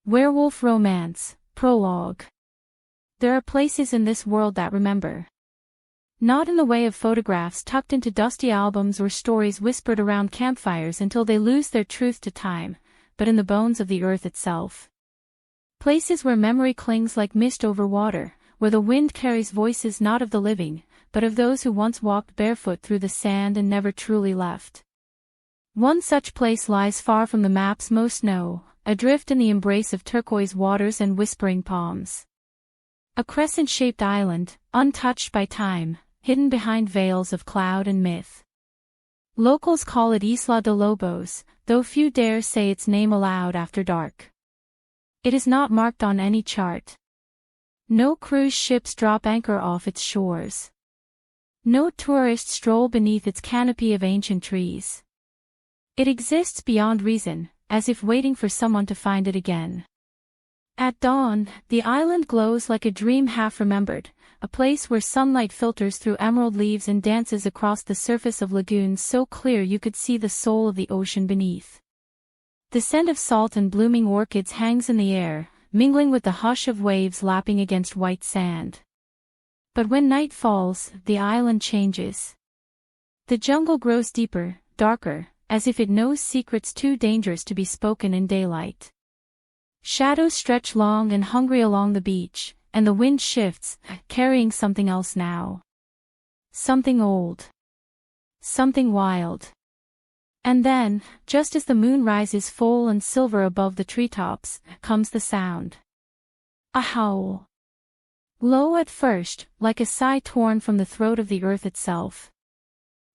Werewolf Romance, Prologue. There are places in this world that remember. Not in the way of photographs tucked into dusty albums or stories whispered around campfires until they lose their truth to time, but in the bones of the earth itself. Places where memory clings like mist over water, where the wind carries voices not of the living, but of those who once walked barefoot through the sand and never truly left. One such place lies far from the map's most know, adrift in the embrace of turquoise waters and whispering palms. A crescent-shaped island, untouched by time, hidden behind veils of cloud and myth. Locals call it Isla de Lobos, though few dare say its name aloud after dark. It is not marked on any chart. No cruise ships drop anchor off its shores. No tourists stroll beneath its canopy of ancient trees. It exists beyond reason, as if waiting for someone to find it again. At dawn, the island glows like a dream half-remembered, a place where sunlight filters through emerald leaves and dances across the surface of lagoons so clear you could see the soul of the ocean beneath. The scent of salt and blooming orchids hangs in the air, mingling with the hush of waves lapping against white sand. But when night falls, the island changes. The jungle grows deeper, darker, as if it knows secrets too dangerous to be spoken in daylight. Shadows stretch long and hungry along the beach, and the wind shifts, carrying something else now. Something old. Something wild. And then, just as the moon rises full and silver above the treetops, comes the sound. A howl. Low at first, like a sigh torn from the throat of the earth itself.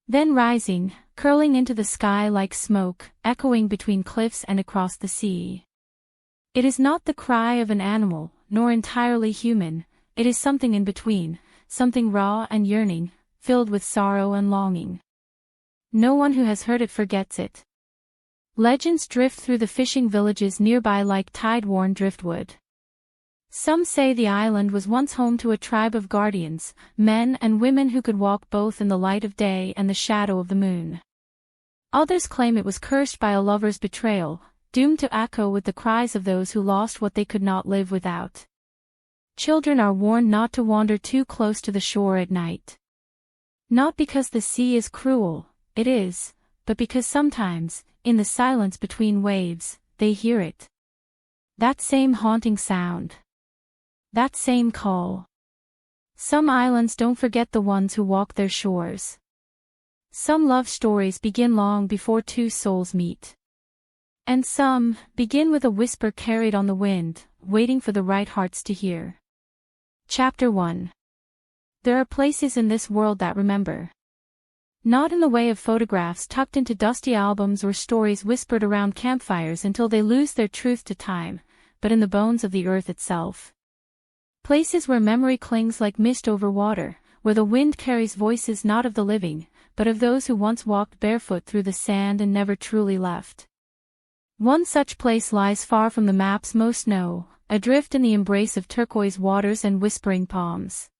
Then rising, curling into the sky like smoke, echoing between cliffs and across the sea. It is not the cry of an animal, nor entirely human, it is something in between, something raw and yearning, filled with sorrow and longing. No one who has heard it forgets it. Legends drift through the fishing villages nearby like tide-worn driftwood. Some say the island was once home to a tribe of guardians, men and women who could walk both in the light of day and the shadow of the moon. Others claim it was cursed by a lover's betrayal, doomed to echo with the cries of those who lost what they could not live without. Children are warned not to wander too close to the shore at night. Not because the sea is cruel, it is, but because sometimes, in the silence between waves, they hear it. That same haunting sound. That same call. Some islands don't forget the ones who walk their shores. Some love stories begin long before two souls meet. And some begin with a whisper carried on the wind, waiting for the right hearts to hear. Chapter 1. There are places in this world that remember. Not in the way of photographs tucked into dusty albums or stories whispered around campfires until they lose their truth to time, but in the bones of the earth itself. Places where memory clings like mist over water, where the wind carries voices not of the living, but of those who once walked barefoot through the sand and never truly left. One such place lies far from the map's most know, adrift in the embrace of turquoise waters and whispering palms.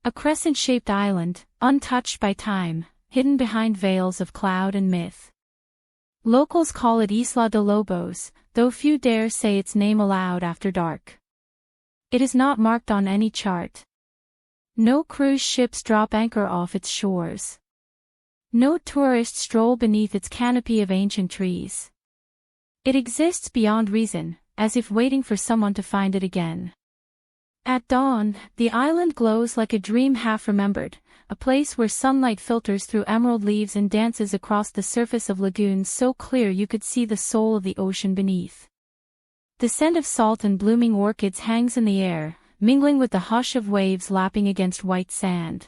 A crescent-shaped island, untouched by time, hidden behind veils of cloud and myth. Locals call it Isla de Lobos, though few dare say its name aloud after dark. It is not marked on any chart. No cruise ships drop anchor off its shores. No tourists stroll beneath its canopy of ancient trees. It exists beyond reason, as if waiting for someone to find it again. At dawn, the island glows like a dream half-remembered, a place where sunlight filters through emerald leaves and dances across the surface of lagoons so clear you could see the soul of the ocean beneath. The scent of salt and blooming orchids hangs in the air, mingling with the hush of waves lapping against white sand.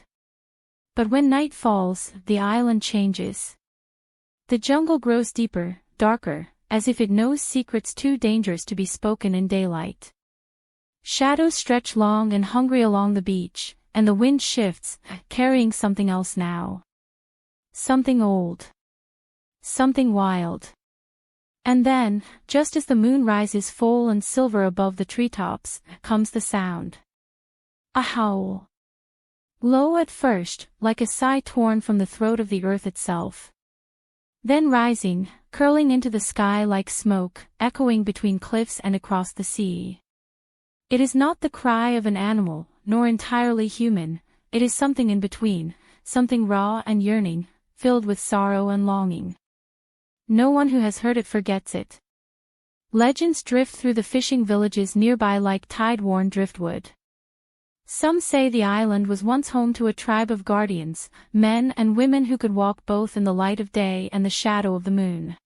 But when night falls, the island changes. The jungle grows deeper, darker, as if it knows secrets too dangerous to be spoken in daylight. Shadows stretch long and hungry along the beach, and the wind shifts, carrying something else now. Something old. Something wild. And then, just as the moon rises full and silver above the treetops, comes the sound. A howl. Low at first, like a sigh torn from the throat of the earth itself. then rising, curling into the sky like smoke, echoing between cliffs and across the sea. It is not the cry of an animal, nor entirely human, it is something in between, something raw and yearning, filled with sorrow and longing. No one who has heard it forgets it. Legends drift through the fishing villages nearby like tide-worn driftwood. Some say the island was once home to a tribe of guardians, men and women who could walk both in the light of day and the shadow of the moon.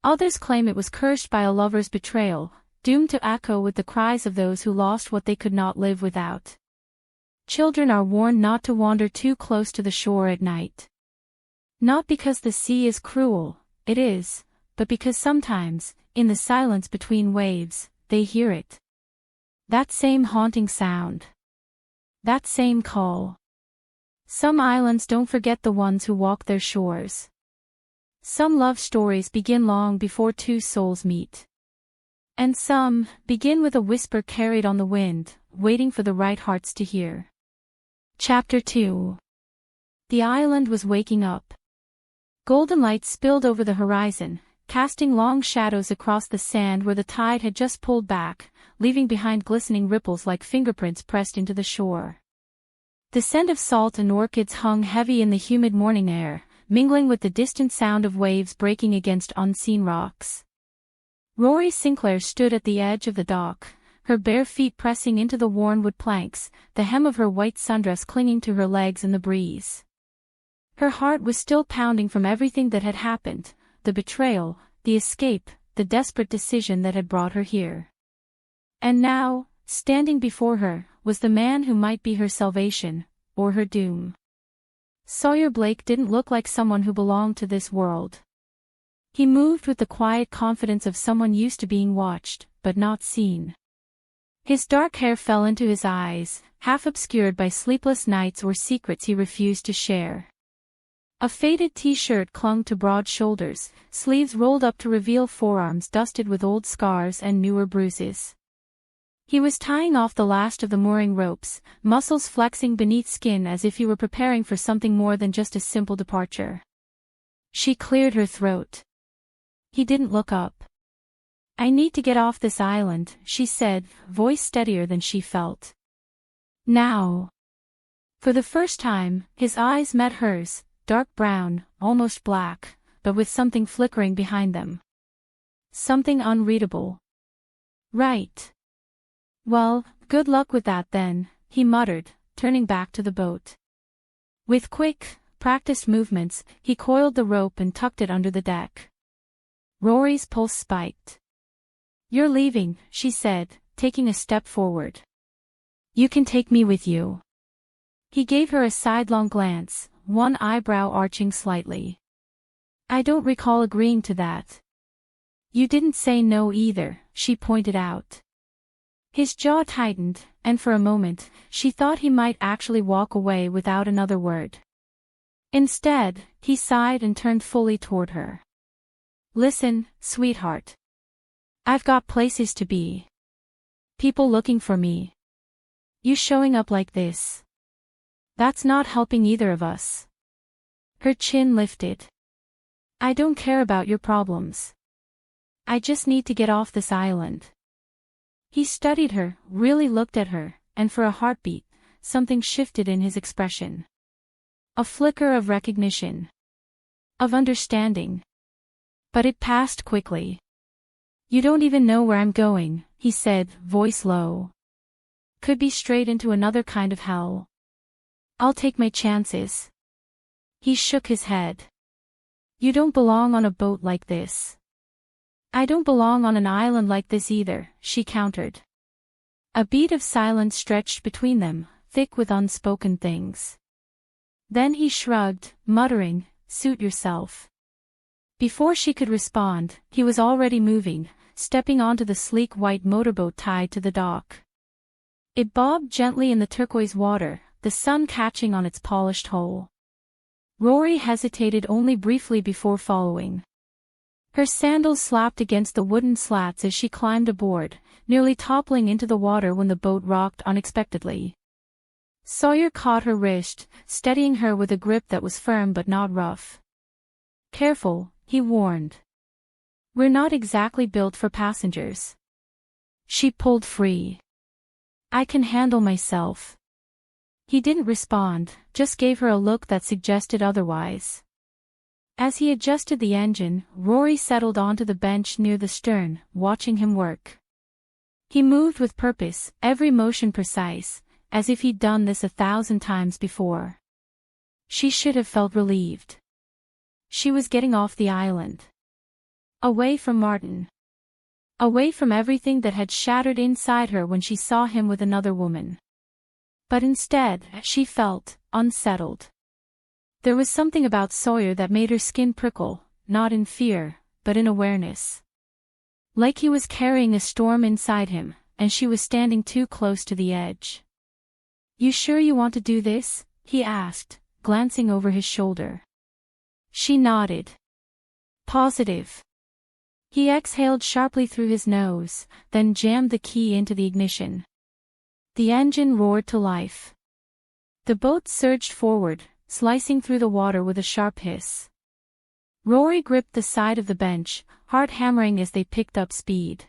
Others claim it was cursed by a lover's betrayal, doomed to echo with the cries of those who lost what they could not live without. Children are warned not to wander too close to the shore at night. Not because the sea is cruel, it is, but because sometimes, in the silence between waves, they hear it. That same haunting sound. That same call. Some islands don't forget the ones who walk their shores. Some love stories begin long before two souls meet. And some begin with a whisper carried on the wind, waiting for the right hearts to hear. Chapter 2. The island was waking up. Golden light spilled over the horizon, casting long shadows across the sand where the tide had just pulled back, leaving behind glistening ripples like fingerprints pressed into the shore. The scent of salt and orchids hung heavy in the humid morning air, mingling with the distant sound of waves breaking against unseen rocks. Rory Sinclair stood at the edge of the dock, her bare feet pressing into the worn wood planks, the hem of her white sundress clinging to her legs in the breeze. Her heart was still pounding from everything that had happened, the betrayal, the escape, the desperate decision that had brought her here. And now, standing before her, was the man who might be her salvation, or her doom. Sawyer Blake didn't look like someone who belonged to this world. He moved with the quiet confidence of someone used to being watched, but not seen. His dark hair fell into his eyes, half obscured by sleepless nights or secrets he refused to share. A faded t-shirt clung to broad shoulders, sleeves rolled up to reveal forearms dusted with old scars and newer bruises. He was tying off the last of the mooring ropes, muscles flexing beneath skin as if he were preparing for something more than just a simple departure. She cleared her throat. He didn't look up. "I need to get off this island," she said, voice steadier than she felt. Now. For the first time, his eyes met hers, dark brown, almost black, but with something flickering behind them. Something unreadable. "Right. Well, good luck with that then," he muttered, turning back to the boat. With quick, practiced movements, he coiled the rope and tucked it under the deck. Rory's pulse spiked. "You're leaving," she said, taking a step forward. "You can take me with you." He gave her a sidelong glance, one eyebrow arching slightly. "I don't recall agreeing to that." "You didn't say no either," she pointed out. His jaw tightened, and for a moment, she thought he might actually walk away without another word. Instead, he sighed and turned fully toward her. "Listen, sweetheart. I've got places to be. People looking for me. You showing up like this. That's not helping either of us." Her chin lifted. "I don't care about your problems. I just need to get off this island." He studied her, really looked at her, and for a heartbeat, something shifted in his expression. A flicker of recognition. Of understanding. But it passed quickly. "You don't even know where I'm going," he said, voice low. "Could be straight into another kind of hell. I'll take my chances." He shook his head. "You don't belong on a boat like this." "I don't belong on an island like this either," she countered. A beat of silence stretched between them, thick with unspoken things. Then he shrugged, muttering, "Suit yourself." Before she could respond, he was already moving, stepping onto the sleek white motorboat tied to the dock. It bobbed gently in the turquoise water, the sun catching on its polished hull. Rory hesitated only briefly before following. Her sandals slapped against the wooden slats as she climbed aboard, nearly toppling into the water when the boat rocked unexpectedly. Sawyer caught her wrist, steadying her with a grip that was firm but not rough. Careful, he warned. We're not exactly built for passengers. She pulled free. I can handle myself. He didn't respond, just gave her a look that suggested otherwise. As he adjusted the engine, Rory settled onto the bench near the stern, watching him work. He moved with purpose, every motion precise, as if he'd done this 1,000 times before. She should have felt relieved. She was getting off the island. Away from Martin. Away from everything that had shattered inside her when she saw him with another woman. But instead, she felt unsettled. There was something about Sawyer that made her skin prickle, not in fear, but in awareness. Like he was carrying a storm inside him, and she was standing too close to the edge. You sure you want to do this? He asked, glancing over his shoulder. She nodded. Positive. He exhaled sharply through his nose, then jammed the key into the ignition. The engine roared to life. The boat surged forward, slicing through the water with a sharp hiss. Rory gripped the side of the bench, heart hammering as they picked up speed.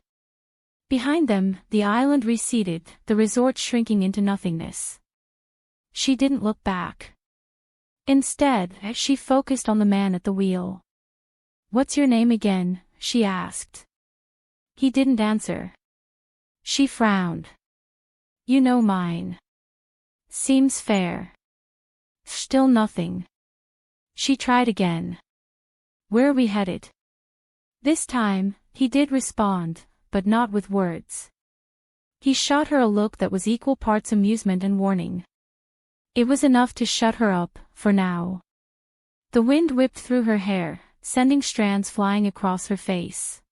Behind them, the island receded, the resort shrinking into nothingness. She didn't look back. Instead, she focused on the man at the wheel. What's your name again? She asked. He didn't answer. She frowned. You know mine. Seems fair. Still nothing. She tried again. Where are we headed? This time, he did respond, but not with words. He shot her a look that was equal parts amusement and warning. It was enough to shut her up, for now. The wind whipped through her hair, sending strands flying across her face.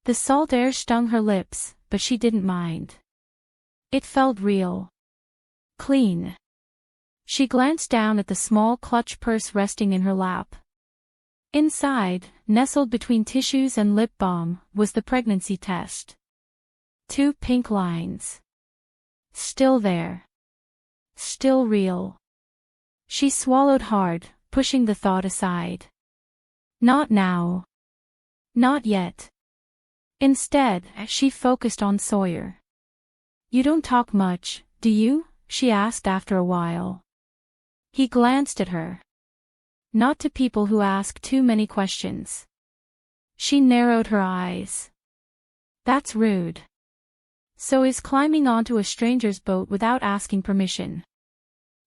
The salt air stung her lips, but she didn't mind. It felt real. Clean. She glanced down at the small clutch purse resting in her lap. Inside, nestled between tissues and lip balm, was the pregnancy test. 2 pink lines. Still there. Still real. She swallowed hard, pushing the thought aside. Not now. Not yet. Instead, she focused on Sawyer. You don't talk much, do you? She asked after a while. He glanced at her. Not to people who ask too many questions. She narrowed her eyes. That's rude. So is climbing onto a stranger's boat without asking permission.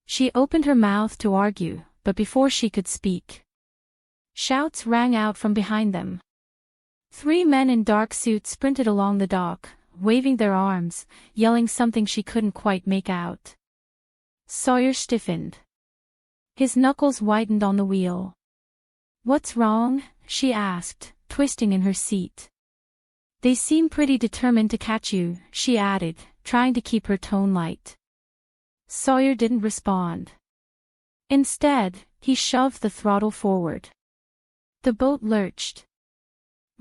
She opened her mouth to argue, but before she could speak, shouts rang out from behind them. 3 men in dark suits sprinted along the dock, waving their arms, yelling something she couldn't quite make out. Sawyer stiffened. His knuckles whitened on the wheel. What's wrong? She asked, twisting in her seat. They seem pretty determined to catch you, she added, trying to keep her tone light. Sawyer didn't respond. Instead, he shoved the throttle forward. The boat lurched.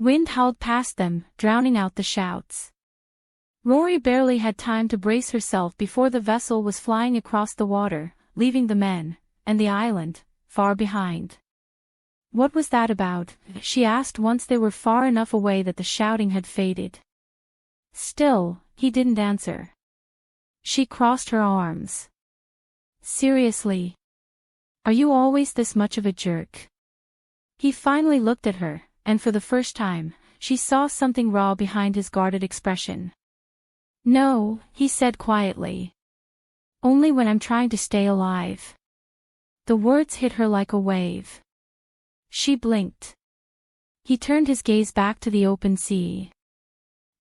Wind howled past them, drowning out the shouts. Rory barely had time to brace herself before the vessel was flying across the water, leaving the men, and the island, far behind. What was that about? She asked once they were far enough away that the shouting had faded. Still, he didn't answer. She crossed her arms. Seriously? Are you always this much of a jerk? He finally looked at her, and for the first time, she saw something raw behind his guarded expression. No, he said quietly. Only when I'm trying to stay alive. The words hit her like a wave. She blinked. He turned his gaze back to the open sea.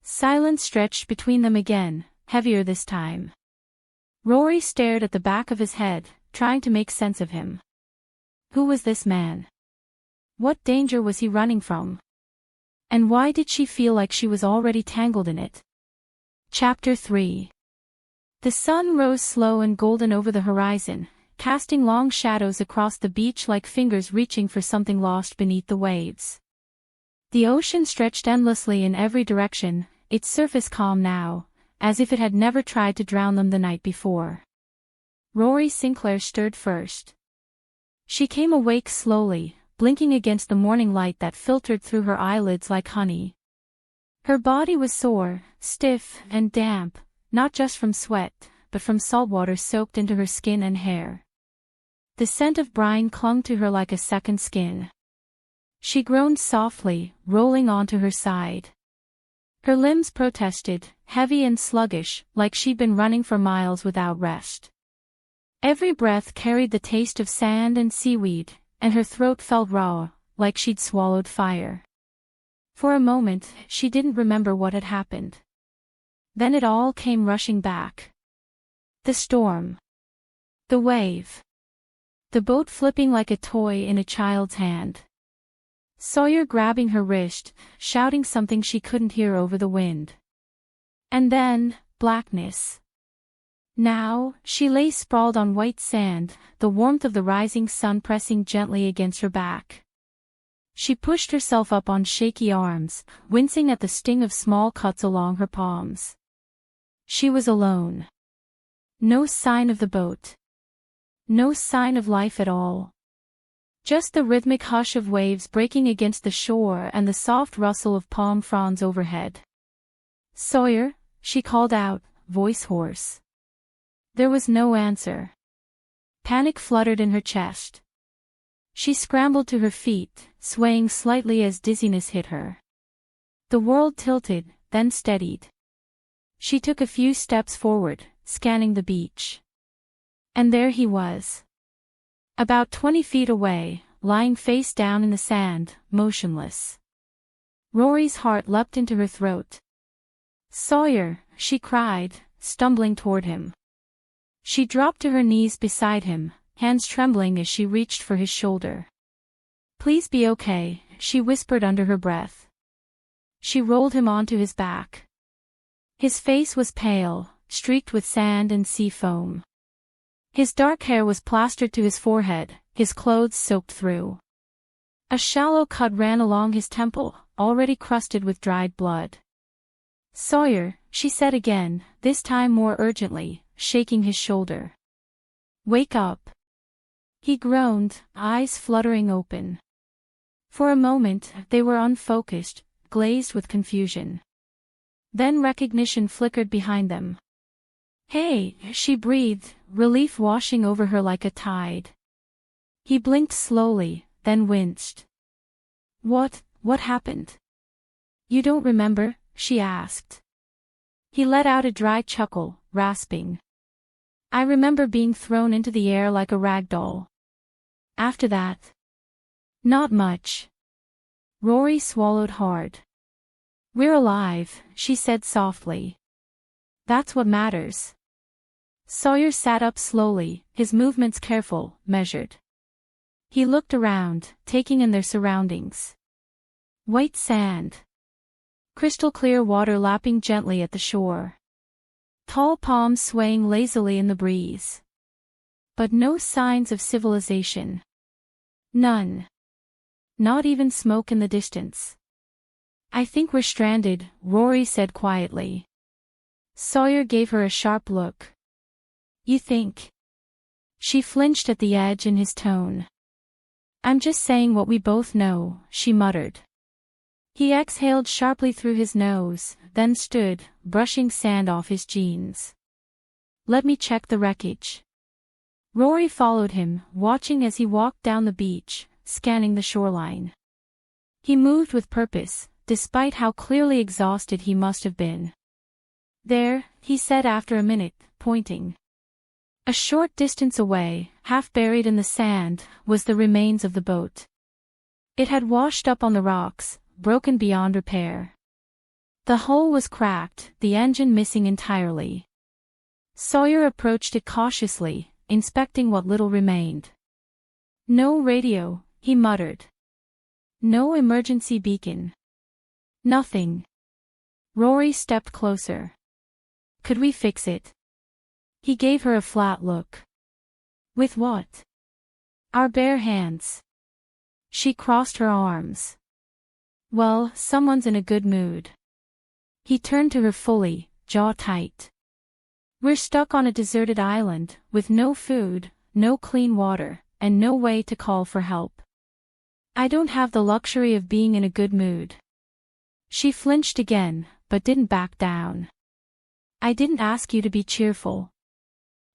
Silence stretched between them again, heavier this time. Rory stared at the back of his head, trying to make sense of him. Who was this man? What danger was he running from? And why did she feel like she was already tangled in it? Chapter 3. The sun rose slow and golden over the horizon, casting long shadows across the beach like fingers reaching for something lost beneath the waves. The ocean stretched endlessly in every direction, its surface calm now, as if it had never tried to drown them the night before. Rory Sinclair stirred first. She came awake slowly, blinking against the morning light that filtered through her eyelids like honey. Her body was sore, stiff, and damp, not just from sweat, but from salt water soaked into her skin and hair. The scent of brine clung to her like a second skin. She groaned softly, rolling onto her side. Her limbs protested, heavy and sluggish, like she'd been running for miles without rest. Every breath carried the taste of sand and seaweed, and her throat felt raw, like she'd swallowed fire. For a moment, she didn't remember what had happened. Then it all came rushing back. The storm. The wave. The boat flipping like a toy in a child's hand. Sawyer grabbing her wrist, shouting something she couldn't hear over the wind. And then, blackness. Now, she lay sprawled on white sand, the warmth of the rising sun pressing gently against her back. She pushed herself up on shaky arms, wincing at the sting of small cuts along her palms. She was alone. No sign of the boat. No sign of life at all. Just the rhythmic hush of waves breaking against the shore and the soft rustle of palm fronds overhead. "Sawyer," she called out, voice hoarse. There was no answer. Panic fluttered in her chest. She scrambled to her feet, swaying slightly as dizziness hit her. The world tilted, then steadied. She took a few steps forward, scanning the beach. And there he was. About 20 feet away, lying face down in the sand, motionless. Rory's heart leapt into her throat. "Sawyer," she cried, stumbling toward him. She dropped to her knees beside him, hands trembling as she reached for his shoulder. "Please be okay," she whispered under her breath. She rolled him onto his back. His face was pale, streaked with sand and sea foam. His dark hair was plastered to his forehead, his clothes soaked through. A shallow cut ran along his temple, already crusted with dried blood. "Sawyer," she said again, this time more urgently, shaking his shoulder. "Wake up." He groaned, eyes fluttering open. For a moment, they were unfocused, glazed with confusion. Then recognition flickered behind them. "Hey," she breathed, relief washing over her like a tide. He blinked slowly, then winced. What happened?" "You don't remember?" she asked. He let out a dry chuckle, rasping. "I remember being thrown into the air like a rag doll. After that, not much." Rory swallowed hard. "We're alive," she said softly. "That's what matters." Sawyer sat up slowly, his movements careful, measured. He looked around, taking in their surroundings. White sand. Crystal clear water lapping gently at the shore. Tall palms swaying lazily in the breeze. But no signs of civilization. None. Not even smoke in the distance. "I think we're stranded," Rory said quietly. Sawyer gave her a sharp look. "You think?" She flinched at the edge in his tone. "I'm just saying what we both know," she muttered. He exhaled sharply through his nose, then stood, brushing sand off his jeans. "Let me check the wreckage." Rory followed him, watching as he walked down the beach, scanning the shoreline. He moved with purpose, despite how clearly exhausted he must have been. "There," he said after a minute, pointing. A short distance away, half buried in the sand, was the remains of the boat. It had washed up on the rocks, broken beyond repair. The hull was cracked, the engine missing entirely. Sawyer approached it cautiously, inspecting what little remained. "No radio," he muttered. "No emergency beacon. Nothing." Rory stepped closer. "Could we fix it?" He gave her a flat look. "With what?" "Our bare hands." She crossed her arms. "Well, someone's in a good mood." He turned to her fully, jaw tight. "We're stuck on a deserted island, with no food, no clean water, and no way to call for help. I don't have the luxury of being in a good mood. She flinched again, but didn't back down. I didn't ask you to be cheerful.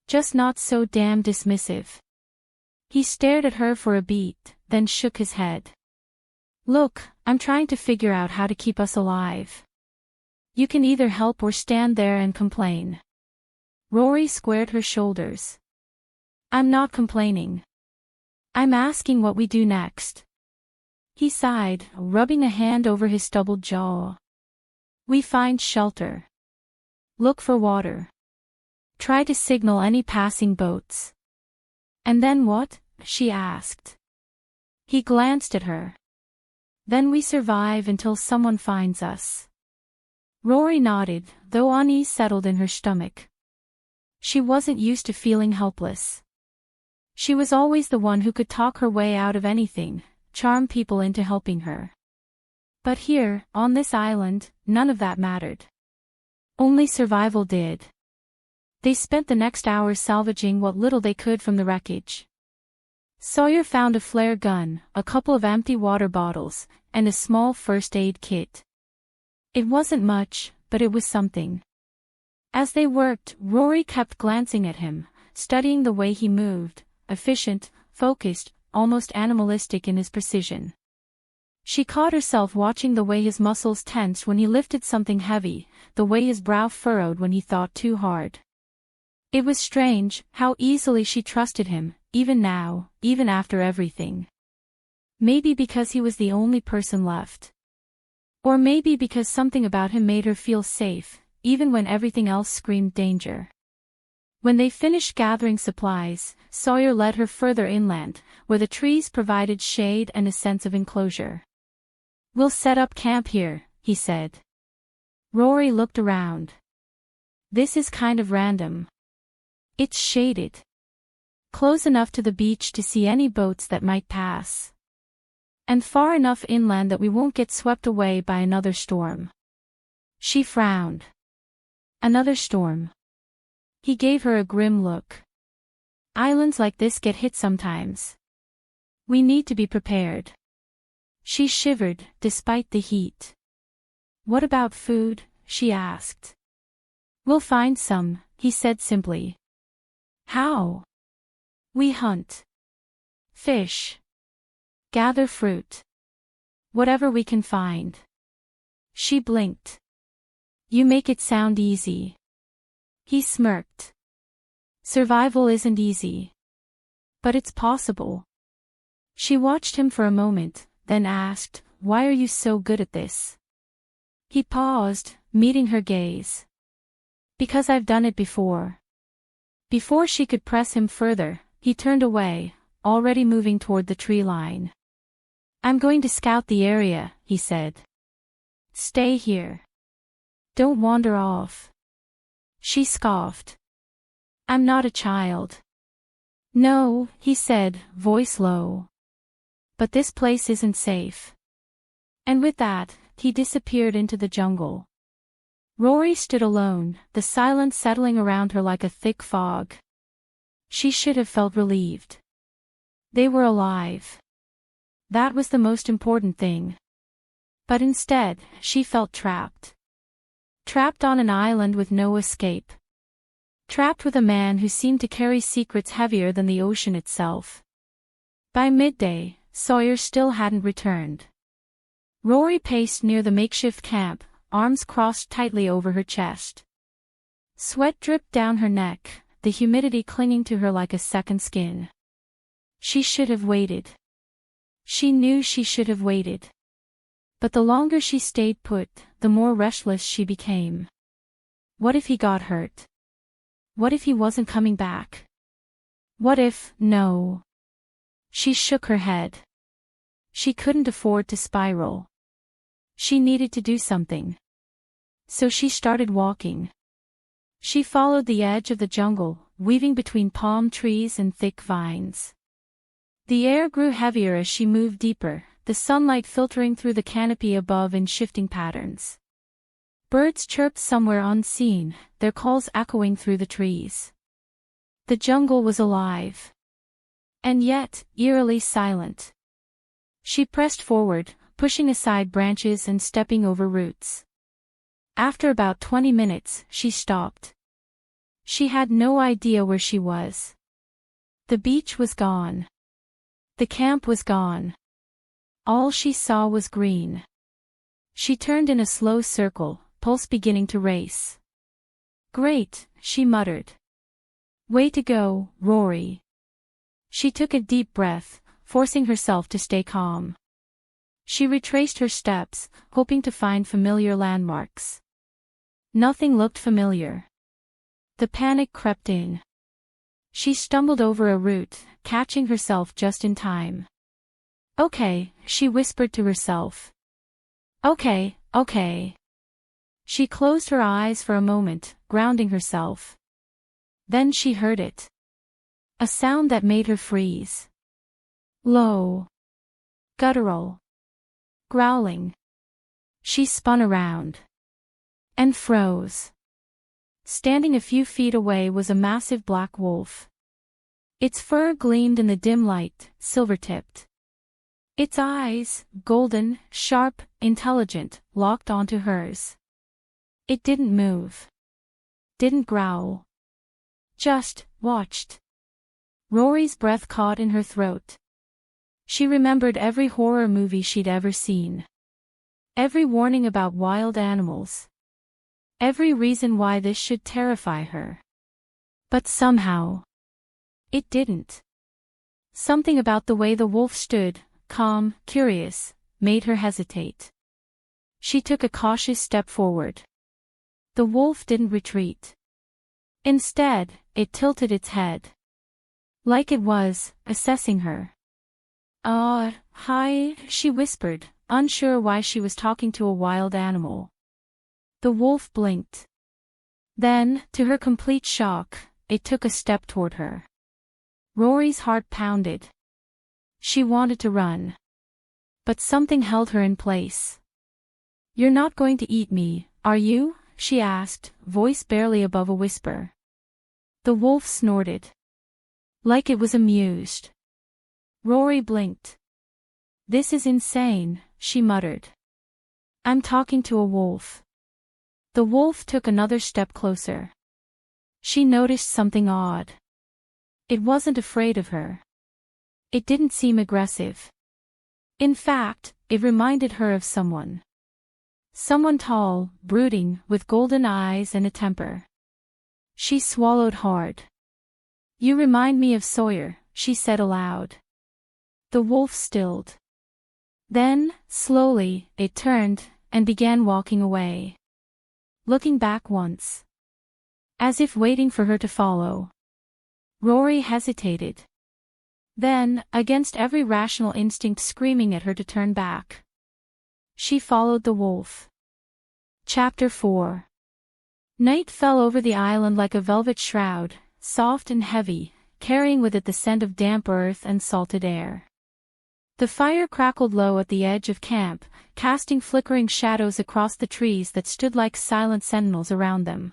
Just not so damn dismissive. He stared at her for a beat, then shook his head. Look, I'm trying to figure out how to keep us alive. You can either help or stand there and complain. Rory squared her shoulders. I'm not complaining. I'm asking what we do next. He sighed, rubbing a hand over his stubbled jaw. We find shelter. Look for water. Try to signal any passing boats. And then what? She asked. He glanced at her. Then we survive until someone finds us. Rory nodded, though unease settled in her stomach. She wasn't used to feeling helpless. She was always the one who could talk her way out of anything, charm people into helping her. But here, on this island, none of that mattered. Only survival did. They spent the next hour salvaging what little they could from the wreckage. Sawyer found a flare gun, a couple of empty water bottles, and a small first aid kit. It wasn't much, but it was something. As they worked, Rory kept glancing at him, studying the way he moved, efficient, focused, almost animalistic in his precision. She caught herself watching the way his muscles tensed when he lifted something heavy, the way his brow furrowed when he thought too hard. It was strange, how easily she trusted him, even now, even after everything. Maybe because he was the only person left. Or maybe because something about him made her feel safe, even when everything else screamed danger. When they finished gathering supplies, Sawyer led her further inland, where the trees provided shade and a sense of enclosure. We'll set up camp here, he said. Rory looked around. This is kind of random. It's shaded. Close enough to the beach to see any boats that might pass. And far enough inland that we won't get swept away by another storm. She frowned. Another storm. He gave her a grim look. Islands like this get hit sometimes. We need to be prepared. She shivered, despite the heat. What about food? She asked. We'll find some, he said simply. How? We hunt. Fish. Gather fruit. Whatever we can find. She blinked. You make it sound easy. He smirked. Survival isn't easy. But it's possible. She watched him for a moment, then asked, why are you so good at this? He paused, meeting her gaze. Because I've done it before. Before she could press him further, he turned away, already moving toward the tree line. I'm going to scout the area, he said. Stay here. Don't wander off. She scoffed. I'm not a child. No, he said, voice low. But this place isn't safe. And with that, he disappeared into the jungle. Rory stood alone, the silence settling around her like a thick fog. She should have felt relieved. They were alive. That was the most important thing. But instead, she felt trapped. Trapped on an island with no escape. Trapped with a man who seemed to carry secrets heavier than the ocean itself. By midday, Sawyer still hadn't returned. Rory paced near the makeshift camp, arms crossed tightly over her chest. Sweat dripped down her neck, the humidity clinging to her like a second skin. She should have waited. She knew she should have waited. But the longer she stayed put, the more restless she became. What if he got hurt? What if he wasn't coming back? What if, no. She shook her head. She couldn't afford to spiral. She needed to do something. So she started walking. She followed the edge of the jungle, weaving between palm trees and thick vines. The air grew heavier as she moved deeper, the sunlight filtering through the canopy above in shifting patterns. Birds chirped somewhere unseen, their calls echoing through the trees. The jungle was alive. And yet, eerily silent. She pressed forward, pushing aside branches and stepping over roots. After about 20 minutes, she stopped. She had no idea where she was. The beach was gone. The camp was gone. All she saw was green. She turned in a slow circle, pulse beginning to race. "Great," she muttered. "Way to go, Rory." She took a deep breath, forcing herself to stay calm. She retraced her steps, hoping to find familiar landmarks. Nothing looked familiar. The panic crept in. She stumbled over a root, catching herself just in time. "Okay," she whispered to herself. "Okay, okay." She closed her eyes for a moment, grounding herself. Then she heard it. A sound that made her freeze. Low. Guttural. Growling. She spun around. And froze. Standing a few feet away was a massive black wolf. Its fur gleamed in the dim light, silver-tipped. Its eyes, golden, sharp, intelligent, locked onto hers. It didn't move. Didn't growl. Just watched. Rory's breath caught in her throat. She remembered every horror movie she'd ever seen. Every warning about wild animals. Every reason why this should terrify her. But somehow, it didn't. Something about the way the wolf stood, calm, curious, made her hesitate. She took a cautious step forward. The wolf didn't retreat. Instead, it tilted its head. Like it was, assessing her. Hi," she whispered, unsure why she was talking to a wild animal. The wolf blinked. Then, to her complete shock, it took a step toward her. Rory's heart pounded. She wanted to run. But something held her in place. "You're not going to eat me, are you?" she asked, voice barely above a whisper. The wolf snorted. Like it was amused. Rory blinked. "This is insane," she muttered. "I'm talking to a wolf." The wolf took another step closer. She noticed something odd. It wasn't afraid of her. It didn't seem aggressive. In fact, it reminded her of someone. Someone tall, brooding, with golden eyes and a temper. She swallowed hard. "You remind me of Sawyer," she said aloud. The wolf stilled. Then, slowly, it turned, and began walking away. Looking back once. As if waiting for her to follow. Rory hesitated. Then, against every rational instinct screaming at her to turn back, she followed the wolf. Chapter 4. Night fell over the island like a velvet shroud, soft and heavy, carrying with it the scent of damp earth and salted air. The fire crackled low at the edge of camp, casting flickering shadows across the trees that stood like silent sentinels around them.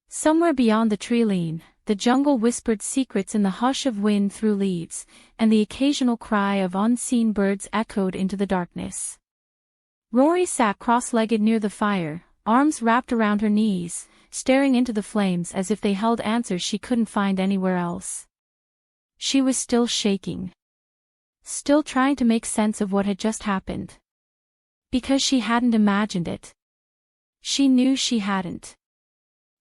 Somewhere beyond the tree-line, the jungle whispered secrets in the hush of wind through leaves, and the occasional cry of unseen birds echoed into the darkness. Rory sat cross-legged near the fire, arms wrapped around her knees, staring into the flames as if they held answers she couldn't find anywhere else. She was still shaking. Still trying to make sense of what had just happened. Because she hadn't imagined it. She knew she hadn't.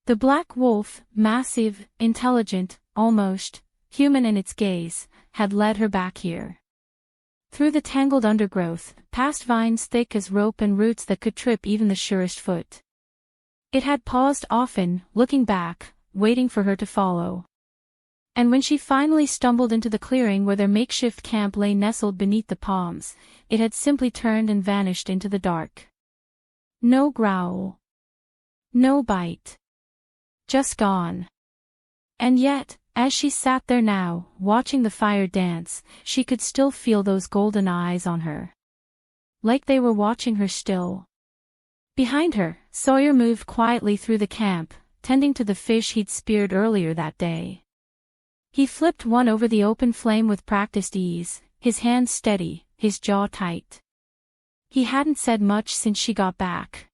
The black wolf, massive, intelligent, almost human in its gaze, had led her back here. Through the tangled undergrowth, past vines thick as rope and roots that could trip even the surest foot. It had paused often, looking back, waiting for her to follow. And when she finally stumbled into the clearing where their makeshift camp lay nestled beneath the palms, it had simply turned and vanished into the dark. No growl. No bite. Just gone. And yet, as she sat there now, watching the fire dance, she could still feel those golden eyes on her. Like they were watching her still. Behind her, Sawyer moved quietly through the camp, tending to the fish he'd speared earlier that day. He flipped one over the open flame with practiced ease, his hands steady, his jaw tight. He hadn't said much since she got back.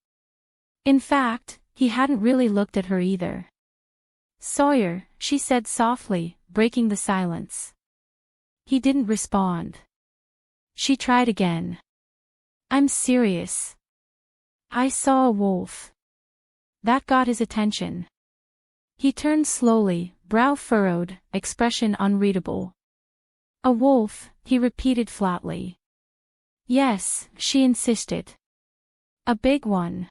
In fact, he hadn't really looked at her either. "Sawyer," she said softly, breaking the silence. He didn't respond. She tried again. "I'm serious. I saw a wolf." That got his attention. He turned slowly, brow furrowed, expression unreadable. "A wolf," he repeated flatly. "Yes," she insisted. "A big one.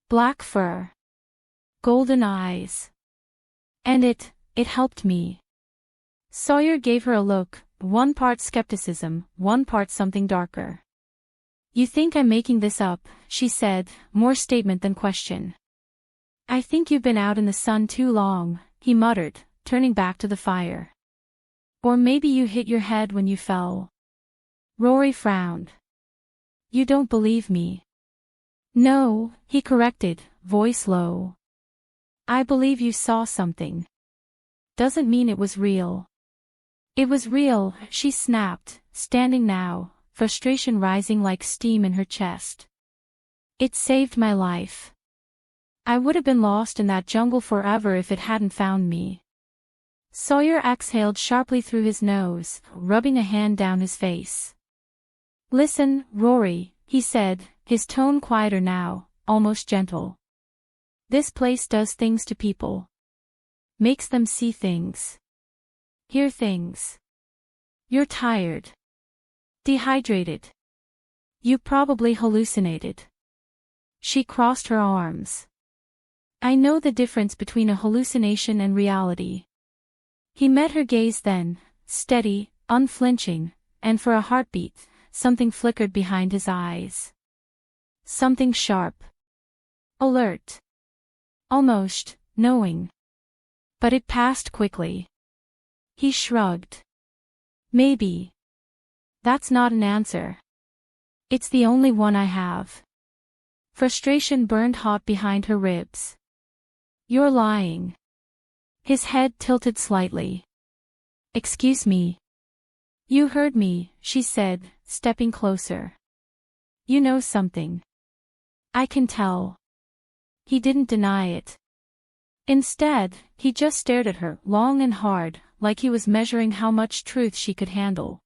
Black fur. Golden eyes. And it helped me." Sawyer gave her a look, one part skepticism, one part something darker. "You think I'm making this up," she said, more statement than question. "I think you've been out in the sun too long," he muttered, turning back to the fire. "Or maybe you hit your head when you fell." Rory frowned. "You don't believe me." "No," he corrected, voice low. "I believe you saw something. Doesn't mean it was real." "It was real," she snapped, standing now, frustration rising like steam in her chest. "It saved my life. I would have been lost in that jungle forever if it hadn't found me." Sawyer exhaled sharply through his nose, rubbing a hand down his face. "Listen, Rory," he said, his tone quieter now, almost gentle. "This place does things to people. Makes them see things. Hear things. You're tired. Dehydrated. You probably hallucinated." She crossed her arms. "I know the difference between a hallucination and reality." He met her gaze then, steady, unflinching, and for a heartbeat, something flickered behind his eyes. Something sharp. Alert. Almost knowing. But it passed quickly. He shrugged. "Maybe. That's not an answer. It's the only one I have." Frustration burned hot behind her ribs. "You're lying." His head tilted slightly. "Excuse me." "You heard me," she said, stepping closer. "You know something. I can tell." He didn't deny it. Instead, he just stared at her, long and hard, like he was measuring how much truth she could handle.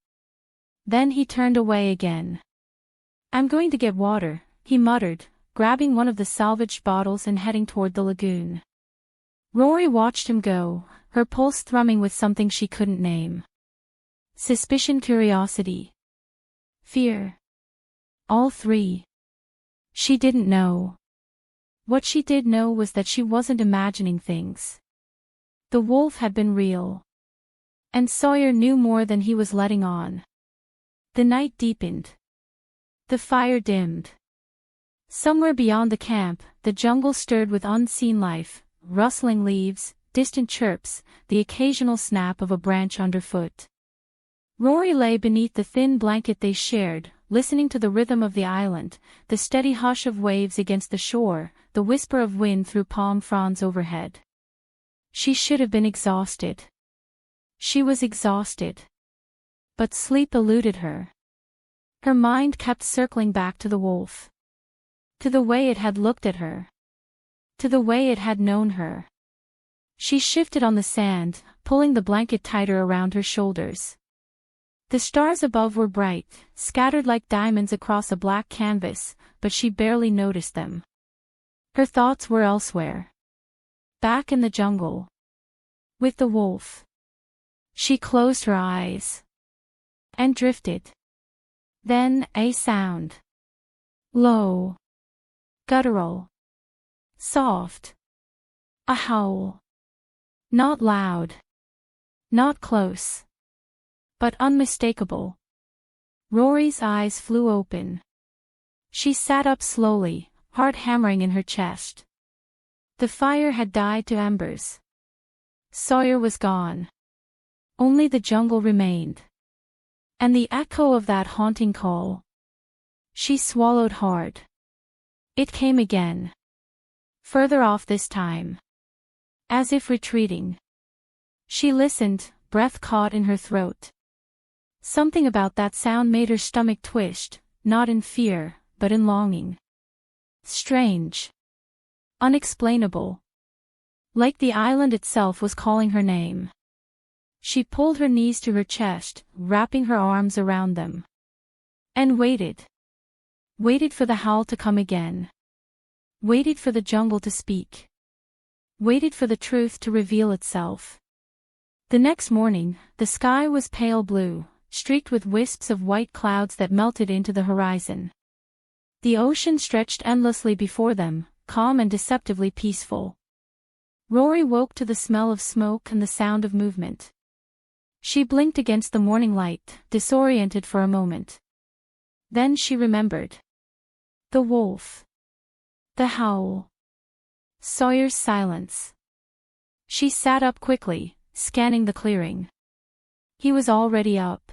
Then he turned away again. "I'm going to get water," he muttered, grabbing one of the salvaged bottles and heading toward the lagoon. Rory watched him go, her pulse thrumming with something she couldn't name. Suspicion, curiosity. Fear. All three. She didn't know. What she did know was that she wasn't imagining things. The wolf had been real. And Sawyer knew more than he was letting on. The night deepened. The fire dimmed. Somewhere beyond the camp, the jungle stirred with unseen life, rustling leaves, distant chirps, the occasional snap of a branch underfoot. Rory lay beneath the thin blanket they shared, listening to the rhythm of the island, the steady hush of waves against the shore, the whisper of wind through palm fronds overhead. She should have been exhausted. She was exhausted. But sleep eluded her. Her mind kept circling back to the wolf. To the way it had looked at her. To the way it had known her. She shifted on the sand, pulling the blanket tighter around her shoulders. The stars above were bright, scattered like diamonds across a black canvas, but she barely noticed them. Her thoughts were elsewhere. Back in the jungle. With the wolf. She closed her eyes. And drifted. Then, a sound. Low. Guttural. Soft. A howl. Not loud. Not close. But unmistakable. Rory's eyes flew open. She sat up slowly, heart hammering in her chest. The fire had died to embers. Sawyer was gone. Only the jungle remained. And the echo of that haunting call. She swallowed hard. It came again. Further off this time. As if retreating. She listened, breath caught in her throat. Something about that sound made her stomach twitch, not in fear, but in longing. Strange. Unexplainable. Like the island itself was calling her name. She pulled her knees to her chest, wrapping her arms around them. And waited. Waited for the howl to come again. Waited for the jungle to speak. Waited for the truth to reveal itself. The next morning, the sky was pale blue, streaked with wisps of white clouds that melted into the horizon. The ocean stretched endlessly before them, calm and deceptively peaceful. Rory woke to the smell of smoke and the sound of movement. She blinked against the morning light, disoriented for a moment. Then she remembered. The wolf. The howl. Sawyer's silence. She sat up quickly, scanning the clearing. He was already up.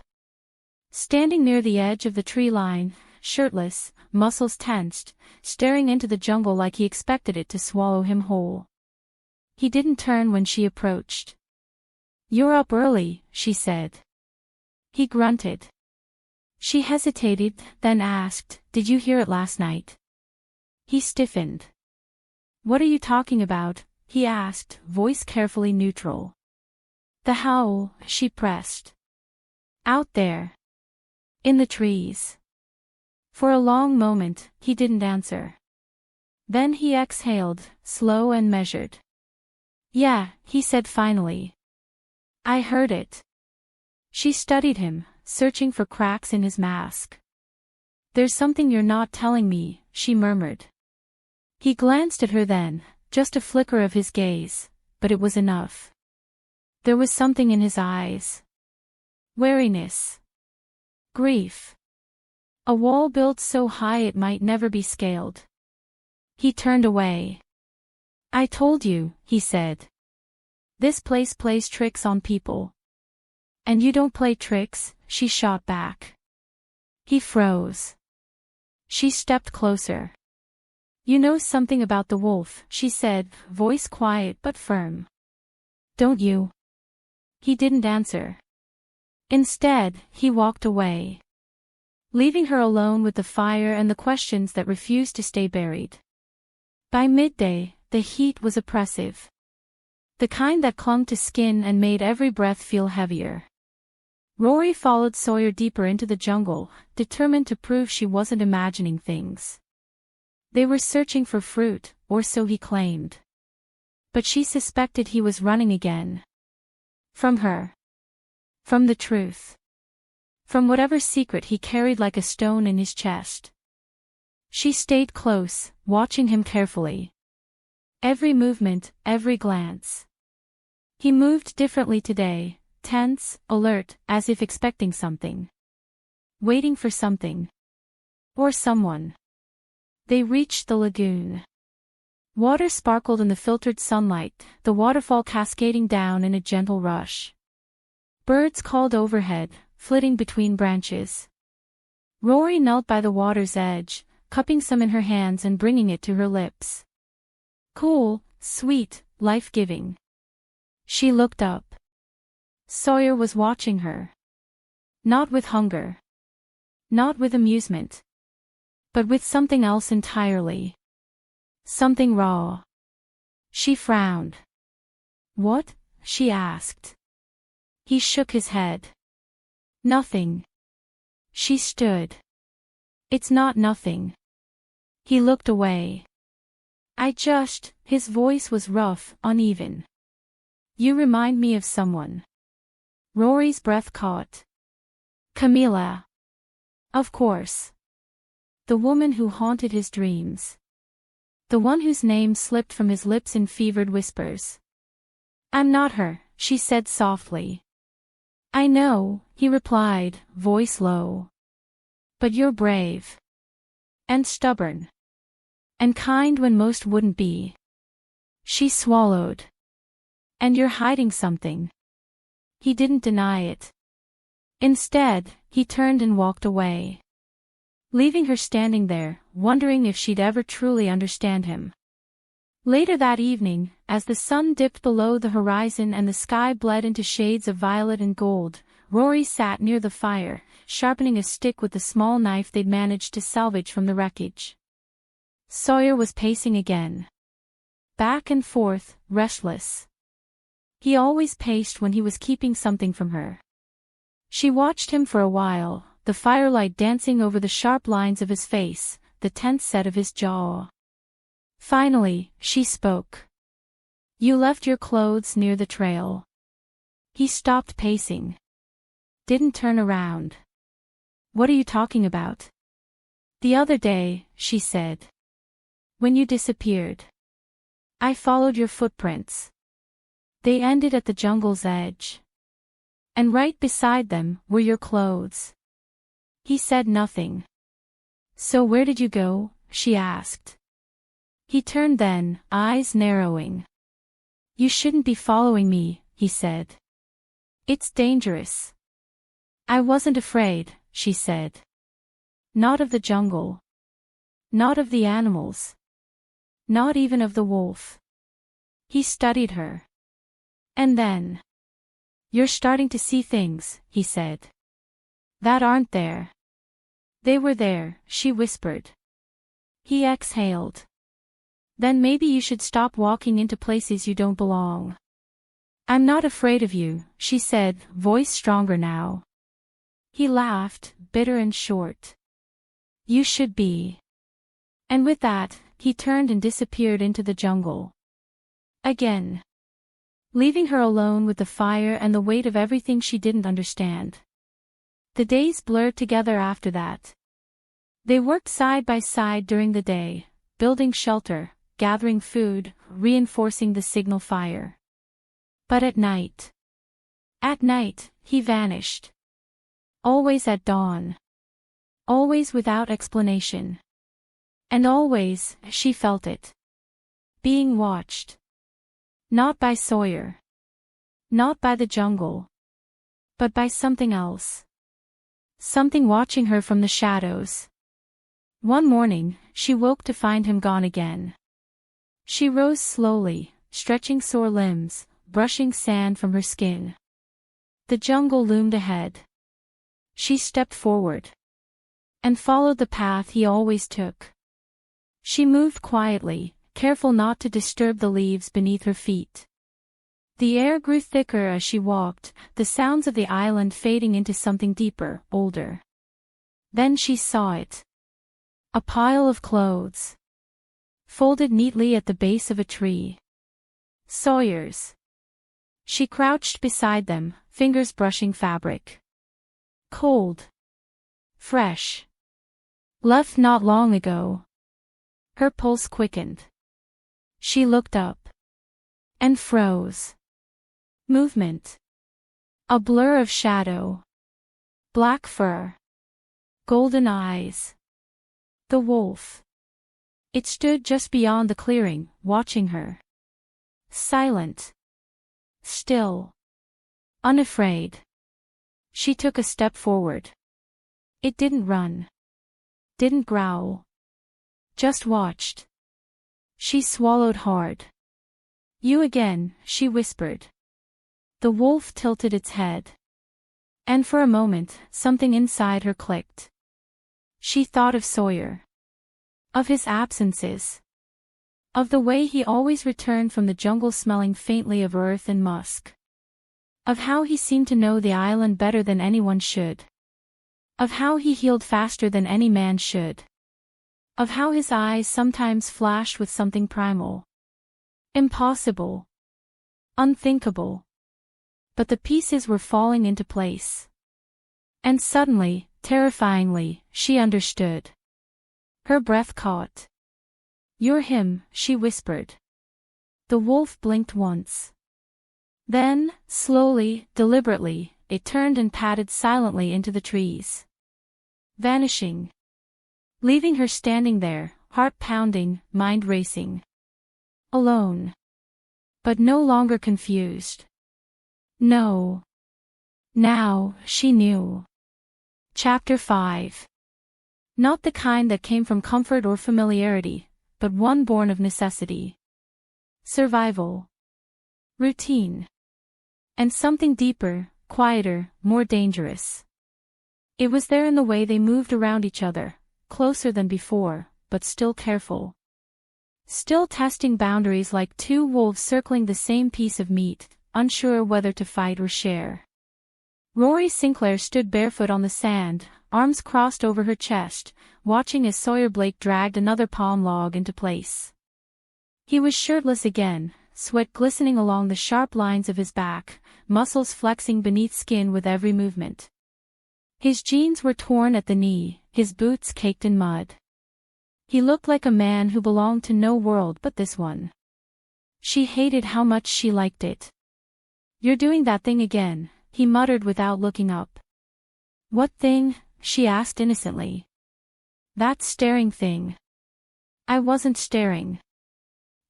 Standing near the edge of the tree line, shirtless, muscles tensed, staring into the jungle like he expected it to swallow him whole. He didn't turn when she approached. "You're up early," she said. He grunted. She hesitated, then asked, "Did you hear it last night?" He stiffened. "What are you talking about?" he asked, voice carefully neutral. "The howl," she pressed. "Out there. In the trees." For a long moment, he didn't answer. Then he exhaled, slow and measured. "Yeah," he said finally. "I heard it." She studied him, searching for cracks in his mask. "There's something you're not telling me," she murmured. He glanced at her then, just a flicker of his gaze, but it was enough. There was something in his eyes. Wariness. Grief. A wall built so high it might never be scaled. He turned away. "I told you," he said. "This place plays tricks on people." "And you don't play tricks," she shot back. He froze. She stepped closer. "You know something about the wolf," she said, voice quiet but firm. "Don't you?" He didn't answer. Instead, he walked away, leaving her alone with the fire and the questions that refused to stay buried. By midday, the heat was oppressive. The kind that clung to skin and made every breath feel heavier. Rory followed Sawyer deeper into the jungle, determined to prove she wasn't imagining things. They were searching for fruit, or so he claimed. But she suspected he was running again. From her. From the truth. From whatever secret he carried like a stone in his chest. She stayed close, watching him carefully. Every movement, every glance. He moved differently today, tense, alert, as if expecting something. Waiting for something. Or someone. They reached the lagoon. Water sparkled in the filtered sunlight, the waterfall cascading down in a gentle rush. Birds called overhead, flitting between branches. Rory knelt by the water's edge, cupping some in her hands and bringing it to her lips. Cool, sweet, life-giving. She looked up. Sawyer was watching her. Not with hunger. Not with amusement. But with something else entirely. Something raw. She frowned. "What?" she asked. He shook his head. "Nothing." She stood. "It's not nothing." He looked away. His voice was rough, uneven. "You remind me of someone." Rory's breath caught. Camilla. Of course. The woman who haunted his dreams. The one whose name slipped from his lips in fevered whispers. "I'm not her," she said softly. "I know," he replied, voice low. "But you're brave. And stubborn. And kind when most wouldn't be." She swallowed. "And you're hiding something." He didn't deny it. Instead, he turned and walked away, leaving her standing there, wondering if she'd ever truly understand him. Later that evening, as the sun dipped below the horizon and the sky bled into shades of violet and gold, Rory sat near the fire, sharpening a stick with the small knife they'd managed to salvage from the wreckage. Sawyer was pacing again. Back and forth, restless. He always paced when he was keeping something from her. She watched him for a while, the firelight dancing over the sharp lines of his face, the tense set of his jaw. Finally, she spoke. "You left your clothes near the trail." He stopped pacing. Didn't turn around. "What are you talking about?" "The other day," she said. "When you disappeared. I followed your footprints. They ended at the jungle's edge. And right beside them were your clothes." He said nothing. "So where did you go?" she asked. He turned then, eyes narrowing. "You shouldn't be following me," he said. "It's dangerous." "I wasn't afraid," she said. "Not of the jungle. Not of the animals. Not even of the wolf." He studied her. And then, "You're starting to see things," he said. "That aren't there." "They were there," she whispered. He exhaled. "Then maybe you should stop walking into places you don't belong." "I'm not afraid of you," she said, voice stronger now. He laughed, bitter and short. "You should be." And with that, he turned and disappeared into the jungle. Again. Leaving her alone with the fire and the weight of everything she didn't understand. The days blurred together after that. They worked side by side during the day, building shelter, gathering food, reinforcing the signal fire. But at night, he vanished. Always at dawn. Always without explanation. And always, she felt it. Being watched. Not by Sawyer. Not by the jungle. But by something else. Something watching her from the shadows. One morning, she woke to find him gone again. She rose slowly, stretching sore limbs, brushing sand from her skin. The jungle loomed ahead. She stepped forward. And followed the path he always took. She moved quietly, careful not to disturb the leaves beneath her feet. The air grew thicker as she walked, the sounds of the island fading into something deeper, older. Then she saw it. A pile of clothes. Folded neatly at the base of a tree. Sawyer's. She crouched beside them, fingers brushing fabric. Cold. Fresh. Left not long ago. Her pulse quickened. She looked up. And froze. Movement. A blur of shadow. Black fur. Golden eyes. The wolf. It stood just beyond the clearing, watching her. Silent. Still. Unafraid. She took a step forward. It didn't run. Didn't growl. Just watched. She swallowed hard. "You again," she whispered. The wolf tilted its head. And for a moment, something inside her clicked. She thought of Sawyer. Of his absences. Of the way he always returned from the jungle smelling faintly of earth and musk. Of how he seemed to know the island better than anyone should. Of how he healed faster than any man should. Of how his eyes sometimes flashed with something primal. Impossible. Unthinkable. But the pieces were falling into place. And suddenly, terrifyingly, she understood. Her breath caught. "You're him," she whispered. The wolf blinked once. Then, slowly, deliberately, it turned and padded silently into the trees. Vanishing. Leaving her standing there, heart pounding, mind racing. Alone. But no longer confused. No. Now, she knew. Chapter 5. Not the kind that came from comfort or familiarity, but one born of necessity. Survival. Routine. And something deeper, quieter, more dangerous. It was there in the way they moved around each other, closer than before, but still careful. Still testing boundaries like two wolves circling the same piece of meat, unsure whether to fight or share. Rory Sinclair stood barefoot on the sand, arms crossed over her chest, watching as Sawyer Blake dragged another palm log into place. He was shirtless again, sweat glistening along the sharp lines of his back, muscles flexing beneath skin with every movement. His jeans were torn at the knee, his boots caked in mud. He looked like a man who belonged to no world but this one. She hated how much she liked it. "You're doing that thing again," he muttered without looking up. "What thing?" she asked innocently. "That staring thing." "I wasn't staring."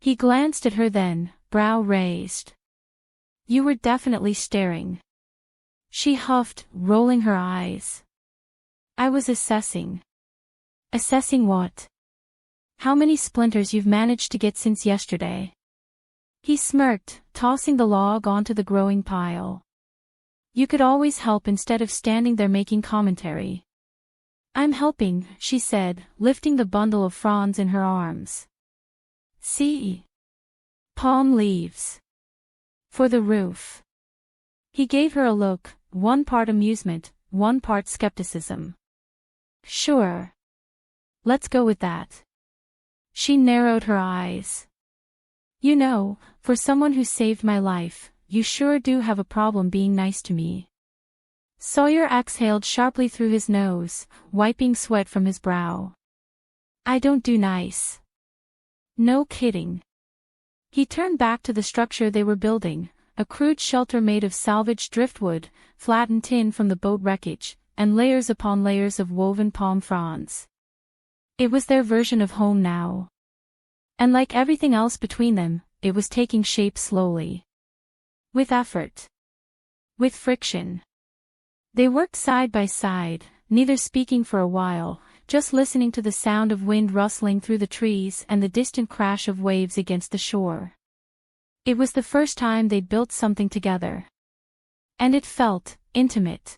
He glanced at her then, brow raised. "You were definitely staring." She huffed, rolling her eyes. "I was assessing." "Assessing what?" "How many splinters you've managed to get since yesterday." He smirked, tossing the log onto the growing pile. "You could always help instead of standing there making commentary." "I'm helping," she said, lifting the bundle of fronds in her arms. "See? Palm leaves. For the roof." He gave her a look, one part amusement, one part skepticism. "Sure. Let's go with that." She narrowed her eyes. "You know, for someone who saved my life, you sure do have a problem being nice to me." Sawyer exhaled sharply through his nose, wiping sweat from his brow. "I don't do nice." "No kidding." He turned back to the structure they were building, a crude shelter made of salvaged driftwood, flattened tin from the boat wreckage, and layers upon layers of woven palm fronds. It was their version of home now. And like everything else between them, it was taking shape slowly. With effort. With friction. They worked side by side, neither speaking for a while, just listening to the sound of wind rustling through the trees and the distant crash of waves against the shore. It was the first time they'd built something together. And it felt intimate.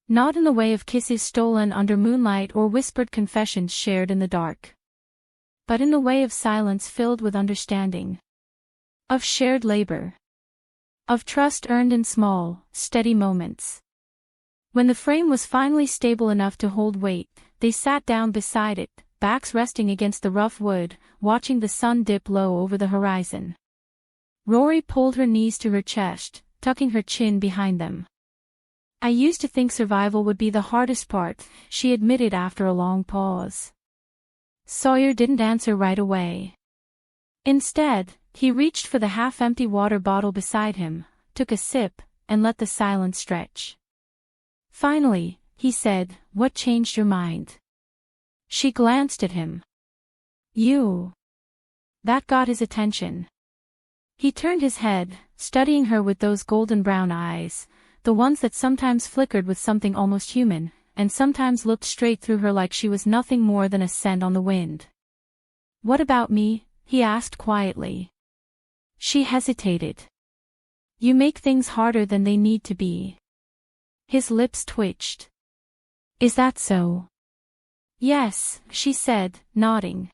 Not in the way of kisses stolen under moonlight or whispered confessions shared in the dark. But in the way of silence filled with understanding. Of shared labor. Of trust earned in small, steady moments. When the frame was finally stable enough to hold weight, they sat down beside it, backs resting against the rough wood, watching the sun dip low over the horizon. Rory pulled her knees to her chest, tucking her chin behind them. "I used to think survival would be the hardest part," she admitted after a long pause. Sawyer didn't answer right away. Instead, he reached for the half-empty water bottle beside him, took a sip, and let the silence stretch. Finally, he said, "What changed your mind?" She glanced at him. "You." That got his attention. He turned his head, studying her with those golden brown eyes, the ones that sometimes flickered with something almost human, and sometimes looked straight through her like she was nothing more than a scent on the wind. "What about me?" he asked quietly. She hesitated. "You make things harder than they need to be." His lips twitched. "Is that so?" "Yes," she said, nodding.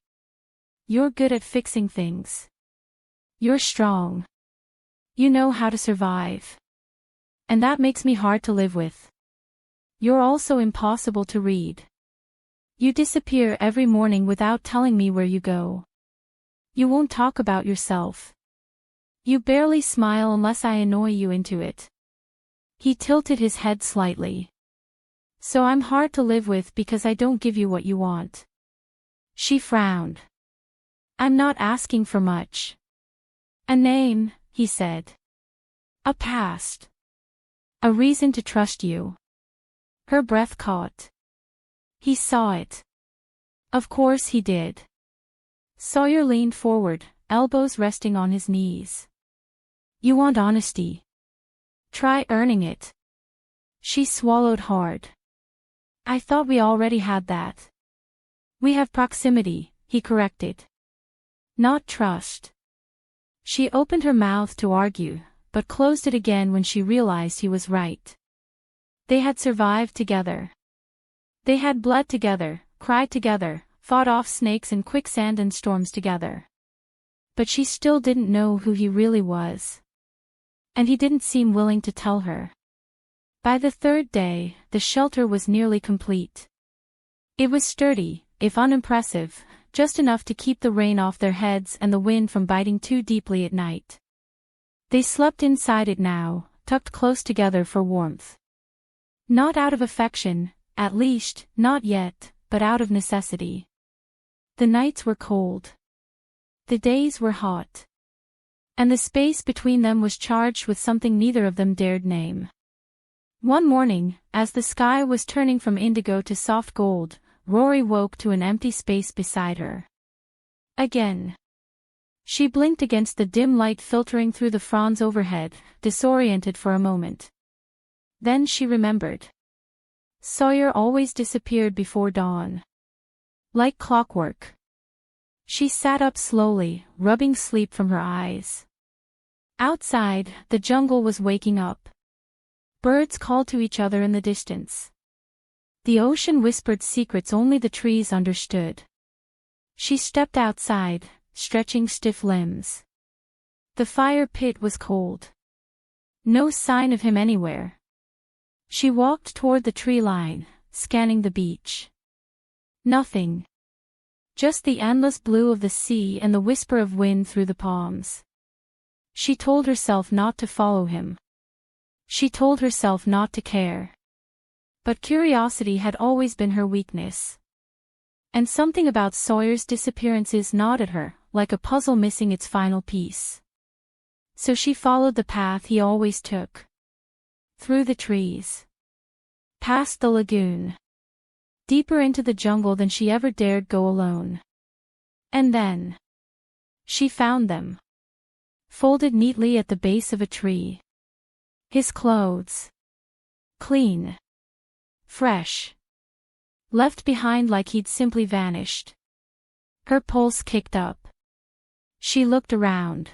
"You're good at fixing things. You're strong. You know how to survive. And that makes me hard to live with. You're also impossible to read. You disappear every morning without telling me where you go. You won't talk about yourself. You barely smile unless I annoy you into it." He tilted his head slightly. "So I'm hard to live with because I don't give you what you want." She frowned. "I'm not asking for much." "A name," he said. "A past. A reason to trust you." Her breath caught. He saw it. Of course he did. Sawyer leaned forward, elbows resting on his knees. "You want honesty. Try earning it." She swallowed hard. "I thought we already had that." "We have proximity," he corrected. "Not trust." She opened her mouth to argue, but closed it again when she realized he was right. They had survived together. They had bled together, cried together, fought off snakes in quicksand and storms together. But she still didn't know who he really was. And he didn't seem willing to tell her. By the third day, the shelter was nearly complete. It was sturdy, if unimpressive, just enough to keep the rain off their heads and the wind from biting too deeply at night. They slept inside it now, tucked close together for warmth. Not out of affection, at least, not yet, but out of necessity. The nights were cold. The days were hot. And the space between them was charged with something neither of them dared name. One morning, as the sky was turning from indigo to soft gold, Rory woke to an empty space beside her. Again. She blinked against the dim light filtering through the fronds overhead, disoriented for a moment. Then she remembered. Sawyer always disappeared before dawn. Like clockwork. She sat up slowly, rubbing sleep from her eyes. Outside, the jungle was waking up. Birds called to each other in the distance. The ocean whispered secrets only the trees understood. She stepped outside, stretching stiff limbs. The fire pit was cold. No sign of him anywhere. She walked toward the tree line, scanning the beach. Nothing. Just the endless blue of the sea and the whisper of wind through the palms. She told herself not to follow him. She told herself not to care. But curiosity had always been her weakness. And something about Sawyer's disappearances gnawed at her, like a puzzle missing its final piece. So she followed the path he always took. Through the trees. Past the lagoon. Deeper into the jungle than she ever dared go alone. And then. She found them. Folded neatly at the base of a tree. His clothes. Clean. Fresh. Left behind like he'd simply vanished. Her pulse kicked up. She looked around.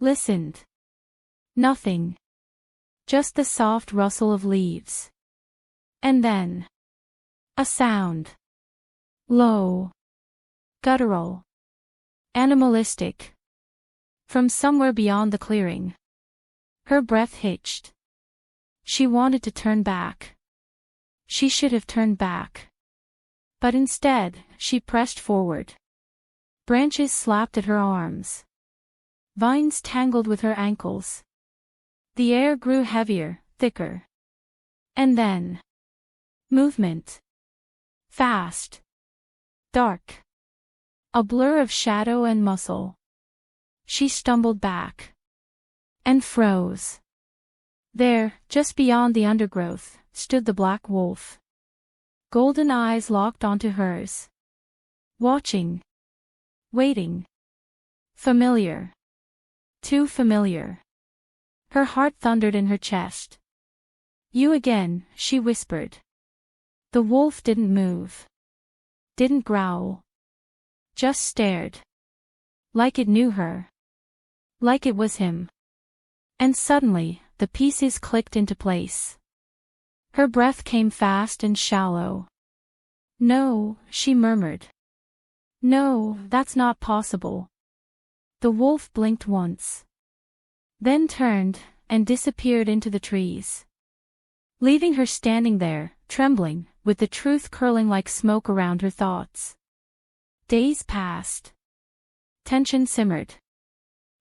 Listened. Nothing. Just the soft rustle of leaves. And then. A sound. Low. Guttural. Animalistic. From somewhere beyond the clearing. Her breath hitched. She wanted to turn back. She should have turned back. But instead, she pressed forward. Branches slapped at her arms. Vines tangled with her ankles. The air grew heavier, thicker. And then. Movement. Fast. Dark. A blur of shadow and muscle. She stumbled back. And froze. There, just beyond the undergrowth, stood the black wolf. Golden eyes locked onto hers. Watching. Waiting. Familiar. Too familiar. Her heart thundered in her chest. You again, she whispered. The wolf didn't move. Didn't growl. Just stared. Like it knew her. Like it was him. And suddenly, the pieces clicked into place. Her breath came fast and shallow. No, she murmured. No, that's not possible. The wolf blinked once. Then turned, and disappeared into the trees. Leaving her standing there, trembling, with the truth curling like smoke around her thoughts. Days passed. Tension simmered.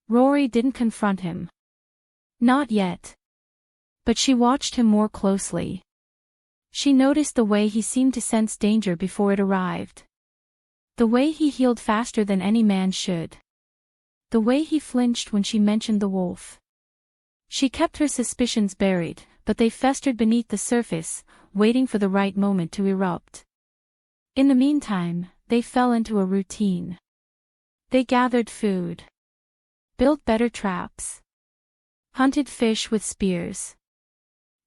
Rory didn't confront him. Not yet. But she watched him more closely. She noticed the way he seemed to sense danger before it arrived. The way he healed faster than any man should. The way he flinched when she mentioned the wolf. She kept her suspicions buried, but they festered beneath the surface, waiting for the right moment to erupt. In the meantime, they fell into a routine. They gathered food. Built better traps. Hunted fish with spears.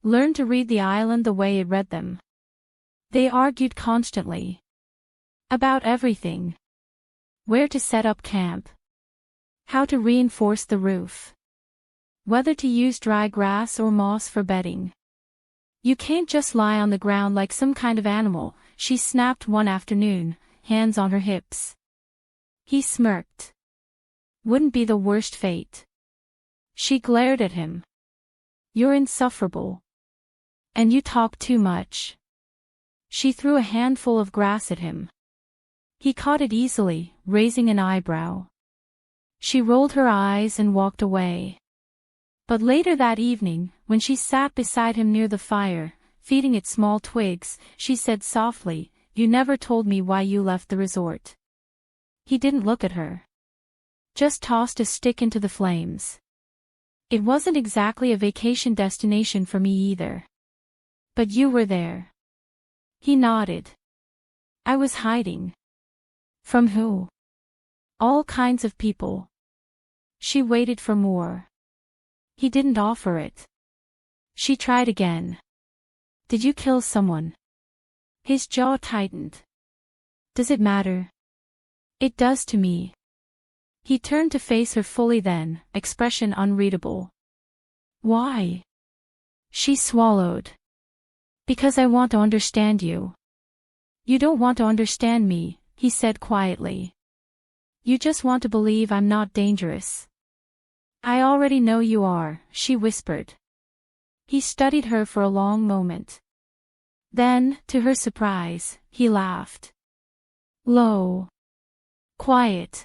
Learned to read the island the way it read them. They argued constantly. About everything. Where to set up camp. How to reinforce the roof. Whether to use dry grass or moss for bedding. You can't just lie on the ground like some kind of animal, she snapped one afternoon, hands on her hips. He smirked. Wouldn't be the worst fate. She glared at him. You're insufferable. And you talk too much. She threw a handful of grass at him. He caught it easily, raising an eyebrow. She rolled her eyes and walked away. But later that evening, when she sat beside him near the fire, feeding it small twigs, she said softly, "You never told me why you left the resort." He didn't look at her. Just tossed a stick into the flames. It wasn't exactly a vacation destination for me either. But you were there. He nodded. I was hiding. From who? All kinds of people. She waited for more. He didn't offer it. She tried again. Did you kill someone? His jaw tightened. Does it matter? It does to me. He turned to face her fully then, expression unreadable. Why? She swallowed. Because I want to understand you. You don't want to understand me, he said quietly. You just want to believe I'm not dangerous. I already know you are, she whispered. He studied her for a long moment. Then, to her surprise, he laughed. Low. Quiet.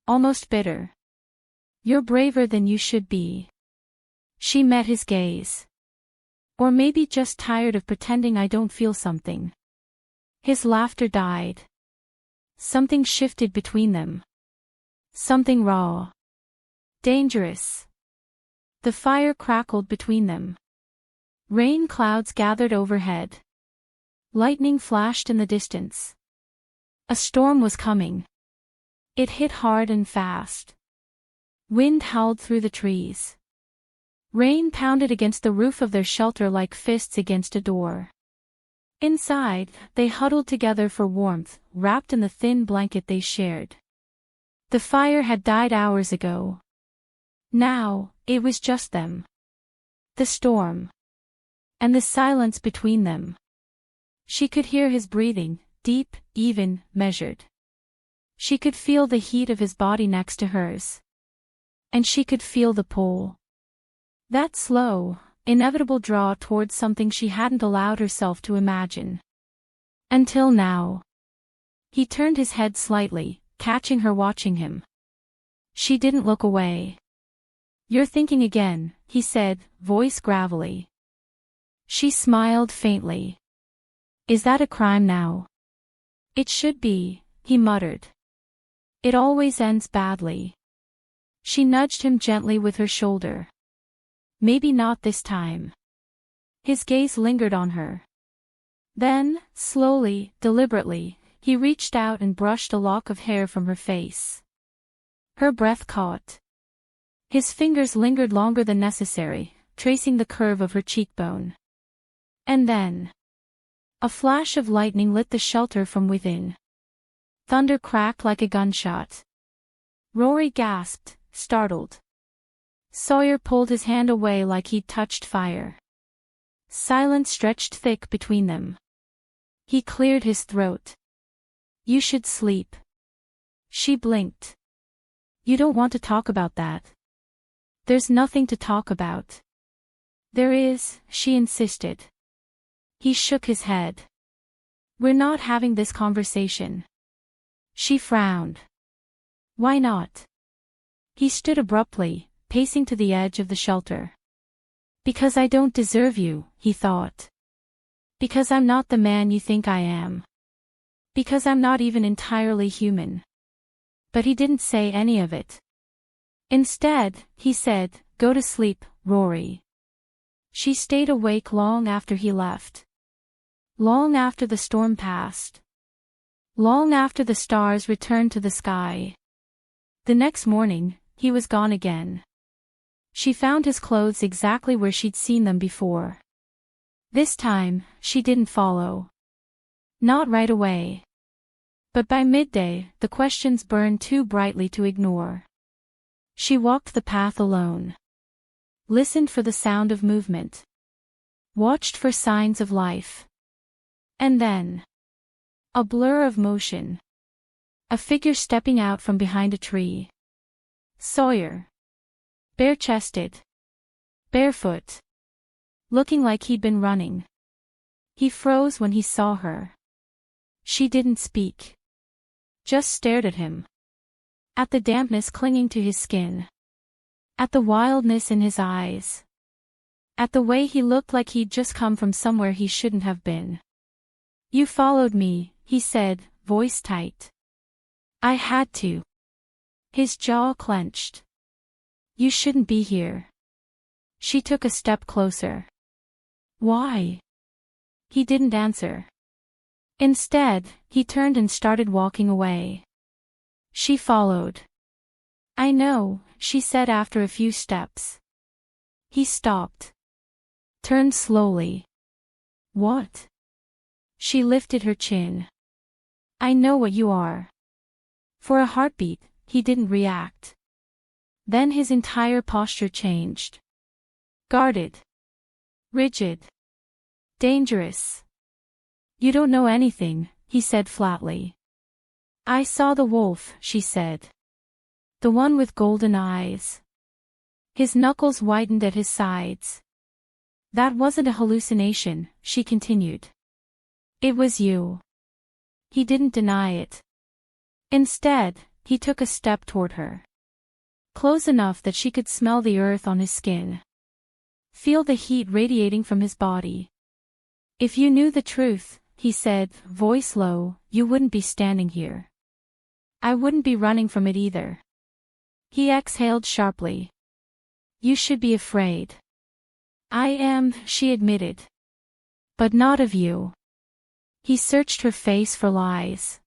Almost bitter. You're braver than you should be. She met his gaze. Or maybe just tired of pretending I don't feel something. His laughter died. Something shifted between them. Something raw. Dangerous. The fire crackled between them. Rain clouds gathered overhead. Lightning flashed in the distance. A storm was coming. It hit hard and fast. Wind howled through the trees. Rain pounded against the roof of their shelter like fists against a door. Inside, they huddled together for warmth, wrapped in the thin blanket they shared. The fire had died hours ago. Now, it was just them. The storm. And the silence between them. She could hear his breathing, deep, even, measured. She could feel the heat of his body next to hers. And she could feel the pull. That slow, inevitable draw towards something she hadn't allowed herself to imagine. Until now. He turned his head slightly, catching her watching him. She didn't look away. You're thinking again, he said, voice gravelly. She smiled faintly. Is that a crime now? It should be, he muttered. It always ends badly. She nudged him gently with her shoulder. Maybe not this time. His gaze lingered on her. Then, slowly, deliberately, he reached out and brushed a lock of hair from her face. Her breath caught. His fingers lingered longer than necessary, tracing the curve of her cheekbone. And then. A flash of lightning lit the shelter from within. Thunder cracked like a gunshot. Rory gasped, startled. Sawyer pulled his hand away like he'd touched fire. Silence stretched thick between them. He cleared his throat. You should sleep. She blinked. You don't want to talk about that. There's nothing to talk about. There is, she insisted. He shook his head. We're not having this conversation. She frowned. Why not? He stood abruptly, pacing to the edge of the shelter. Because I don't deserve you, he thought. Because I'm not the man you think I am. Because I'm not even entirely human. But he didn't say any of it. Instead, he said, go to sleep, Rory. She stayed awake long after he left. Long after the storm passed. Long after the stars returned to the sky. The next morning, he was gone again. She found his clothes exactly where she'd seen them before. This time, she didn't follow. Not right away. But by midday, the questions burned too brightly to ignore. She walked the path alone. listened for the sound of movement, watched for signs of life. And then, a blur of motion. A figure stepping out from behind a tree. Sawyer. Bare-chested. Barefoot. Looking like he'd been running. He froze when he saw her. She didn't speak. Just stared at him. At the dampness clinging to his skin. At the wildness in his eyes. At the way he looked like he'd just come from somewhere he shouldn't have been. "You followed me," he said, voice tight. "I had to." His jaw clenched. "You shouldn't be here." She took a step closer. "Why?" He didn't answer. Instead, he turned and started walking away. She followed. "I know," she said after a few steps. He stopped. Turned slowly. "What?" She lifted her chin. "I know what you are." For a heartbeat, he didn't react. Then his entire posture changed. Guarded. Rigid. Dangerous. "You don't know anything," he said flatly. "I saw the wolf," she said. "The one with golden eyes." His knuckles whitened at his sides. "That wasn't a hallucination," she continued. "It was you." He didn't deny it. Instead, he took a step toward her. Close enough that she could smell the earth on his skin. Feel the heat radiating from his body. "If you knew the truth," he said, voice low, "you wouldn't be standing here. I wouldn't be running from it either." He exhaled sharply. "You should be afraid." "I am," she admitted. "But not of you." He searched her face for lies.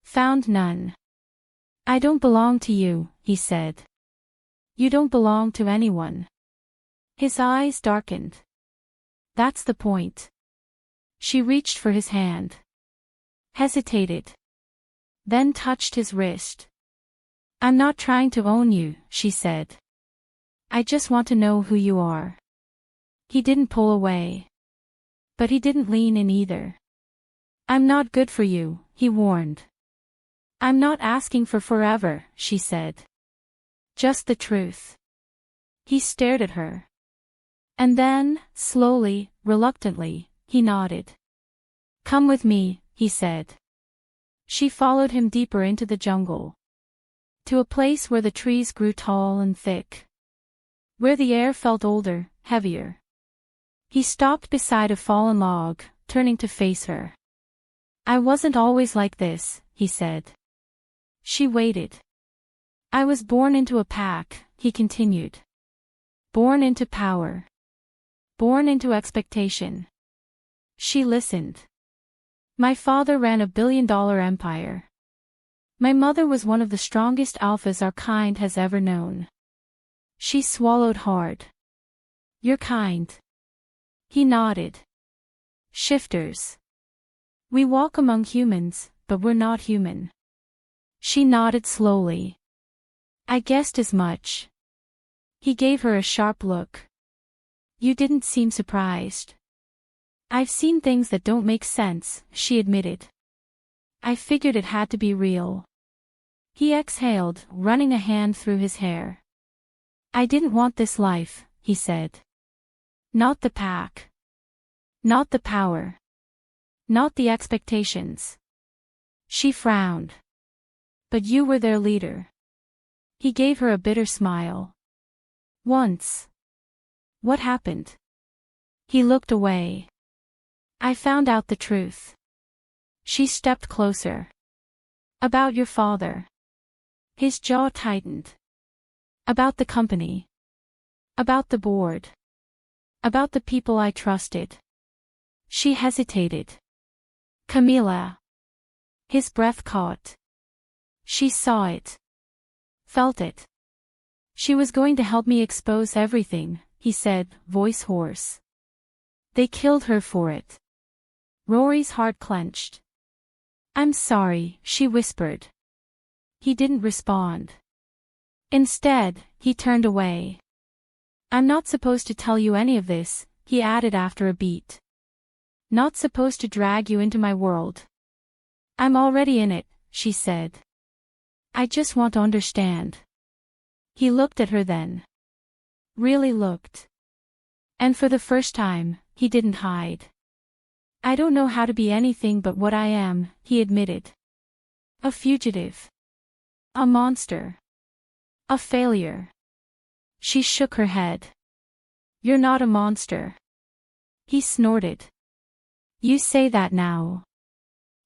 Found none. "I don't belong to you," he said. "You don't belong to anyone." His eyes darkened. "That's the point." She reached for his hand. Hesitated. Then touched his wrist. "I'm not trying to own you," she said. "I just want to know who you are." He didn't pull away. But he didn't lean in either. "I'm not good for you," he warned. "I'm not asking for forever," she said. "Just the truth." He stared at her. And then, slowly, reluctantly, he nodded. "Come with me," he said. She followed him deeper into the jungle. To a place where the trees grew tall and thick. Where the air felt older, heavier. He stopped beside a fallen log, turning to face her. "I wasn't always like this," he said. She waited. "I was born into a pack," he continued. "Born into power. Born into expectation." She listened. "My father ran a billion-dollar empire. My mother was one of the strongest alphas our kind has ever known." She swallowed hard. "Your kind." He nodded. "Shifters. We walk among humans, but we're not human." She nodded slowly. "I guessed as much." He gave her a sharp look. "You didn't seem surprised." "I've seen things that don't make sense," she admitted. "I figured it had to be real." He exhaled, running a hand through his hair. "I didn't want this life," he said. "Not the pack. Not the power. Not the expectations." She frowned. "But you were their leader." He gave her a bitter smile. "Once." "What happened?" He looked away. "I found out the truth." She stepped closer. "About your father." His jaw tightened. "About the company. About the board. About the people I trusted." She hesitated. "Camila." His breath caught. She saw it. Felt it. "She was going to help me expose everything," he said, voice hoarse. "They killed her for it." Rory's heart clenched. "I'm sorry," she whispered. He didn't respond. Instead, he turned away. I'm not supposed to tell you any of this, he added after a beat. Not supposed to drag you into my world. I'm already in it, she said. I just want to understand. He looked at her then. Really looked. And for the first time, he didn't hide. I don't know how to be anything but what I am, he admitted. A fugitive. A monster. A failure. She shook her head. You're not a monster. He snorted. You say that now.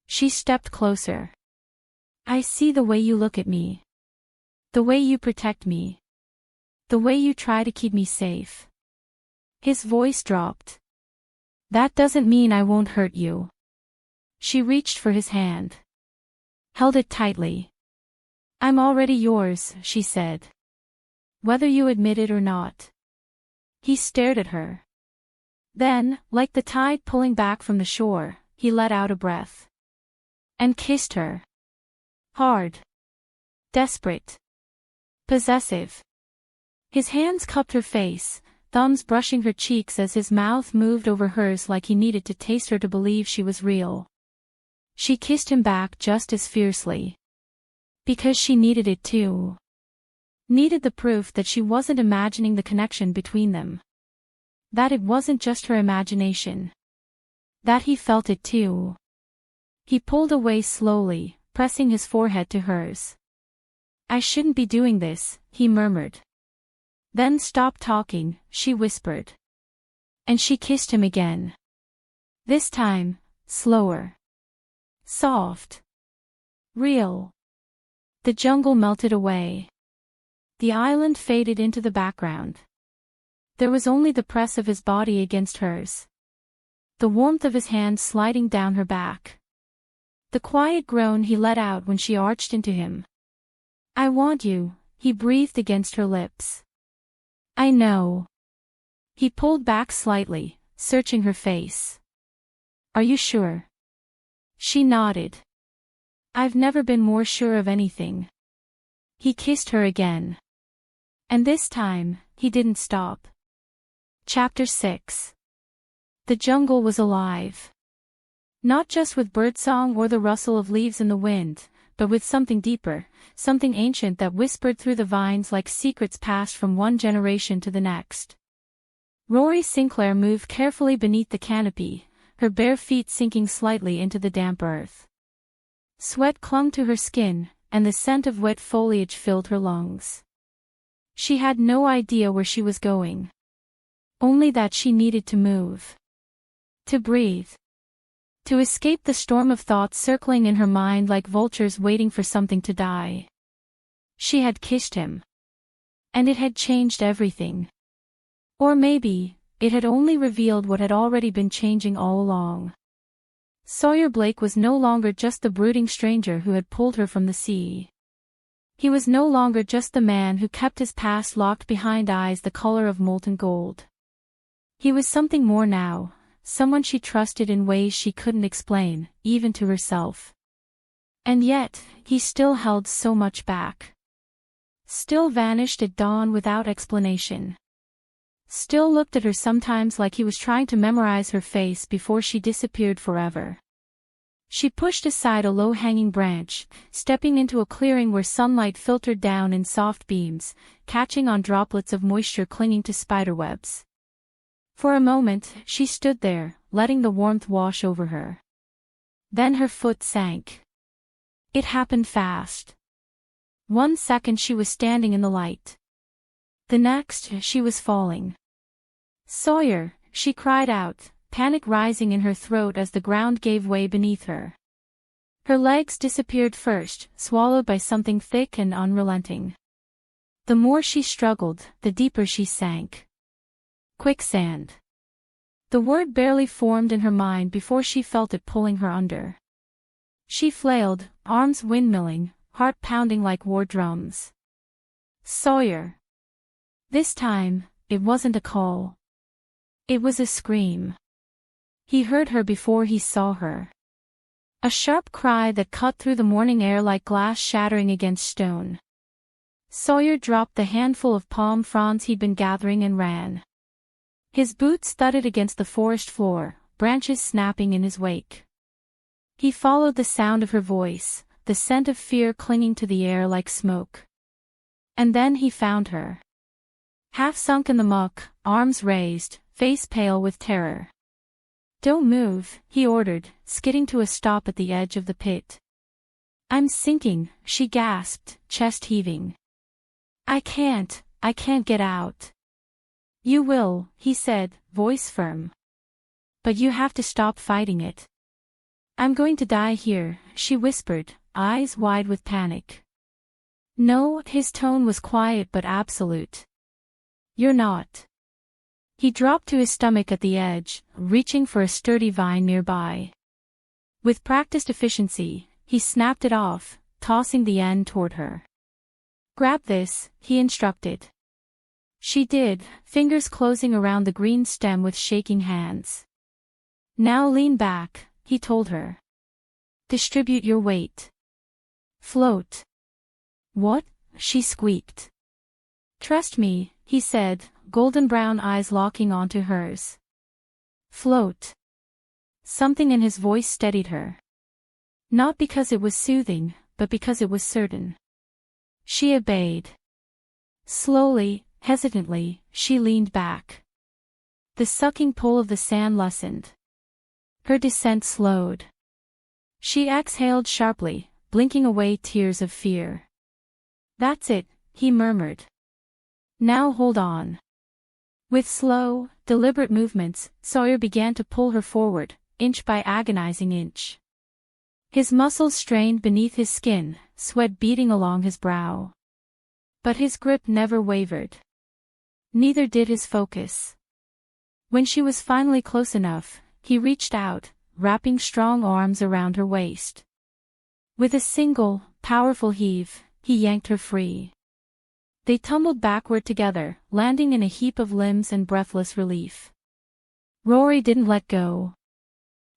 She stepped closer. I see the way you look at me. The way you protect me. The way you try to keep me safe. His voice dropped. That doesn't mean I won't hurt you. She reached for his hand. Held it tightly. I'm already yours, she said. Whether you admit it or not. He stared at her. Then, like the tide pulling back from the shore, he let out a breath. And kissed her. Hard. Desperate. Possessive. His hands cupped her face, thumbs brushing her cheeks as his mouth moved over hers like he needed to taste her to believe she was real. She kissed him back just as fiercely. Because she needed it too. Needed the proof that she wasn't imagining the connection between them. That it wasn't just her imagination. That he felt it too. He pulled away slowly, pressing his forehead to hers. I shouldn't be doing this, he murmured. Then stop talking, she whispered. And she kissed him again. This time, slower. Soft. Real. The jungle melted away. The island faded into the background. There was only the press of his body against hers. The warmth of his hand sliding down her back. The quiet groan he let out when she arched into him. I want you, he breathed against her lips. I know. He pulled back slightly, searching her face. Are you sure? She nodded. I've never been more sure of anything. He kissed her again. And this time, he didn't stop. Chapter 6. The jungle was alive. Not just with birdsong or the rustle of leaves in the wind, but with something deeper, something ancient that whispered through the vines like secrets passed from one generation to the next. Rory Sinclair moved carefully beneath the canopy, her bare feet sinking slightly into the damp earth. Sweat clung to her skin, and the scent of wet foliage filled her lungs. She had no idea where she was going. Only that she needed to move. To breathe. To escape the storm of thoughts circling in her mind like vultures waiting for something to die. She had kissed him. And it had changed everything. Or maybe, it had only revealed what had already been changing all along. Sawyer Blake was no longer just the brooding stranger who had pulled her from the sea. He was no longer just the man who kept his past locked behind eyes the color of molten gold. He was something more now, someone she trusted in ways she couldn't explain, even to herself. And yet, he still held so much back. Still vanished at dawn without explanation. Still looked at her sometimes like he was trying to memorize her face before she disappeared forever. She pushed aside a low-hanging branch, stepping into a clearing where sunlight filtered down in soft beams, catching on droplets of moisture clinging to spiderwebs. For a moment, she stood there, letting the warmth wash over her. Then her foot sank. It happened fast. 1 second she was standing in the light. The next, she was falling. Sawyer, she cried out, panic rising in her throat as the ground gave way beneath her. Her legs disappeared first, swallowed by something thick and unrelenting. The more she struggled, the deeper she sank. Quicksand. The word barely formed in her mind before she felt it pulling her under. She flailed, arms windmilling, heart pounding like war drums. Sawyer. This time, it wasn't a call. It was a scream. He heard her before he saw her. A sharp cry that cut through the morning air like glass shattering against stone. Sawyer dropped the handful of palm fronds he'd been gathering and ran. His boots thudded against the forest floor, branches snapping in his wake. He followed the sound of her voice, the scent of fear clinging to the air like smoke. And then he found her. Half sunk in the muck, arms raised, face pale with terror. "Don't move," he ordered, skidding to a stop at the edge of the pit. "I'm sinking," she gasped, chest heaving. I can't get out." "You will," he said, voice firm. "But you have to stop fighting it." "I'm going to die here," she whispered, eyes wide with panic. "No," his tone was quiet but absolute. "You're not." He dropped to his stomach at the edge, reaching for a sturdy vine nearby. With practiced efficiency, he snapped it off, tossing the end toward her. "Grab this," he instructed. She did, fingers closing around the green stem with shaking hands. "Now lean back," he told her. "Distribute your weight. Float." "What?" she squeaked. "Trust me," he said, golden brown eyes locking onto hers. "Float." Something in his voice steadied her. Not because it was soothing, but because it was certain. She obeyed. Slowly, hesitantly, she leaned back. The sucking pull of the sand lessened. Her descent slowed. She exhaled sharply, blinking away tears of fear. "That's it," he murmured. "Now hold on." With slow, deliberate movements, Sawyer began to pull her forward, inch by agonizing inch. His muscles strained beneath his skin, sweat beading along his brow. But his grip never wavered. Neither did his focus. When she was finally close enough, he reached out, wrapping strong arms around her waist. With a single, powerful heave, he yanked her free. They tumbled backward together, landing in a heap of limbs and breathless relief. Rory didn't let go.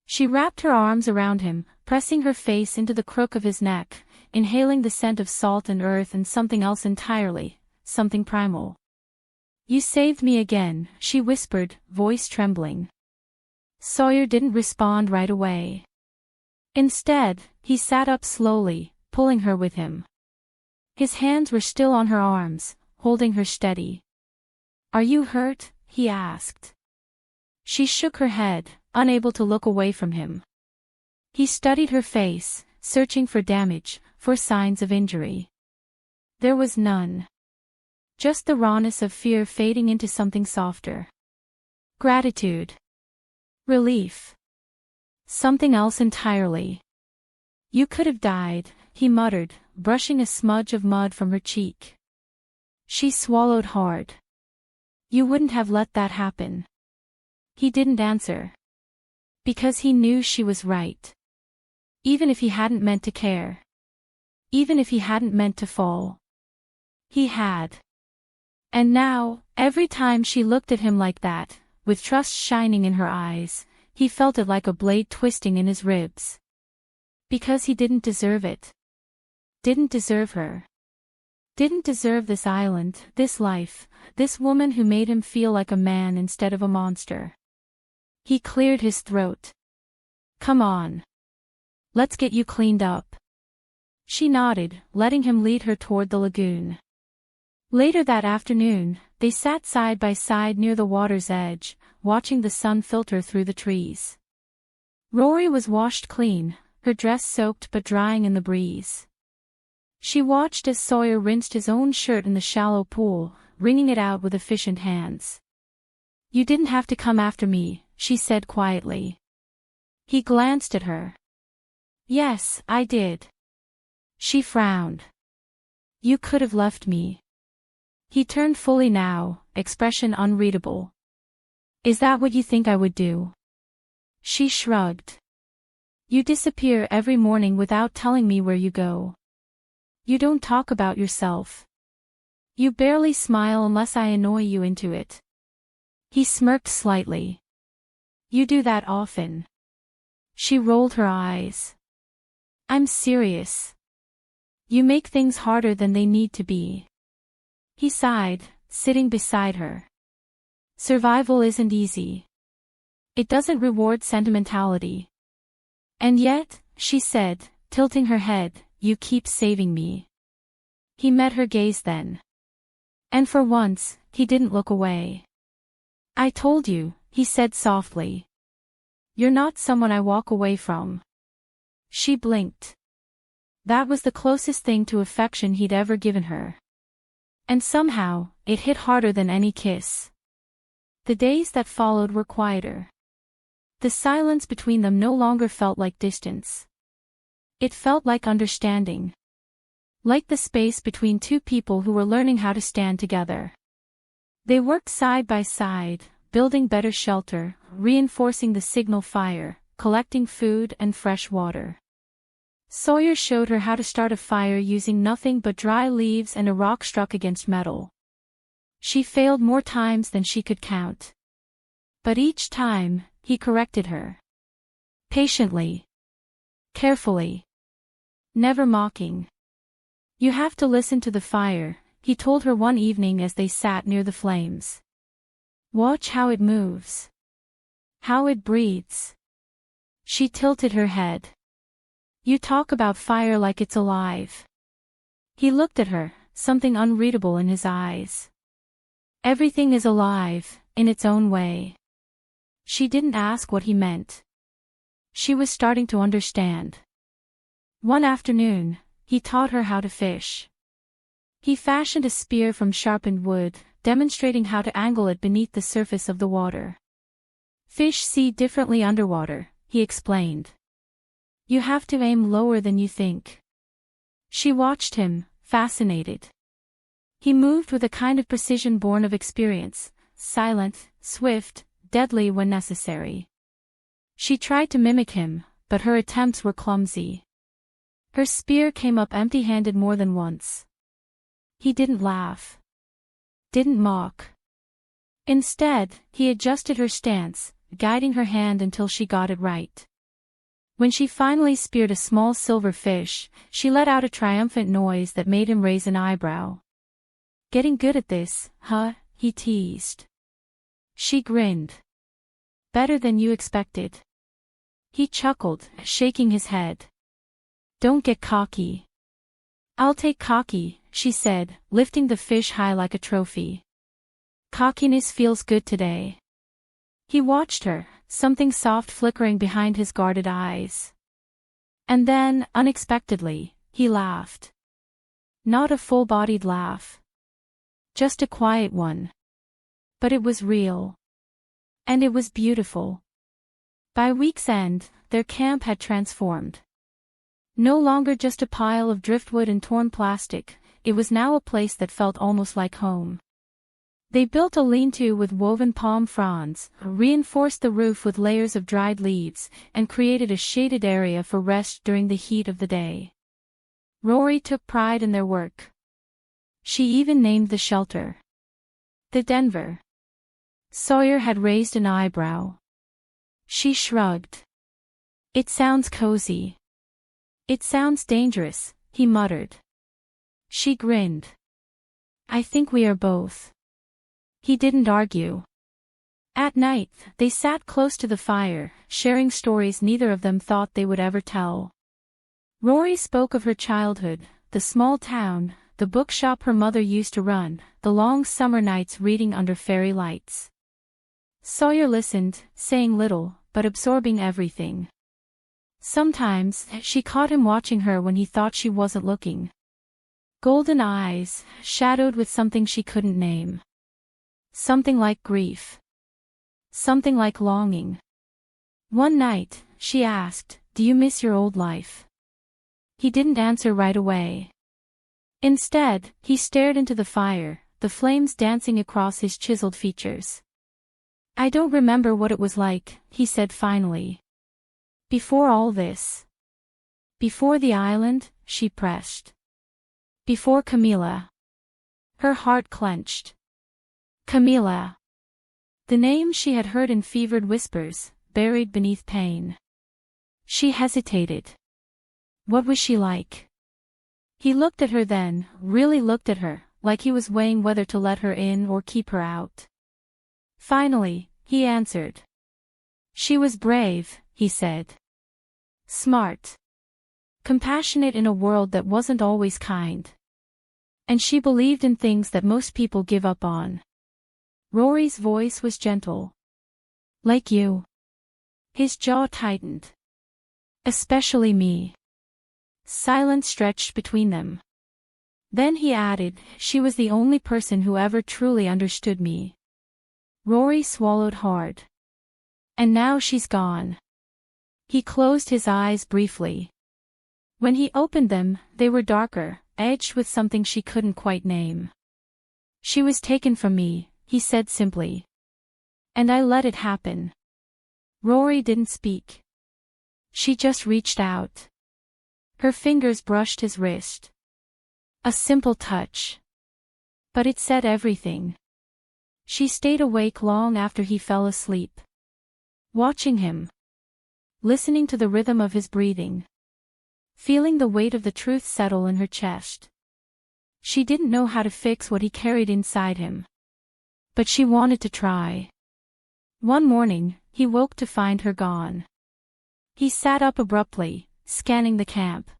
She wrapped her arms around him, pressing her face into the crook of his neck, inhaling the scent of salt and earth and something else entirely, something primal. "You saved me again," she whispered, voice trembling. Sawyer didn't respond right away. Instead, he sat up slowly, pulling her with him. His hands were still on her arms, holding her steady. "Are you hurt?" he asked. She shook her head, unable to look away from him. He studied her face, searching for damage, for signs of injury. There was none. Just the rawness of fear fading into something softer. Gratitude. Relief. Something else entirely. "You could have died," he muttered, brushing a smudge of mud from her cheek. She swallowed hard. "You wouldn't have let that happen." He didn't answer. Because he knew she was right. Even if he hadn't meant to care. Even if he hadn't meant to fall. He had. And now, every time she looked at him like that, with trust shining in her eyes, he felt it like a blade twisting in his ribs. Because he didn't deserve it. Didn't deserve her. Didn't deserve this island, this life, this woman who made him feel like a man instead of a monster. He cleared his throat. "Come on. Let's get you cleaned up." She nodded, letting him lead her toward the lagoon. Later that afternoon, they sat side by side near the water's edge, watching the sun filter through the trees. Rory was washed clean, her dress soaked but drying in the breeze. She watched as Sawyer rinsed his own shirt in the shallow pool, wringing it out with efficient hands. "You didn't have to come after me," she said quietly. He glanced at her. "Yes, I did." She frowned. "You could have left me." He turned fully now, expression unreadable. "Is that what you think I would do?" She shrugged. "You disappear every morning without telling me where you go. You don't talk about yourself. You barely smile unless I annoy you into it." He smirked slightly. "You do that often." She rolled her eyes. "I'm serious. You make things harder than they need to be." He sighed, sitting beside her. Survival isn't easy. It doesn't reward sentimentality. And yet, she said, tilting her head, you keep saving me. He met her gaze then. And for once, he didn't look away. I told you, he said softly. You're not someone I walk away from. She blinked. That was the closest thing to affection he'd ever given her. And somehow, it hit harder than any kiss. The days that followed were quieter. The silence between them no longer felt like distance. It felt like understanding. Like the space between two people who were learning how to stand together. They worked side by side, building better shelter, reinforcing the signal fire, collecting food and fresh water. Sawyer showed her how to start a fire using nothing but dry leaves and a rock struck against metal. She failed more times than she could count. But each time, he corrected her. Patiently. Carefully. Never mocking. You have to listen to the fire, he told her one evening as they sat near the flames. Watch how it moves. How it breathes. She tilted her head. You talk about fire like it's alive. He looked at her, something unreadable in his eyes. Everything is alive, in its own way. She didn't ask what he meant. She was starting to understand. One afternoon, he taught her how to fish. He fashioned a spear from sharpened wood, demonstrating how to angle it beneath the surface of the water. Fish see differently underwater, he explained. You have to aim lower than you think. She watched him, fascinated. He moved with a kind of precision born of experience, silent, swift, deadly when necessary. She tried to mimic him, but her attempts were clumsy. Her spear came up empty-handed more than once. He didn't laugh. Didn't mock. Instead, he adjusted her stance, guiding her hand until she got it right. When she finally speared a small silver fish, she let out a triumphant noise that made him raise an eyebrow. Getting good at this, huh? He teased. She grinned. Better than you expected. He chuckled, shaking his head. Don't get cocky. I'll take cocky, she said, lifting the fish high like a trophy. Cockiness feels good today. He watched her, something soft flickering behind his guarded eyes. And then, unexpectedly, he laughed. Not a full-bodied laugh. Just a quiet one. But it was real. And it was beautiful. By week's end, their camp had transformed. No longer just a pile of driftwood and torn plastic, it was now a place that felt almost like home. They built a lean-to with woven palm fronds, reinforced the roof with layers of dried leaves, and created a shaded area for rest during the heat of the day. Rory took pride in their work. She even named the shelter the Denver. Sawyer had raised an eyebrow. She shrugged. It sounds cozy. It sounds dangerous, he muttered. She grinned. I think we are both. He didn't argue. At night, they sat close to the fire, sharing stories neither of them thought they would ever tell. Rory spoke of her childhood, the small town, the bookshop her mother used to run, the long summer nights reading under fairy lights. Sawyer listened, saying little, but absorbing everything. Sometimes, she caught him watching her when he thought she wasn't looking. Golden eyes, shadowed with something she couldn't name. Something like grief. Something like longing. One night, she asked, "Do you miss your old life?" He didn't answer right away. Instead, he stared into the fire, the flames dancing across his chiseled features. I don't remember what it was like, he said finally. Before all this. Before the island, she pressed. Before Camila. Her heart clenched. Camila. The name she had heard in fevered whispers, buried beneath pain. She hesitated. What was she like? He looked at her then, really looked at her, like he was weighing whether to let her in or keep her out. Finally, he answered. She was brave, he said. Smart. Compassionate in a world that wasn't always kind. And she believed in things that most people give up on. Rory's voice was gentle. Like you. His jaw tightened. Especially me. Silence stretched between them. Then he added, she was the only person who ever truly understood me. Rory swallowed hard. And now she's gone. He closed his eyes briefly. When he opened them, they were darker, edged with something she couldn't quite name. She was taken from me, he said simply. And I let it happen. Rory didn't speak. She just reached out. Her fingers brushed his wrist. A simple touch. But it said everything. She stayed awake long after he fell asleep. Watching him. Listening to the rhythm of his breathing. Feeling the weight of the truth settle in her chest. She didn't know how to fix what he carried inside him. But she wanted to try. One morning, he woke to find her gone. He sat up abruptly, scanning the camp.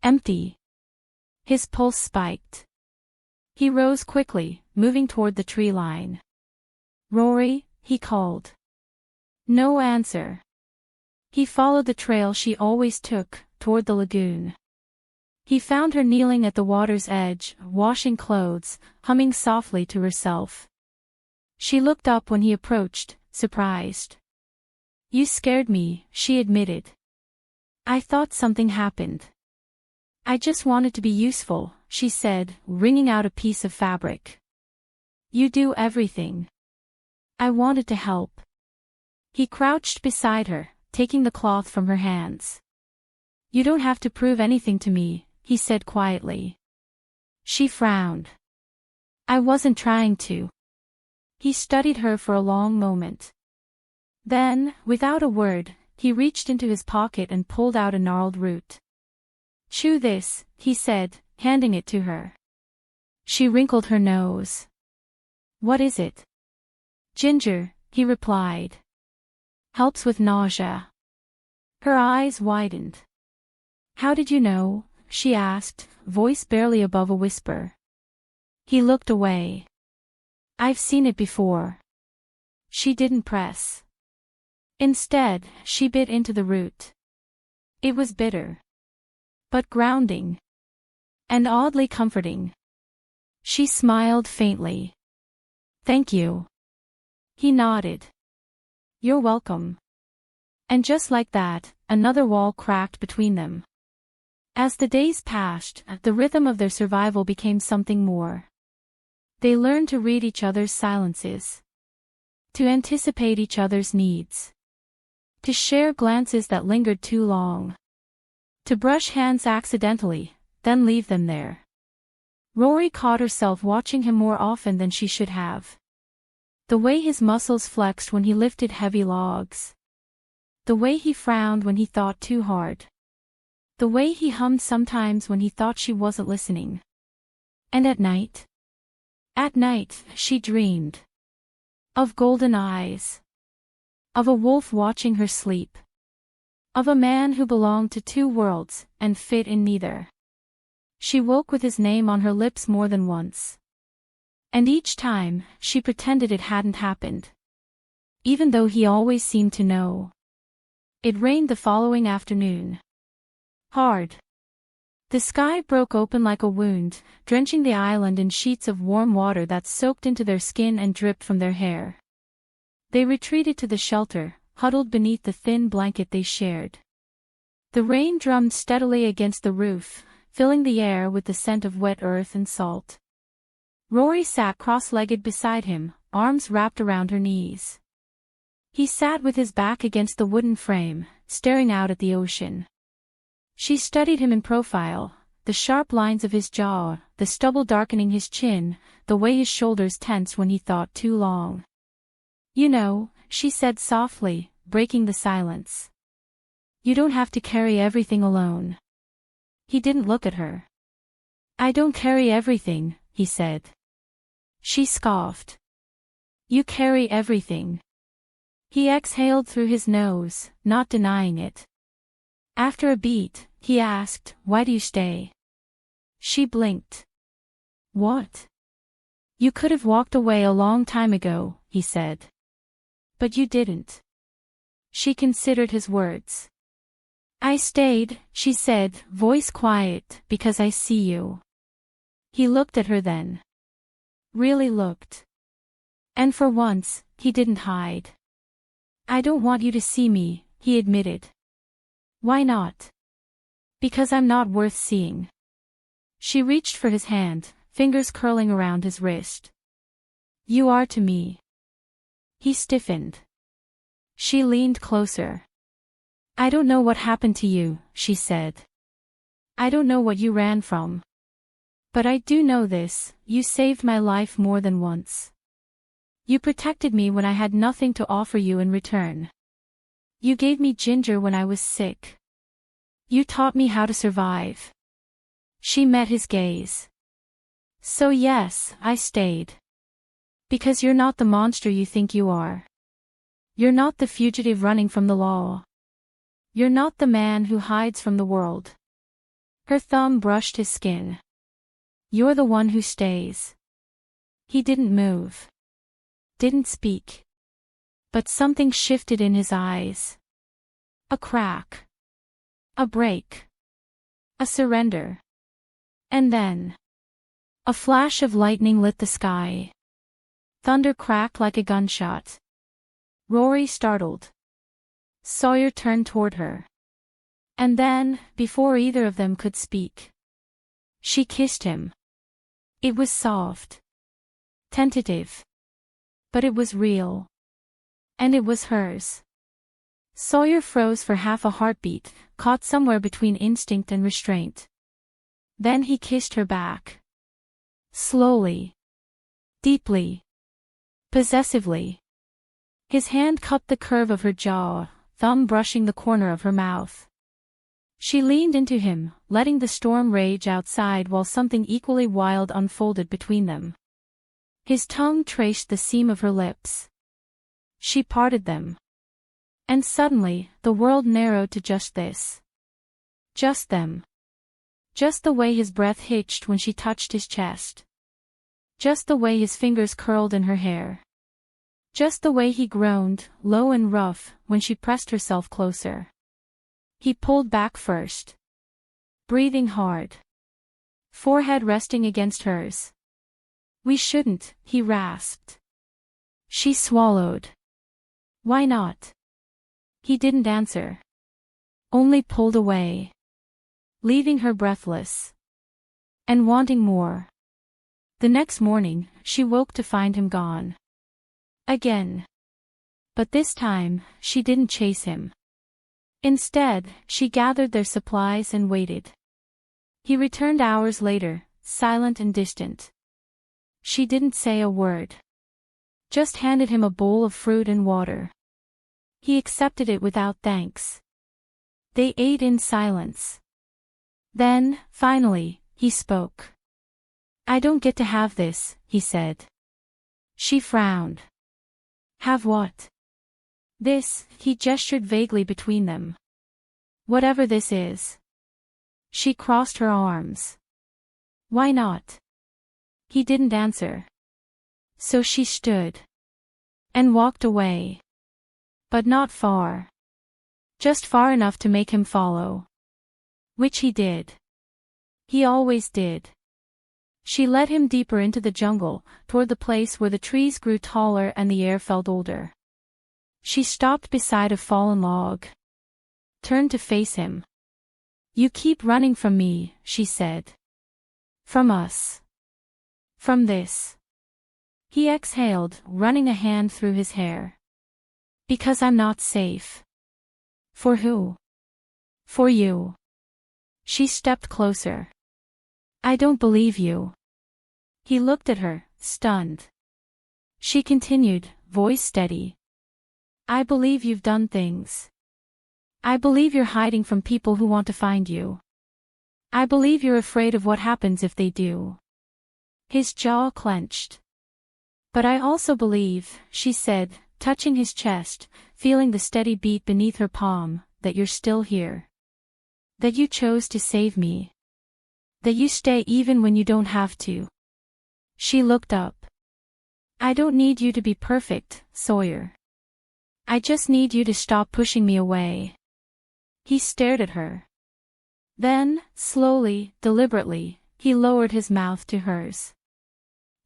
Empty. His pulse spiked. He rose quickly, moving toward the tree line. Rory, he called. No answer. He followed the trail she always took, toward the lagoon. He found her kneeling at the water's edge, washing clothes, humming softly to herself. She looked up when he approached, surprised. You scared me, she admitted. I thought something happened. I just wanted to be useful, she said, wringing out a piece of fabric. You do everything. I wanted to help. He crouched beside her, taking the cloth from her hands. You don't have to prove anything to me, he said quietly. She frowned. I wasn't trying to. He studied her for a long moment. Then, without a word, he reached into his pocket and pulled out a gnarled root. Chew this, he said, handing it to her. She wrinkled her nose. What is it? Ginger, he replied. Helps with nausea. Her eyes widened. How did you know? She asked, voice barely above a whisper. He looked away. I've seen it before. She didn't press. Instead, she bit into the root. It was bitter. But grounding. And oddly comforting. She smiled faintly. Thank you. He nodded. You're welcome. And just like that, another wall cracked between them. As the days passed, the rhythm of their survival became something more. They learned to read each other's silences. To anticipate each other's needs. To share glances that lingered too long. To brush hands accidentally, then leave them there. Rory caught herself watching him more often than she should have. The way his muscles flexed when he lifted heavy logs. The way he frowned when he thought too hard. The way he hummed sometimes when he thought she wasn't listening. And at night? At night, she dreamed. Of golden eyes. Of a wolf watching her sleep. Of a man who belonged to two worlds, and fit in neither. She woke with his name on her lips more than once. And each time, she pretended it hadn't happened. Even though he always seemed to know. It rained the following afternoon. Hard. The sky broke open like a wound, drenching the island in sheets of warm water that soaked into their skin and dripped from their hair. They retreated to the shelter, huddled beneath the thin blanket they shared. The rain drummed steadily against the roof, filling the air with the scent of wet earth and salt. Rory sat cross-legged beside him, arms wrapped around her knees. He sat with his back against the wooden frame, staring out at the ocean. She studied him in profile, the sharp lines of his jaw, the stubble darkening his chin, the way his shoulders tensed when he thought too long. You know, she said softly, breaking the silence. You don't have to carry everything alone. He didn't look at her. I don't carry everything, he said. She scoffed. You carry everything. He exhaled through his nose, not denying it. After a beat, he asked, why do you stay? She blinked. What? You could have walked away a long time ago, he said. But you didn't. She considered his words. I stayed, she said, voice quiet, because I see you. He looked at her then. Really looked. And for once, he didn't hide. I don't want you to see me, he admitted. Why not? Because I'm not worth seeing. She reached for his hand, fingers curling around his wrist. You are to me. He stiffened. She leaned closer. I don't know what happened to you, she said. I don't know what you ran from. But I do know this, you saved my life more than once. You protected me when I had nothing to offer you in return. You gave me ginger when I was sick. You taught me how to survive. She met his gaze. So yes, I stayed. Because you're not the monster you think you are. You're not the fugitive running from the law. You're not the man who hides from the world. Her thumb brushed his skin. You're the one who stays. He didn't move. Didn't speak. But something shifted in his eyes. A crack. A break. A surrender. And then. A flash of lightning lit the sky. Thunder cracked like a gunshot. Rory startled. Sawyer turned toward her. And then, before either of them could speak, she kissed him. It was soft. Tentative. But it was real. And it was hers. Sawyer froze for half a heartbeat, caught somewhere between instinct and restraint. Then he kissed her back. Slowly. Deeply. Possessively. His hand cupped the curve of her jaw, thumb brushing the corner of her mouth. She leaned into him, letting the storm rage outside while something equally wild unfolded between them. His tongue traced the seam of her lips. She parted them. And suddenly, the world narrowed to just this. Just them. Just the way his breath hitched when she touched his chest. Just the way his fingers curled in her hair. Just the way he groaned, low and rough, when she pressed herself closer. He pulled back first. Breathing hard. Forehead resting against hers. We shouldn't, he rasped. She swallowed. Why not? He didn't answer. Only pulled away. Leaving her breathless. And wanting more. The next morning, she woke to find him gone. Again. But this time, she didn't chase him. Instead, she gathered their supplies and waited. He returned hours later, silent and distant. She didn't say a word. Just handed him a bowl of fruit and water. He accepted it without thanks. They ate in silence. Then, finally, he spoke. I don't get to have this, he said. She frowned. Have what? This, he gestured vaguely between them. Whatever this is. She crossed her arms. Why not? He didn't answer. So she stood. And walked away. But not far. Just far enough to make him follow. Which he did. He always did. She led him deeper into the jungle, toward the place where the trees grew taller and the air felt older. She stopped beside a fallen log. Turned to face him. You keep running from me, she said. From us. From this. He exhaled, running a hand through his hair. Because I'm not safe. For who? For you. She stepped closer. I don't believe you. He looked at her, stunned. She continued, voice steady. I believe you've done things. I believe you're hiding from people who want to find you. I believe you're afraid of what happens if they do. His jaw clenched. But I also believe, she said, touching his chest, feeling the steady beat beneath her palm, that you're still here. That you chose to save me. That you stay even when you don't have to. She looked up. I don't need you to be perfect, Sawyer. I just need you to stop pushing me away. He stared at her. Then, slowly, deliberately, he lowered his mouth to hers.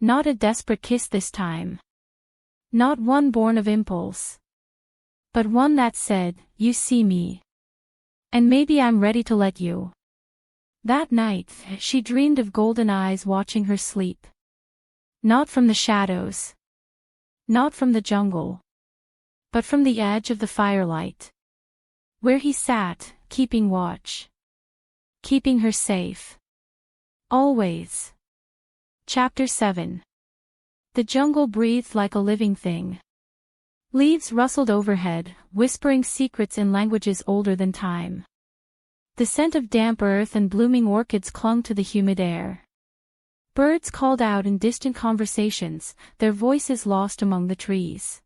Not a desperate kiss this time. Not one born of impulse. But one that said, you see me. And maybe I'm ready to let you. That night, she dreamed of golden eyes watching her sleep. Not from the shadows. Not from the jungle. But from the edge of the firelight. Where he sat, keeping watch. Keeping her safe. Always. Chapter 7. The jungle breathed like a living thing. Leaves rustled overhead, whispering secrets in languages older than time. The scent of damp earth and blooming orchids clung to the humid air. Birds called out in distant conversations, their voices lost among the trees.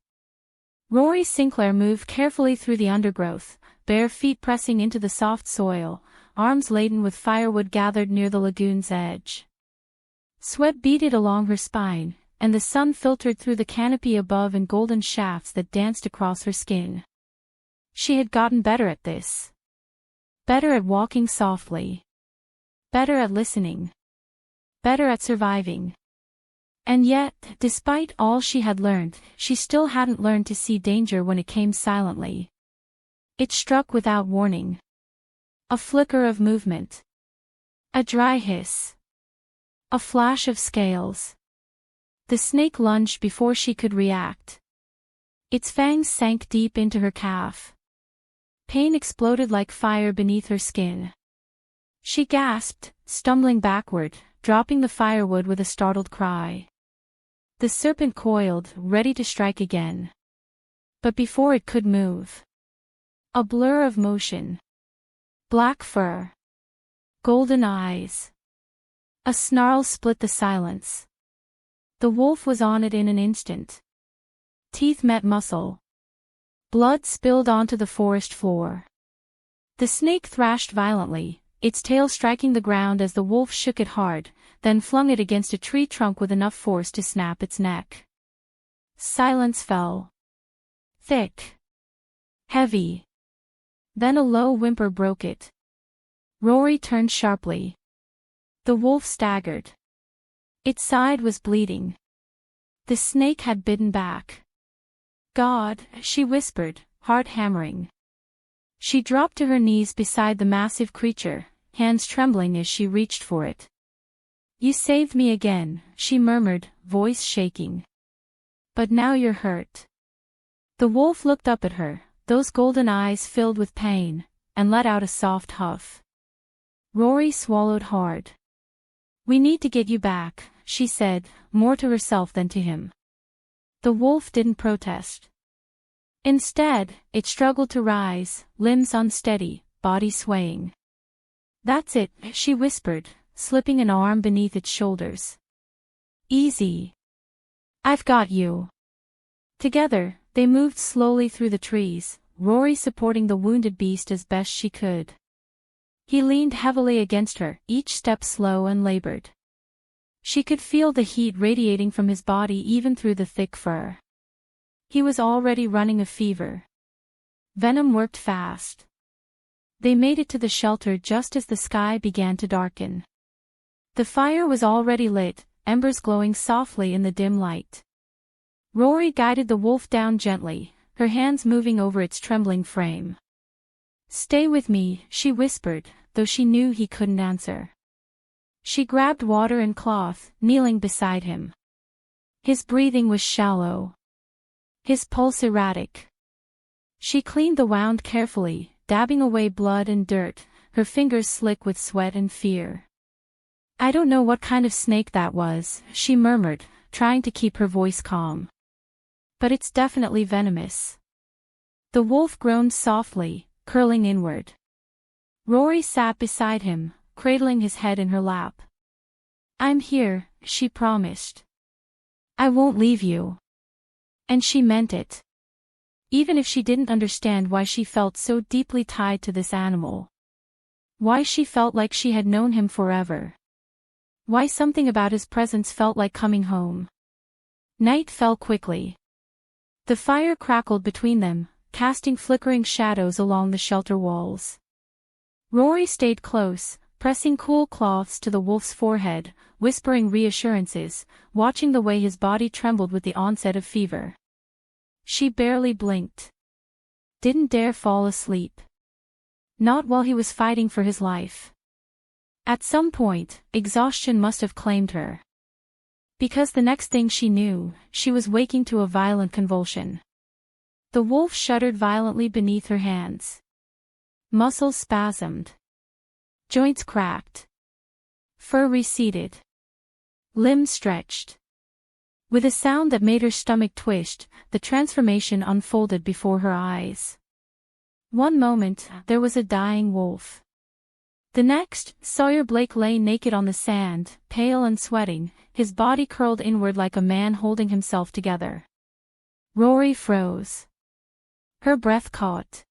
Rory Sinclair moved carefully through the undergrowth, bare feet pressing into the soft soil, arms laden with firewood gathered near the lagoon's edge. Sweat beaded along her spine, and the sun filtered through the canopy above in golden shafts that danced across her skin. She had gotten better at this. Better at walking softly. Better at listening. Better at surviving. And yet, despite all she had learned, she still hadn't learned to see danger when it came silently. It struck without warning. A flicker of movement. A dry hiss. A flash of scales. The snake lunged before she could react. Its fangs sank deep into her calf. Pain exploded like fire beneath her skin. She gasped, stumbling backward, dropping the firewood with a startled cry. The serpent coiled, ready to strike again. But before it could move. A blur of motion. Black fur. Golden eyes. A snarl split the silence. The wolf was on it in an instant. Teeth met muscle. Blood spilled onto the forest floor. The snake thrashed violently, its tail striking the ground as the wolf shook it hard, then flung it against a tree trunk with enough force to snap its neck. Silence fell. Thick. Heavy. Then a low whimper broke it. Rory turned sharply. The wolf staggered. Its side was bleeding. The snake had bitten back. God, she whispered, heart hammering. She dropped to her knees beside the massive creature, hands trembling as she reached for it. You saved me again, she murmured, voice shaking. But now you're hurt. The wolf looked up at her, those golden eyes filled with pain, and let out a soft huff. Rory swallowed hard. We need to get you back, she said, more to herself than to him. The wolf didn't protest. Instead, it struggled to rise, limbs unsteady, body swaying. That's it, she whispered, slipping an arm beneath its shoulders. Easy. I've got you. Together, they moved slowly through the trees, Rory supporting the wounded beast as best she could. He leaned heavily against her, each step slow and labored. She could feel the heat radiating from his body even through the thick fur. He was already running a fever. Venom worked fast. They made it to the shelter just as the sky began to darken. The fire was already lit, embers glowing softly in the dim light. Rory guided the wolf down gently, her hands moving over its trembling frame. Stay with me, she whispered, though she knew he couldn't answer. She grabbed water and cloth, kneeling beside him. His breathing was shallow. His pulse erratic. She cleaned the wound carefully, dabbing away blood and dirt, her fingers slick with sweat and fear. I don't know what kind of snake that was, she murmured, trying to keep her voice calm. But it's definitely venomous. The wolf groaned softly, curling inward. Rory sat beside him, cradling his head in her lap. I'm here, she promised. I won't leave you. And she meant it. Even if she didn't understand why she felt so deeply tied to this animal. Why she felt like she had known him forever. Why something about his presence felt like coming home. Night fell quickly. The fire crackled between them, casting flickering shadows along the shelter walls. Rory stayed close, pressing cool cloths to the wolf's forehead, whispering reassurances, watching the way his body trembled with the onset of fever. She barely blinked. Didn't dare fall asleep. Not while he was fighting for his life. At some point, exhaustion must have claimed her. Because the next thing she knew, she was waking to a violent convulsion. The wolf shuddered violently beneath her hands. Muscles spasmed. Joints cracked. Fur receded. Limbs stretched. With a sound that made her stomach twist, the transformation unfolded before her eyes. One moment, there was a dying wolf. The next, Sawyer Blake lay naked on the sand, pale and sweating, his body curled inward like a man holding himself together. Rory froze. Her breath caught.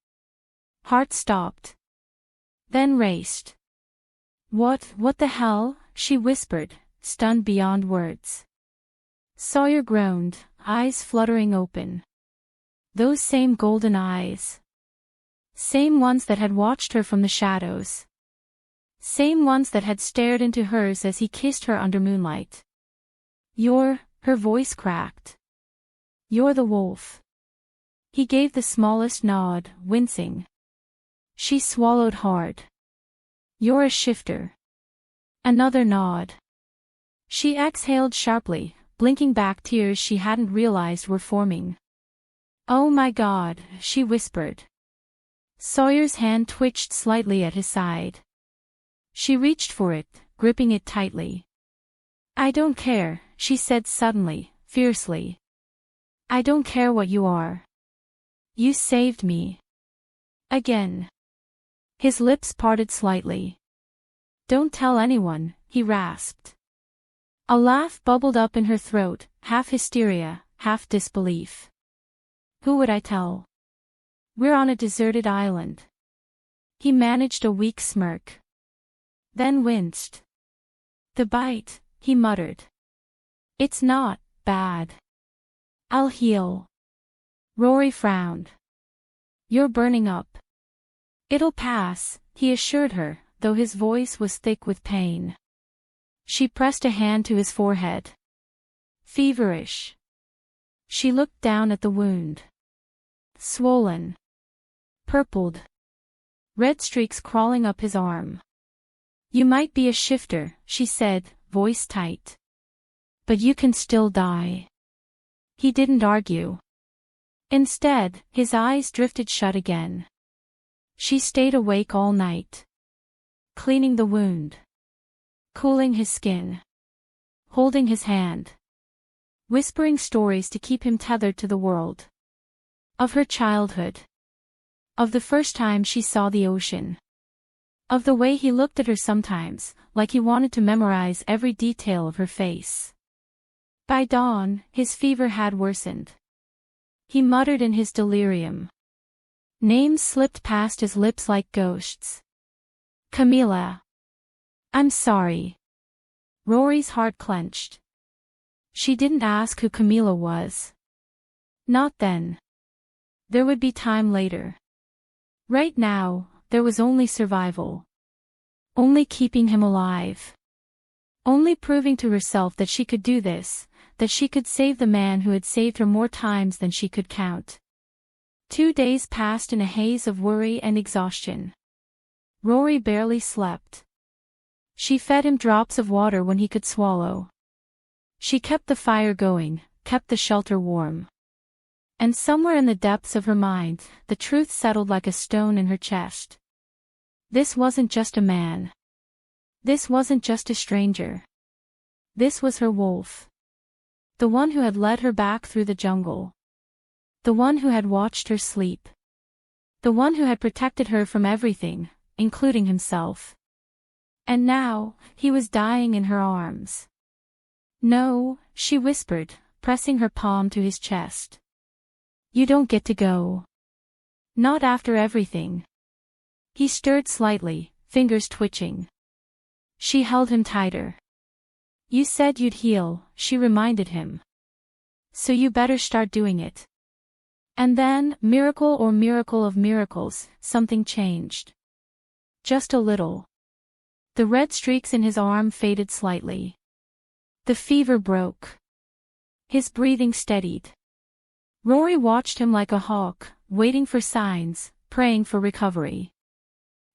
Heart stopped. Then raced. What the hell?" she whispered, stunned beyond words. Sawyer groaned, eyes fluttering open. Those same golden eyes. Same ones that had watched her from the shadows. Same ones that had stared into hers as he kissed her under moonlight. Her voice cracked. "You're the wolf." He gave the smallest nod, wincing. She swallowed hard. "You're a shifter." Another nod. She exhaled sharply, blinking back tears she hadn't realized were forming. "Oh my God," she whispered. Sawyer's hand twitched slightly at his side. She reached for it, gripping it tightly. "I don't care," she said suddenly, fiercely. "I don't care what you are. You saved me." Again. His lips parted slightly. "Don't tell anyone," he rasped. A laugh bubbled up in her throat, half hysteria, half disbelief. "Who would I tell? We're on a deserted island." He managed a weak smirk. Then winced. "The bite," he muttered. "It's not bad. I'll heal." Rory frowned. "You're burning up." "It'll pass," he assured her, though his voice was thick with pain. She pressed a hand to his forehead. Feverish. She looked down at the wound. Swollen. Purpled. Red streaks crawling up his arm. "You might be a shifter," she said, voice tight. "But you can still die." He didn't argue. Instead, his eyes drifted shut again. She stayed awake all night. Cleaning the wound. Cooling his skin. Holding his hand. Whispering stories to keep him tethered to the world. Of her childhood. Of the first time she saw the ocean. Of the way he looked at her sometimes, like he wanted to memorize every detail of her face. By dawn, his fever had worsened. He muttered in his delirium. Names slipped past his lips like ghosts. "Camilla. I'm sorry." Rory's heart clenched. She didn't ask who Camilla was. Not then. There would be time later. Right now, there was only survival. Only keeping him alive. Only proving to herself that she could do this, that she could save the man who had saved her more times than she could count. 2 days passed in a haze of worry and exhaustion. Rory barely slept. She fed him drops of water when he could swallow. She kept the fire going, kept the shelter warm. And somewhere in the depths of her mind, the truth settled like a stone in her chest. This wasn't just a man. This wasn't just a stranger. This was her wolf. The one who had led her back through the jungle. The one who had watched her sleep. The one who had protected her from everything, including himself. And now, he was dying in her arms. No, she whispered, pressing her palm to his chest. You don't get to go. Not after everything. He stirred slightly, fingers twitching. She held him tighter. You said you'd heal, she reminded him. So you better start doing it. And then, miracle or miracle of miracles, something changed. Just a little. The red streaks in his arm faded slightly. The fever broke. His breathing steadied. Rory watched him like a hawk, waiting for signs, praying for recovery.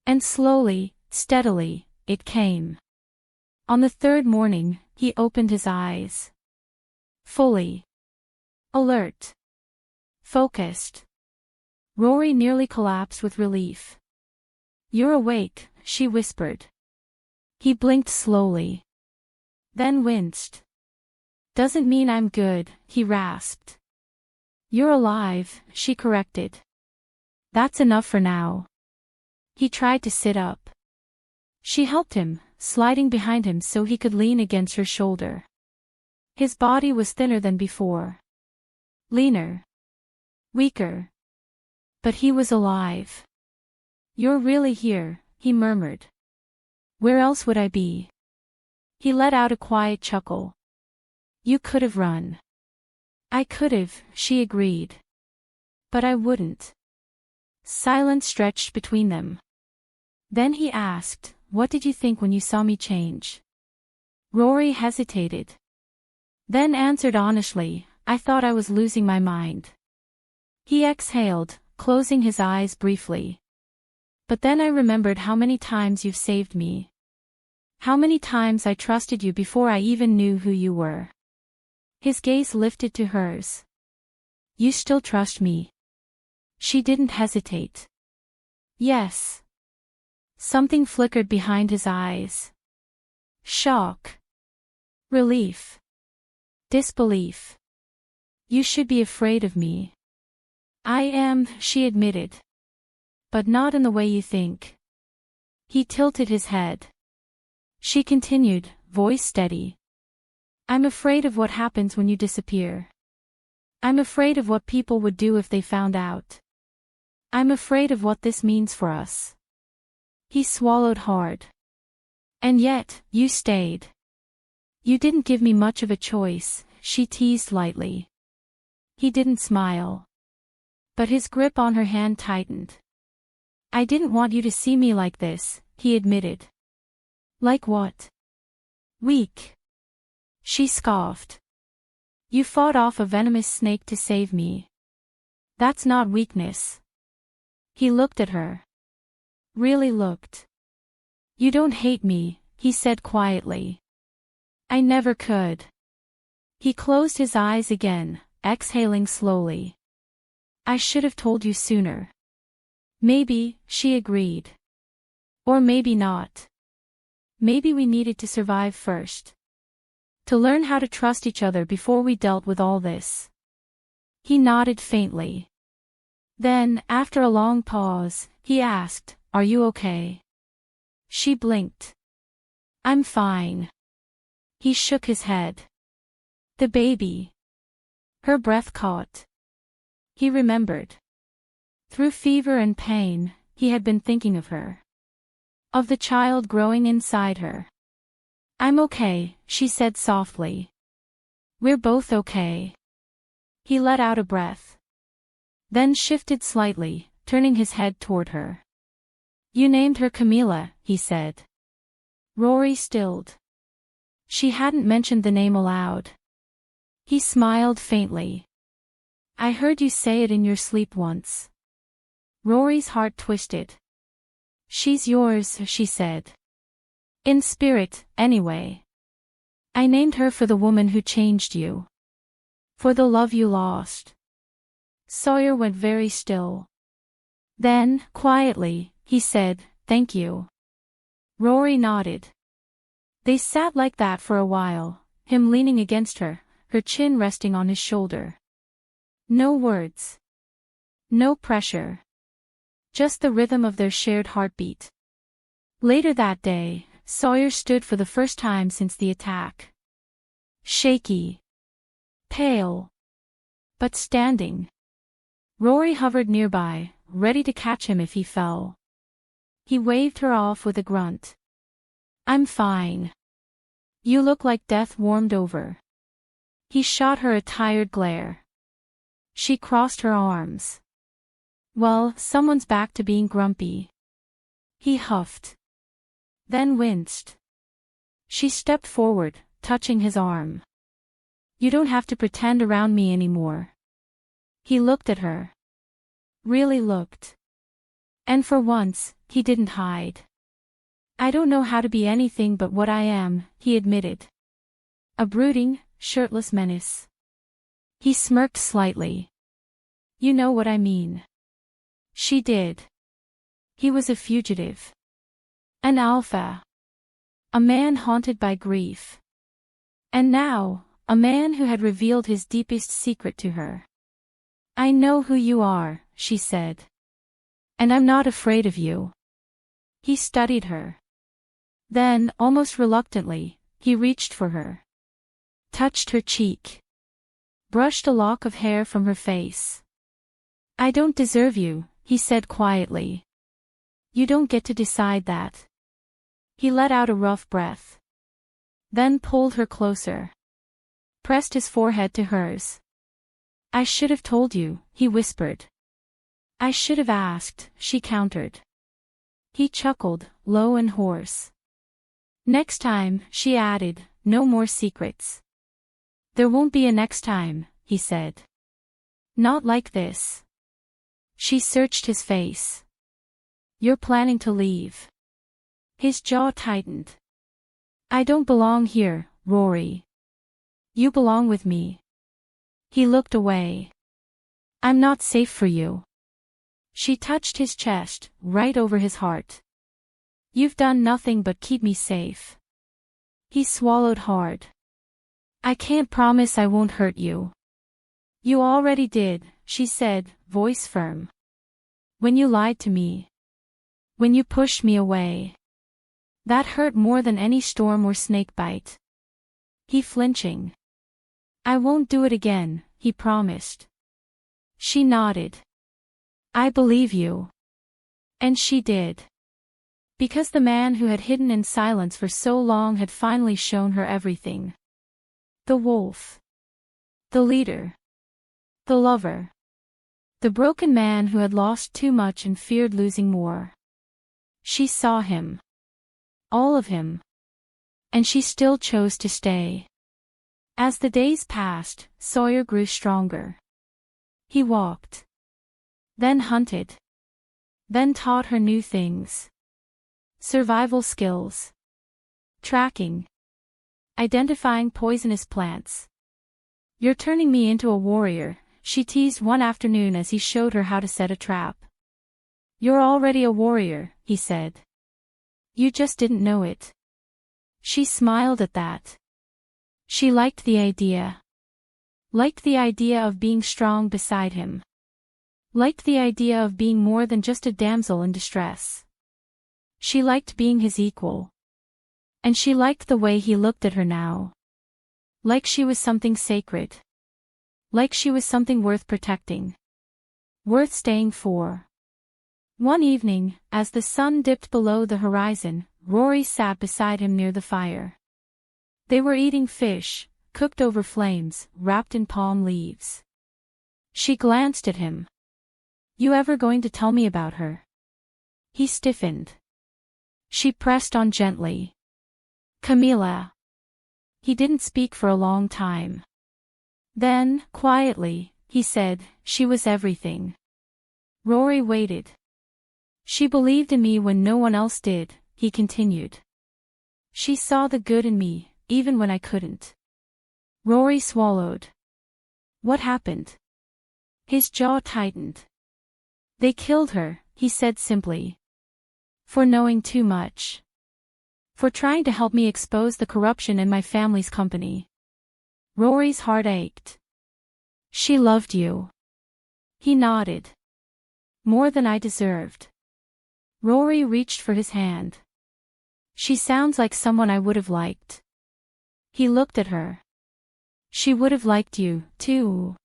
And slowly, steadily, it came. On the third morning, he opened his eyes. Fully. Alert. Focused. Rory nearly collapsed with relief. You're awake, she whispered. He blinked slowly. Then winced. Doesn't mean I'm good, he rasped. You're alive, she corrected. That's enough for now. He tried to sit up. She helped him, sliding behind him so he could lean against her shoulder. His body was thinner than before. Leaner. Weaker. But he was alive. You're really here, he murmured. Where else would I be? He let out a quiet chuckle. You could have run. I could have, she agreed. But I wouldn't. Silence stretched between them. Then he asked, what did you think when you saw me change? Rory hesitated. Then answered honestly, I thought I was losing my mind. He exhaled, closing his eyes briefly. But then I remembered how many times you've saved me. How many times I trusted you before I even knew who you were. His gaze lifted to hers. You still trust me? She didn't hesitate. Yes. Something flickered behind his eyes. Shock. Relief. Disbelief. You should be afraid of me. I am, she admitted. But not in the way you think. He tilted his head. She continued, voice steady. I'm afraid of what happens when you disappear. I'm afraid of what people would do if they found out. I'm afraid of what this means for us. He swallowed hard. And yet, you stayed. You didn't give me much of a choice, she teased lightly. He didn't smile. But his grip on her hand tightened. I didn't want you to see me like this, he admitted. Like what? Weak. She scoffed. You fought off a venomous snake to save me. That's not weakness. He looked at her. Really looked. You don't hate me, he said quietly. I never could. He closed his eyes again, exhaling slowly. I should have told you sooner. Maybe, she agreed. Or maybe not. Maybe we needed to survive first. To learn how to trust each other before we dealt with all this. He nodded faintly. Then, after a long pause, he asked, Are you okay? She blinked. I'm fine. He shook his head. The baby. Her breath caught. He remembered. Through fever and pain, he had been thinking of her. Of the child growing inside her. I'm okay, she said softly. We're both okay. He let out a breath. Then shifted slightly, turning his head toward her. You named her Camilla, he said. Rory stilled. She hadn't mentioned the name aloud. He smiled faintly. I heard you say it in your sleep once. Rory's heart twisted. She's yours, she said. In spirit, anyway. I named her for the woman who changed you. For the love you lost. Sawyer went very still. Then, quietly, he said, Thank you. Rory nodded. They sat like that for a while, him leaning against her, her chin resting on his shoulder. No words. No pressure. Just the rhythm of their shared heartbeat. Later that day, Sawyer stood for the first time since the attack. Shaky. Pale. But standing. Rory hovered nearby, ready to catch him if he fell. He waved her off with a grunt. I'm fine. You look like death warmed over. He shot her a tired glare. She crossed her arms. Well, someone's back to being grumpy. He huffed. Then winced. She stepped forward, touching his arm. You don't have to pretend around me anymore. He looked at her. Really looked. And for once, he didn't hide. I don't know how to be anything but what I am, he admitted. A brooding, shirtless menace. He smirked slightly. You know what I mean. She did. He was a fugitive. An alpha. A man haunted by grief. And now, a man who had revealed his deepest secret to her. I know who you are, she said. And I'm not afraid of you. He studied her. Then, almost reluctantly, he reached for her. Touched her cheek. Brushed a lock of hair from her face. I don't deserve you, he said quietly. You don't get to decide that. He let out a rough breath. Then pulled her closer. Pressed his forehead to hers. I should have told you, he whispered. I should have asked, she countered. He chuckled, low and hoarse. Next time, she added, no more secrets. There won't be a next time, he said. Not like this. She searched his face. You're planning to leave. His jaw tightened. I don't belong here, Rory. You belong with me. He looked away. I'm not safe for you. She touched his chest, right over his heart. You've done nothing but keep me safe. He swallowed hard. I can't promise I won't hurt you. You already did, she said, voice firm. When you lied to me. When you pushed me away. That hurt more than any storm or snake bite. He flinching. I won't do it again, he promised. She nodded. I believe you. And she did. Because the man who had hidden in silence for so long had finally shown her everything. The wolf. The leader. The lover. The broken man who had lost too much and feared losing more. She saw him. All of him. And she still chose to stay. As the days passed, Sawyer grew stronger. He walked. Then hunted. Then taught her new things. Survival skills. Tracking. Identifying poisonous plants. You're turning me into a warrior, she teased one afternoon as he showed her how to set a trap. You're already a warrior, he said. You just didn't know it. She smiled at that. She liked the idea. Liked the idea of being strong beside him. Liked the idea of being more than just a damsel in distress. She liked being his equal. And she liked the way he looked at her now. Like she was something sacred. Like she was something worth protecting. Worth staying for. One evening, as the sun dipped below the horizon, Rory sat beside him near the fire. They were eating fish, cooked over flames, wrapped in palm leaves. She glanced at him. You ever going to tell me about her? He stiffened. She pressed on gently. Camilla. He didn't speak for a long time. Then, quietly, he said, she was everything. Rory waited. She believed in me when no one else did, he continued. She saw the good in me, even when I couldn't. Rory swallowed. What happened? His jaw tightened. They killed her, he said simply. For knowing too much. For trying to help me expose the corruption in my family's company. Rory's heart ached. She loved you. He nodded. More than I deserved. Rory reached for his hand. She sounds like someone I would have liked. He looked at her. She would have liked you, too.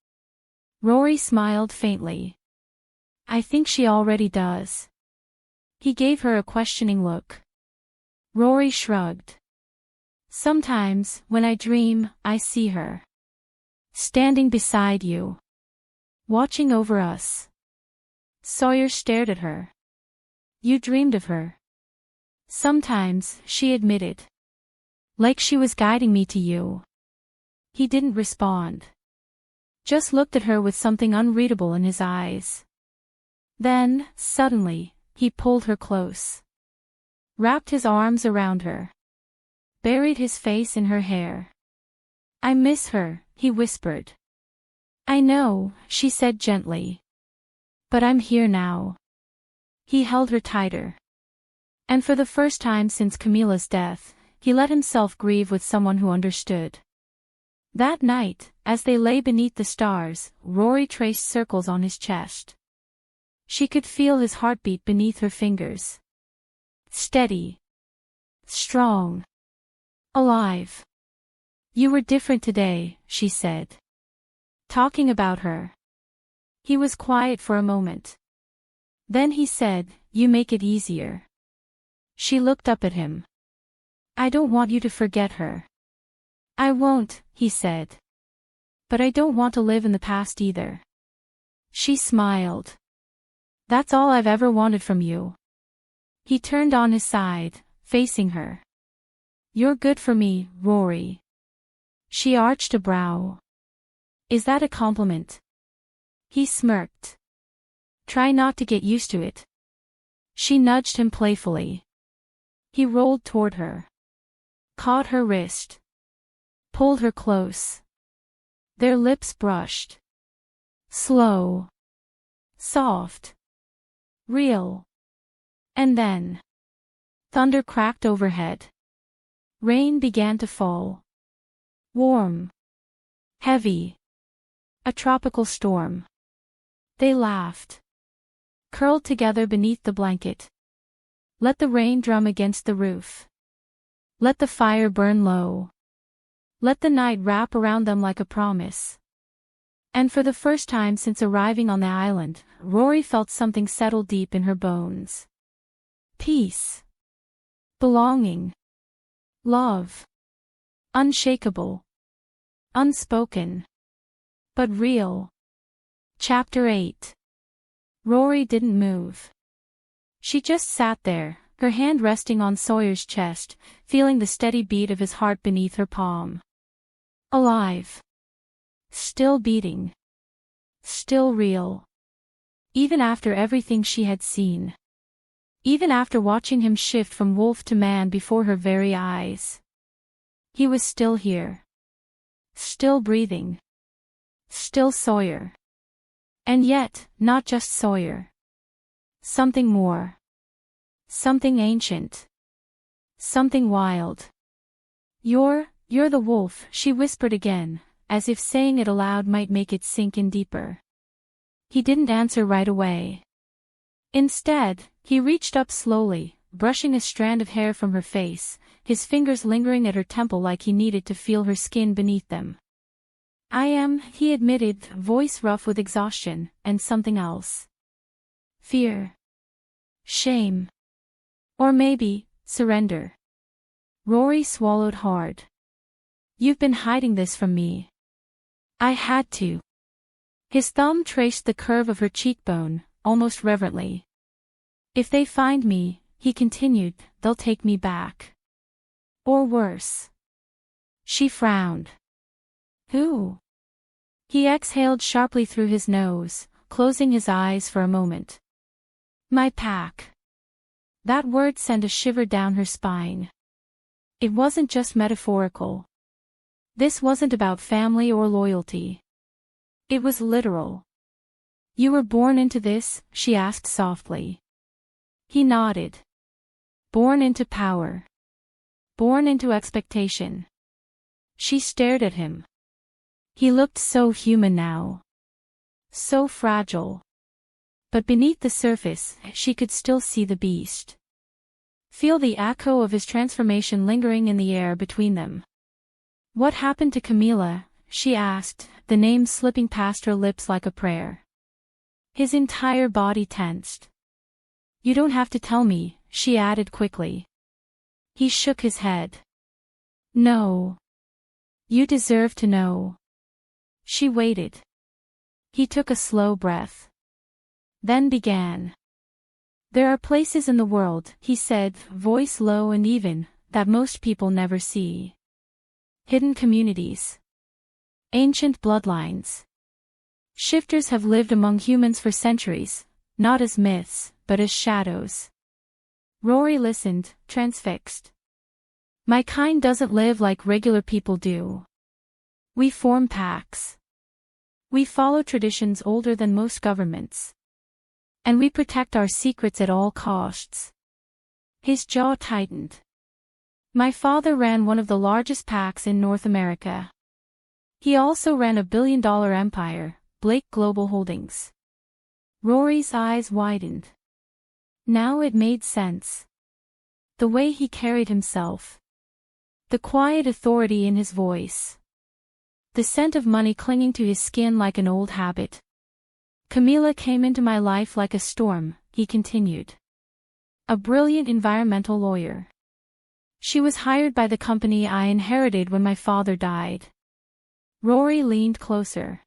Rory smiled faintly. I think she already does. He gave her a questioning look. Rory shrugged. Sometimes, when I dream, I see her. Standing beside you. Watching over us. Sawyer stared at her. You dreamed of her. Sometimes, she admitted. Like she was guiding me to you. He didn't respond. Just looked at her with something unreadable in his eyes. Then, suddenly, he pulled her close. Wrapped his arms around her. Buried his face in her hair. I miss her, he whispered. I know, she said gently. But I'm here now. He held her tighter. And for the first time since Camilla's death, he let himself grieve with someone who understood. That night, as they lay beneath the stars, Rory traced circles on his chest. She could feel his heartbeat beneath her fingers. Steady. Strong. Alive. You were different today, she said. Talking about her. He was quiet for a moment. Then he said, you make it easier. She looked up at him. I don't want you to forget her. I won't, he said. But I don't want to live in the past either. She smiled. That's all I've ever wanted from you. He turned on his side, facing her. You're good for me, Rory. She arched a brow. Is that a compliment? He smirked. Try not to get used to it. She nudged him playfully. He rolled toward her. Caught her wrist. Pulled her close. Their lips brushed. Slow. Soft. Real. And then. Thunder cracked overhead. Rain began to fall. Warm. Heavy. A tropical storm. They laughed. Curled together beneath the blanket. Let the rain drum against the roof. Let the fire burn low. Let the night wrap around them like a promise. And for the first time since arriving on the island, Rory felt something settle deep in her bones. Peace. Belonging. Love. Unshakable. Unspoken. But real. Chapter 8. Rory didn't move. She just sat there, her hand resting on Sawyer's chest, feeling the steady beat of his heart beneath her palm. Alive. Still beating. Still real. Even after everything she had seen. Even after watching him shift from wolf to man before her very eyes. He was still here. Still breathing. Still Sawyer. And yet, not just Sawyer. Something more. Something ancient. Something wild. You're the wolf, she whispered again, as if saying it aloud might make it sink in deeper. He didn't answer right away. Instead, he reached up slowly, brushing a strand of hair from her face, his fingers lingering at her temple like he needed to feel her skin beneath them. I am, he admitted, voice rough with exhaustion, and something else. Fear. Shame. Or maybe, surrender. Rory swallowed hard. You've been hiding this from me. I had to. His thumb traced the curve of her cheekbone, almost reverently. If they find me, he continued, they'll take me back. Or worse. She frowned. Who? He exhaled sharply through his nose, closing his eyes for a moment. My pack. That word sent a shiver down her spine. It wasn't just metaphorical. This wasn't about family or loyalty. It was literal. You were born into this, she asked softly. He nodded. Born into power. Born into expectation. She stared at him. He looked so human now. So fragile. But beneath the surface, she could still see the beast. Feel the echo of his transformation lingering in the air between them. What happened to Camila? She asked, the name slipping past her lips like a prayer. His entire body tensed. You don't have to tell me, she added quickly. He shook his head. No. You deserve to know. She waited. He took a slow breath. Then began. There are places in the world, he said, voice low and even, that most people never see. Hidden communities. Ancient bloodlines. Shifters have lived among humans for centuries, not as myths, but as shadows. Rory listened, transfixed. My kind doesn't live like regular people do. We form packs. We follow traditions older than most governments. And we protect our secrets at all costs. His jaw tightened. My father ran one of the largest packs in North America. He also ran a billion-dollar empire, Blake Global Holdings. Rory's eyes widened. Now it made sense. The way he carried himself. The quiet authority in his voice. The scent of money clinging to his skin like an old habit. Camila came into my life like a storm, he continued. A brilliant environmental lawyer. She was hired by the company I inherited when my father died. Rory leaned closer.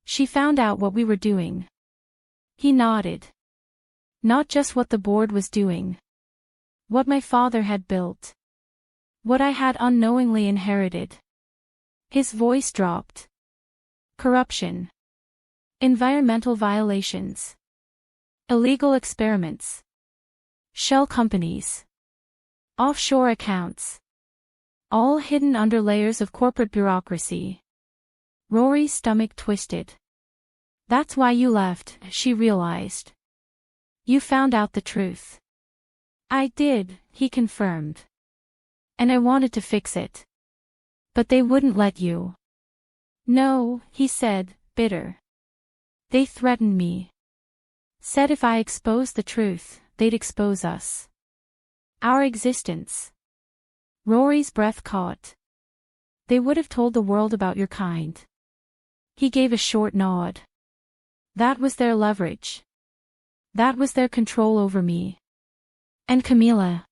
She found out what we were doing. He nodded. Not just what the board was doing. What my father had built. What I had unknowingly inherited. His voice dropped. Corruption. Environmental violations. Illegal experiments. Shell companies. Offshore accounts. All hidden under layers of corporate bureaucracy. Rory's stomach twisted. That's why you left, she realized. You found out the truth. I did, he confirmed. And I wanted to fix it. But they wouldn't let you. No, he said, bitter. They threatened me. Said if I exposed the truth, they'd expose us. Our existence. Rory's breath caught. They would have told the world about your kind. He gave a short nod. That was their leverage. That was their control over me. And Camila.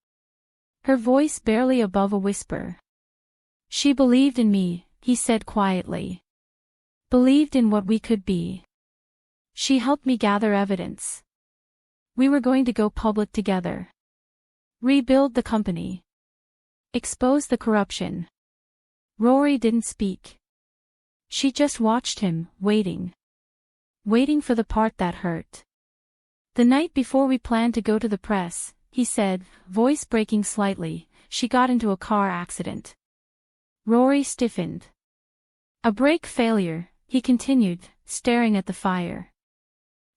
Her voice barely above a whisper. She believed in me, he said quietly. Believed in what we could be. She helped me gather evidence. We were going to go public together. Rebuild the company. Expose the corruption. Rory didn't speak. She just watched him, waiting. Waiting for the part that hurt. The night before we planned to go to the press, he said, voice breaking slightly, she got into a car accident. Rory stiffened. A brake failure, he continued, staring at the fire.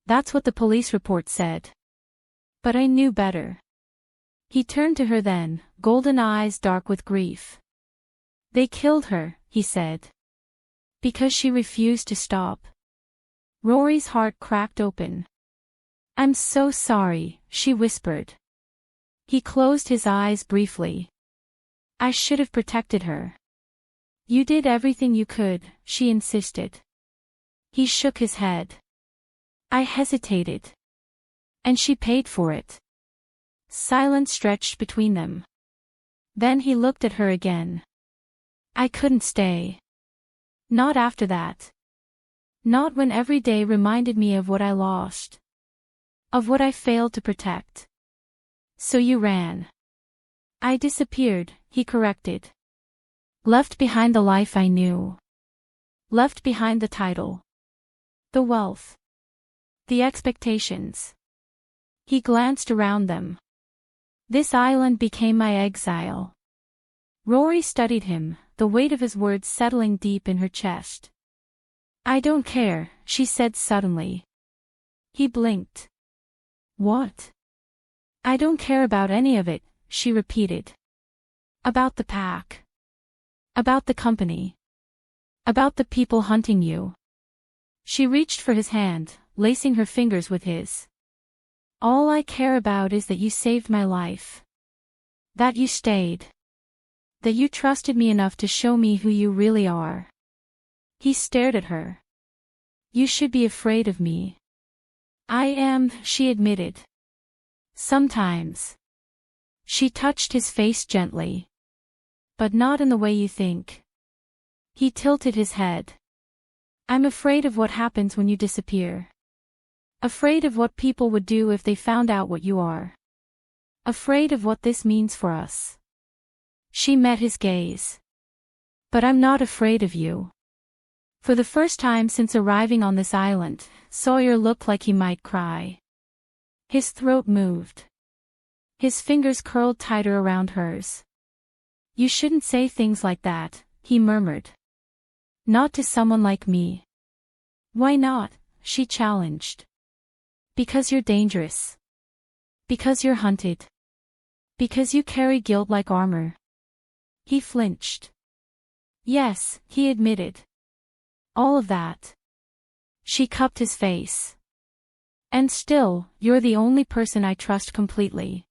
That's what the police report said. But I knew better. He turned to her then, golden eyes dark with grief. They killed her, he said. Because she refused to stop. Rory's heart cracked open. I'm so sorry, she whispered. He closed his eyes briefly. I should have protected her. You did everything you could, she insisted. He shook his head. I hesitated. And she paid for it. Silence stretched between them. Then he looked at her again. I couldn't stay. Not after that. Not when every day reminded me of what I lost. Of what I failed to protect. So you ran. I disappeared, he corrected. Left behind the life I knew. Left behind the title. The wealth. The expectations. He glanced around them. This island became my exile. Rory studied him, the weight of his words settling deep in her chest. I don't care, she said suddenly. He blinked. What? I don't care about any of it, she repeated. About the pack. About the company. About the people hunting you. She reached for his hand, lacing her fingers with his. All I care about is that you saved my life. That you stayed. That you trusted me enough to show me who you really are. He stared at her. You should be afraid of me. I am, she admitted. Sometimes. She touched his face gently. But not in the way you think. He tilted his head. I'm afraid of what happens when you disappear. Afraid of what people would do if they found out what you are. Afraid of what this means for us. She met his gaze. But I'm not afraid of you. For the first time since arriving on this island, Sawyer looked like he might cry. His throat moved. His fingers curled tighter around hers. You shouldn't say things like that, he murmured. Not to someone like me. Why not? She challenged. Because you're dangerous. Because you're hunted. Because you carry guilt like armor. He flinched. Yes, he admitted. All of that. She cupped his face. And still, you're the only person I trust completely.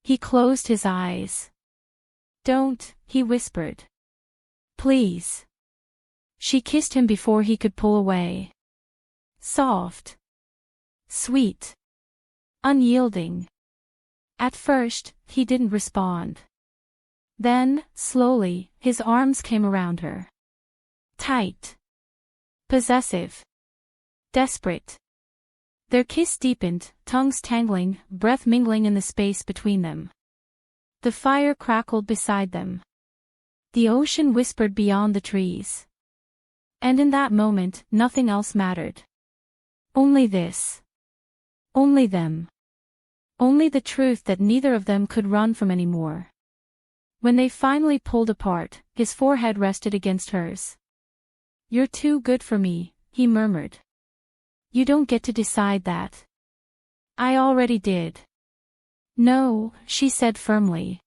He closed his eyes. Don't, he whispered. Please. She kissed him before he could pull away. Soft. Sweet. Unyielding. At first, he didn't respond. Then, slowly, his arms came around her. Tight. Possessive. Desperate. Their kiss deepened, tongues tangling, breath mingling in the space between them. The fire crackled beside them. The ocean whispered beyond the trees. And in that moment, nothing else mattered. Only this. Only them. Only the truth that neither of them could run from anymore. When they finally pulled apart, his forehead rested against hers. You're too good for me, he murmured. You don't get to decide that. I already did. No, she said firmly.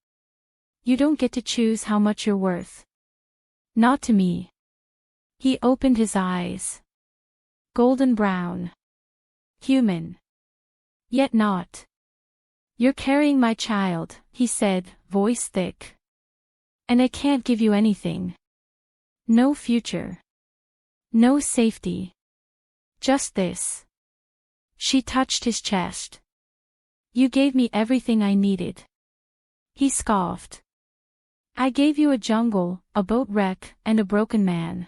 You don't get to choose how much you're worth. Not to me. He opened his eyes. Golden brown. Human. Yet not. You're carrying my child, he said, voice thick. And I can't give you anything. No future. No safety. Just this. She touched his chest. You gave me everything I needed. He scoffed. I gave you a jungle, a boat wreck, and a broken man.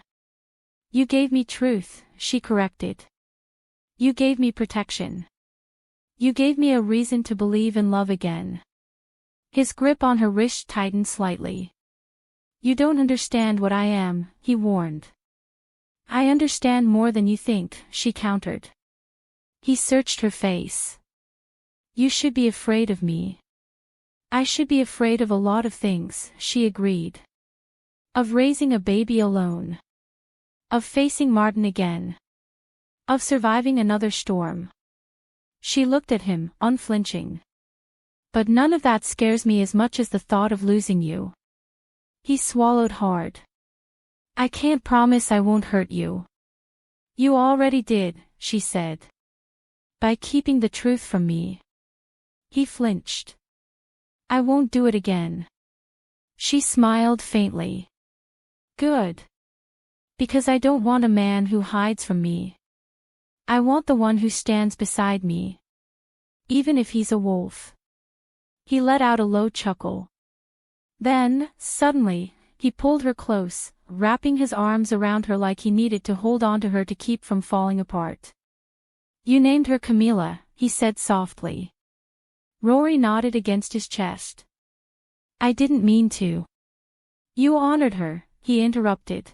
You gave me truth, she corrected. You gave me protection. You gave me a reason to believe in love again. His grip on her wrist tightened slightly. You don't understand what I am, he warned. I understand more than you think, she countered. He searched her face. You should be afraid of me. I should be afraid of a lot of things, she agreed. Of raising a baby alone. Of facing Martin again. Of surviving another storm. She looked at him, unflinching. But none of that scares me as much as the thought of losing you. He swallowed hard. I can't promise I won't hurt you. You already did, she said. By keeping the truth from me. He flinched. I won't do it again. She smiled faintly. Good. Because I don't want a man who hides from me. I want the one who stands beside me. Even if he's a wolf. He let out a low chuckle. Then, suddenly, he pulled her close, wrapping his arms around her like he needed to hold on to her to keep from falling apart. You named her Camilla, he said softly. Rory nodded against his chest. I didn't mean to. You honored her, he interrupted.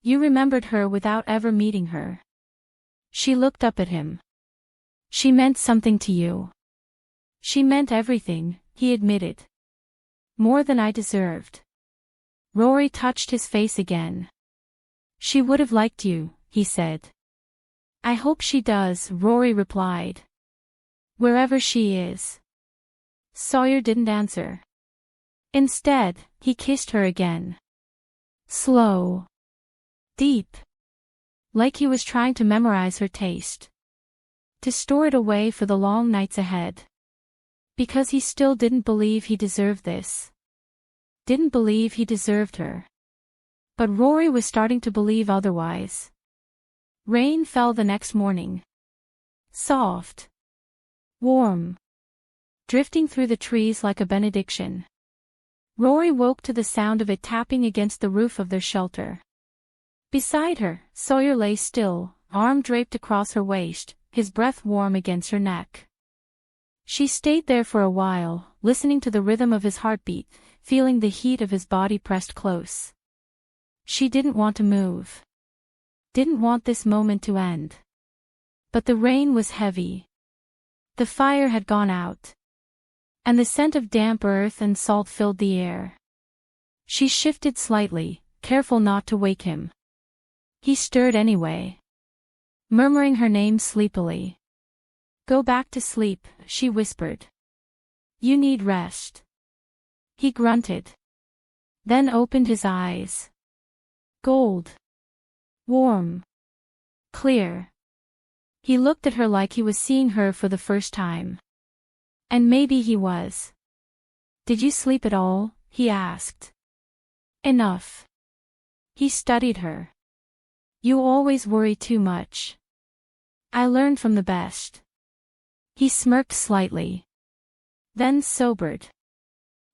You remembered her without ever meeting her. She looked up at him. She meant something to you. She meant everything, he admitted. More than I deserved. Rory touched his face again. She would have liked you, he said. I hope she does, Rory replied. Wherever she is. Sawyer didn't answer. Instead, he kissed her again. Slow. Deep. Like he was trying to memorize her taste. To store it away for the long nights ahead. Because he still didn't believe he deserved this. Didn't believe he deserved her. But Rory was starting to believe otherwise. Rain fell the next morning. Soft. Warm. Drifting through the trees like a benediction. Rory woke to the sound of it tapping against the roof of their shelter. Beside her, Sawyer lay still, arm draped across her waist, his breath warm against her neck. She stayed there for a while, listening to the rhythm of his heartbeat, feeling the heat of his body pressed close. She didn't want to move. Didn't want this moment to end. But the rain was heavy. The fire had gone out. And the scent of damp earth and salt filled the air. She shifted slightly, careful not to wake him. He stirred anyway. Murmuring her name sleepily. "Go back to sleep," she whispered. "You need rest." He grunted. Then opened his eyes. Gold. Warm. Clear. He looked at her like he was seeing her for the first time. And maybe he was. "Did you sleep at all?" he asked. "Enough." He studied her. "You always worry too much. I learned from the best." He smirked slightly. Then sobered.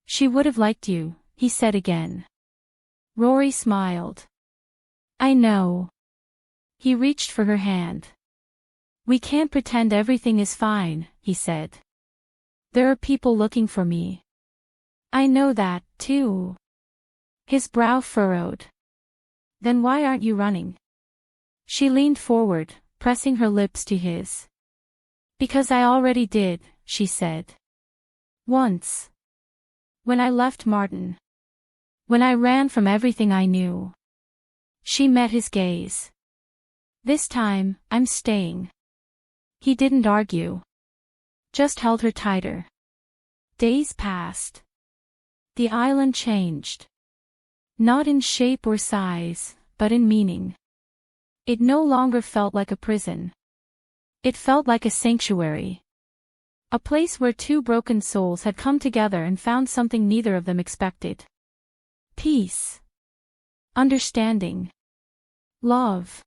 "She would have liked you," he said again. Rory smiled. "I know." He reached for her hand. "We can't pretend everything is fine," he said. "There are people looking for me. I know that, too." His brow furrowed. "Then why aren't you running?" She leaned forward, pressing her lips to his. "Because I already did," she said. "Once. When I left Martin. When I ran from everything I knew." She met his gaze. "This time, I'm staying." He didn't argue. Just held her tighter. Days passed. The island changed. Not in shape or size, but in meaning. It no longer felt like a prison. It felt like a sanctuary. A place where two broken souls had come together and found something neither of them expected. Peace. Understanding. Love.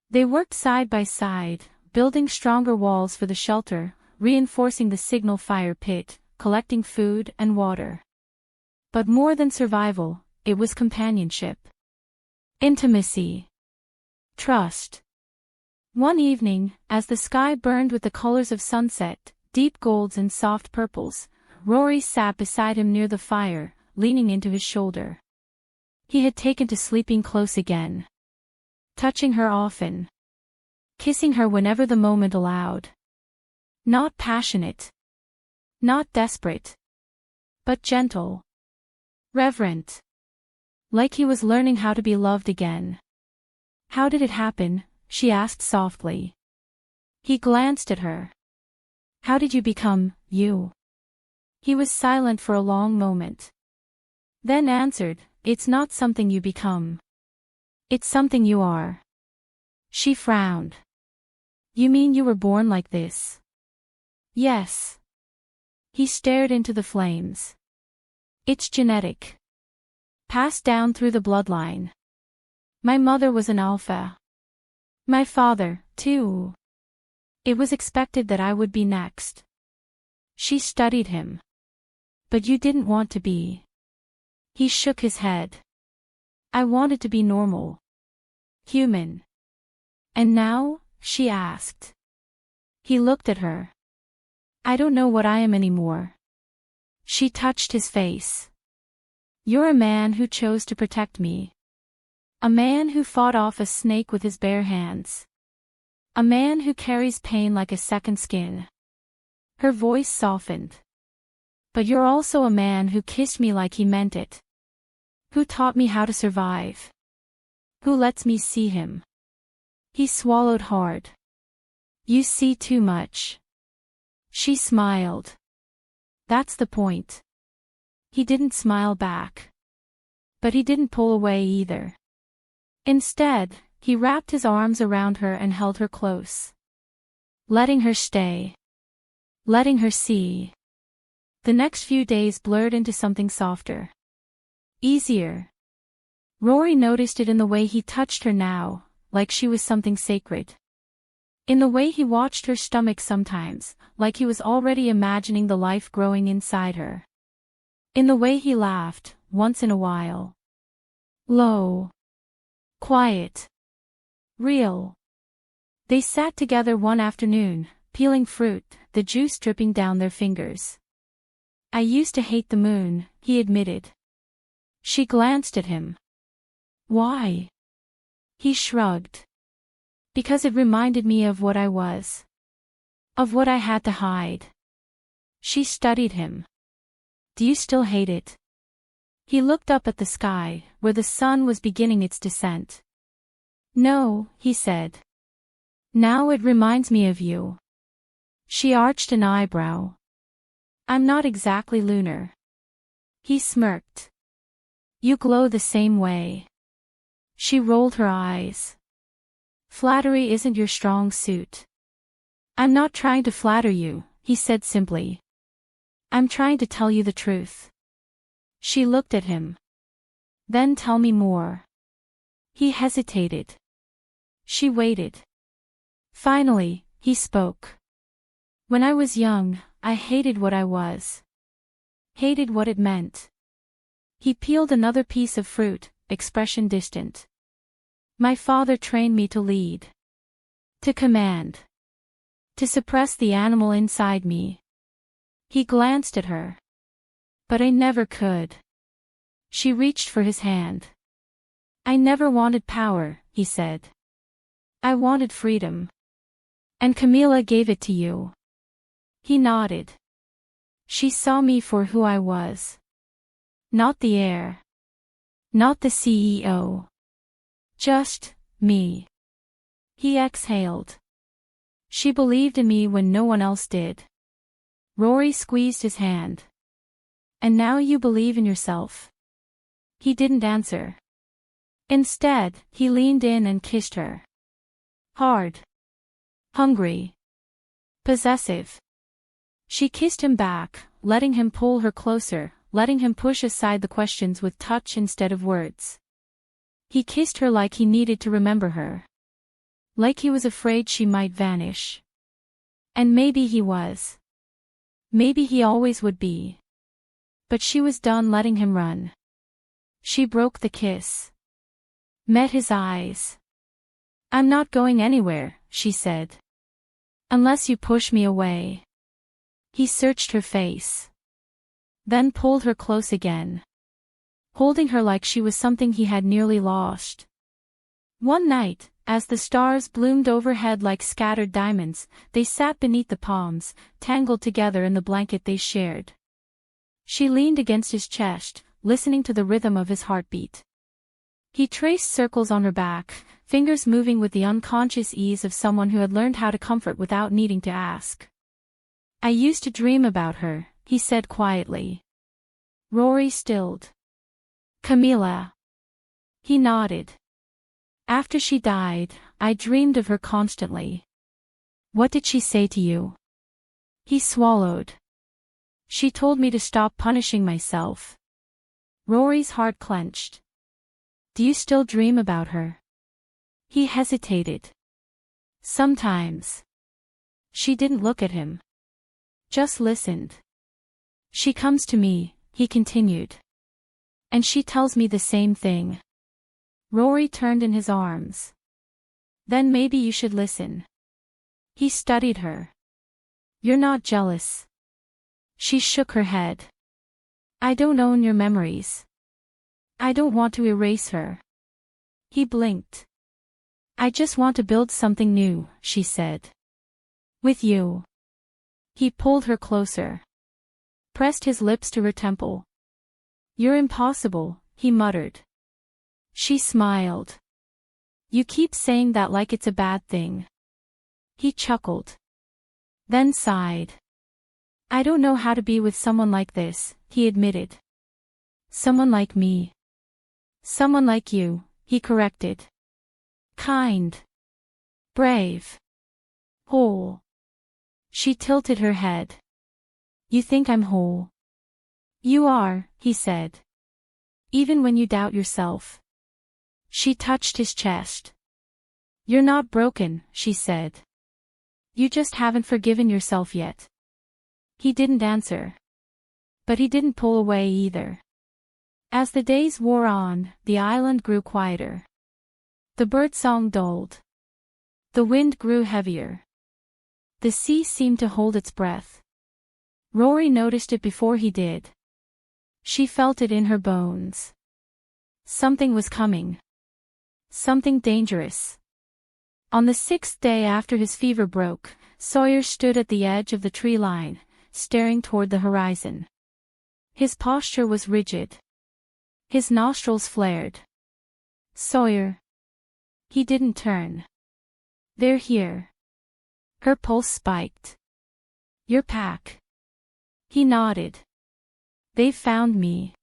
They worked side by side, building stronger walls for the shelter, reinforcing the signal fire pit, collecting food and water. But more than survival, it was companionship. Intimacy. Trust. One evening, as the sky burned with the colors of sunset, deep golds and soft purples, Rory sat beside him near the fire, leaning into his shoulder. He had taken to sleeping close again. Touching her often. Kissing her whenever the moment allowed. Not passionate. Not desperate. But gentle. Reverent. Like he was learning how to be loved again. "How did it happen?" she asked softly. He glanced at her. "How did you become you?" He was silent for a long moment. Then answered, "It's not something you become. It's something you are." She frowned. "You mean you were born like this?" "Yes." He stared into the flames. "It's genetic. Passed down through the bloodline. My mother was an alpha. My father, too. It was expected that I would be next." She studied him. "But you didn't want to be." He shook his head. "I wanted to be normal. Human." "And now?" she asked. He looked at her. "I don't know what I am anymore." She touched his face. "You're a man who chose to protect me. A man who fought off a snake with his bare hands. A man who carries pain like a second skin." Her voice softened. "But you're also a man who kissed me like he meant it. Who taught me how to survive. Who lets me see him." He swallowed hard. "You see too much." She smiled. "That's the point." He didn't smile back. But he didn't pull away either. Instead, he wrapped his arms around her and held her close. Letting her stay. Letting her see. The next few days blurred into something softer. Easier. Rory noticed it in the way he touched her now, like she was something sacred. In the way he watched her stomach sometimes, like he was already imagining the life growing inside her. In the way he laughed, once in a while. Low. Quiet. Real. They sat together one afternoon, peeling fruit, the juice dripping down their fingers. I used to hate the moon, he admitted. She glanced at him. Why? He shrugged. Because it reminded me of what I was. Of what I had to hide. She studied him. Do you still hate it? He looked up at the sky, where the sun was beginning its descent. No, he said. Now it reminds me of you. She arched an eyebrow. I'm not exactly lunar. He smirked. You glow the same way. She rolled her eyes. Flattery isn't your strong suit. I'm not trying to flatter you, he said simply. I'm trying to tell you the truth. She looked at him. Then tell me more. He hesitated. She waited. Finally, he spoke. When I was young, I hated what I was. Hated what it meant. He peeled another piece of fruit, expression distant. My father trained me to lead. To command. To suppress the animal inside me. He glanced at her. But I never could. She reached for his hand. I never wanted power, he said. I wanted freedom. And Camilla gave it to you. He nodded. She saw me for who I was. Not the heir. Not the CEO. Just me. He exhaled. She believed in me when no one else did. Rory squeezed his hand. And now you believe in yourself. He didn't answer. Instead, he leaned in and kissed her. Hard. Hungry. Possessive. She kissed him back, letting him pull her closer, letting him push aside the questions with touch instead of words. He kissed her like he needed to remember her. Like he was afraid she might vanish. And maybe he was. Maybe he always would be. But she was done letting him run. She broke the kiss. Met his eyes. I'm not going anywhere, she said. Unless you push me away. He searched her face. Then pulled her close again. Holding her like she was something he had nearly lost. One night, as the stars bloomed overhead like scattered diamonds, they sat beneath the palms, tangled together in the blanket they shared. She leaned against his chest, listening to the rhythm of his heartbeat. He traced circles on her back, fingers moving with the unconscious ease of someone who had learned how to comfort without needing to ask. I used to dream about her, he said quietly. Rory stilled. Camilla. He nodded. After she died, I dreamed of her constantly. What did she say to you? He swallowed. She told me to stop punishing myself. Rory's heart clenched. Do you still dream about her? He hesitated. Sometimes. She didn't look at him. Just listened. She comes to me, he continued. And she tells me the same thing. Rory turned in his arms. Then maybe you should listen. He studied her. You're not jealous. She shook her head. I don't own your memories. I don't want to erase her. He blinked. I just want to build something new, she said. With you. He pulled her closer. Pressed his lips to her temple. You're impossible, he muttered. She smiled. You keep saying that like it's a bad thing. He chuckled. Then sighed. I don't know how to be with someone like this, he admitted. Someone like me. Someone like you, he corrected. Kind. Brave. Whole. She tilted her head. You think I'm whole. You are, he said. Even when you doubt yourself. She touched his chest. You're not broken, she said. You just haven't forgiven yourself yet. He didn't answer. But he didn't pull away either. As the days wore on, the island grew quieter. The birdsong dulled. The wind grew heavier. The sea seemed to hold its breath. Rory noticed it before he did. She felt it in her bones. Something was coming. Something dangerous. On the 6th day after his fever broke, Sawyer stood at the edge of the tree line, staring toward the horizon. His posture was rigid. His nostrils flared. Sawyer. He didn't turn. They're here. Her pulse spiked. Your pack. He nodded. They've found me.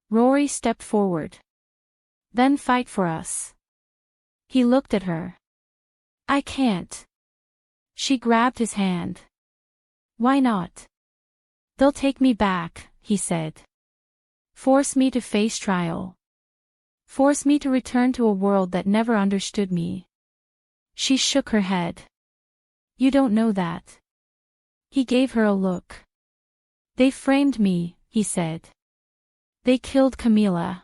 Rory stepped forward. Then fight for us. He looked at her. I can't. She grabbed his hand. Why not? They'll take me back, he said. Force me to face trial. Force me to return to a world that never understood me. She shook her head. You don't know that. He gave her a look. They framed me, he said. They killed Camilla.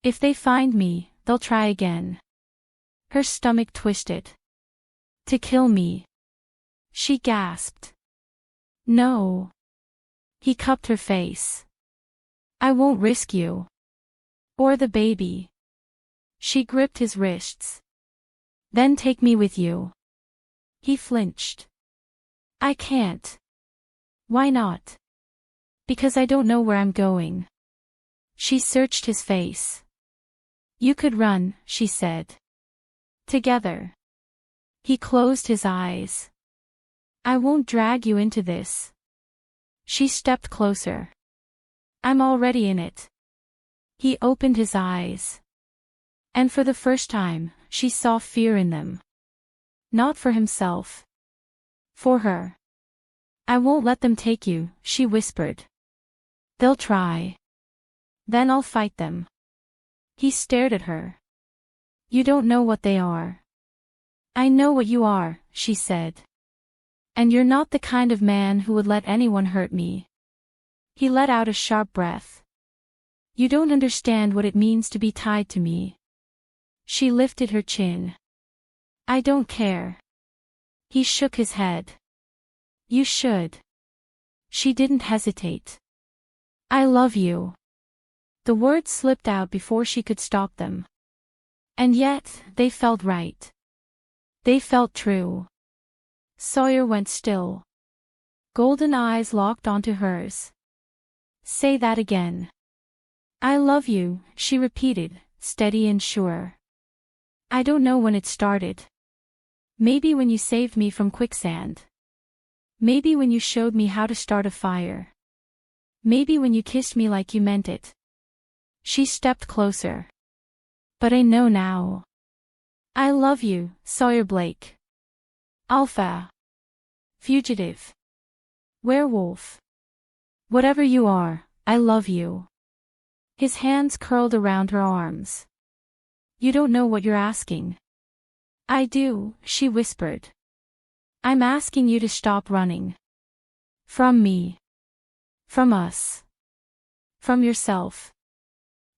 If they find me, they'll try again. Her stomach twisted. To kill me. She gasped. No. He cupped her face. I won't risk you. Or the baby. She gripped his wrists. Then take me with you. He flinched. I can't. Why not? Because I don't know where I'm going. She searched his face. You could run, she said. Together. He closed his eyes. I won't drag you into this. She stepped closer. I'm already in it. He opened his eyes. And for the first time, she saw fear in them. Not for himself. For her. I won't let them take you, she whispered. They'll try. Then I'll fight them. He stared at her. You don't know what they are. I know what you are, she said. And you're not the kind of man who would let anyone hurt me. He let out a sharp breath. You don't understand what it means to be tied to me. She lifted her chin. I don't care. He shook his head. You should. She didn't hesitate. I love you. The words slipped out before she could stop them. And yet, they felt right. They felt true. Sawyer went still. Golden eyes locked onto hers. Say that again. I love you, she repeated, steady and sure. I don't know when it started. Maybe when you saved me from quicksand. Maybe when you showed me how to start a fire. Maybe when you kissed me like you meant it. She stepped closer. But I know now. I love you, Sawyer Blake. Alpha. Fugitive. Werewolf. Whatever you are, I love you. His hands curled around her arms. You don't know what you're asking. I do, she whispered. I'm asking you to stop running. From me. From us. From yourself.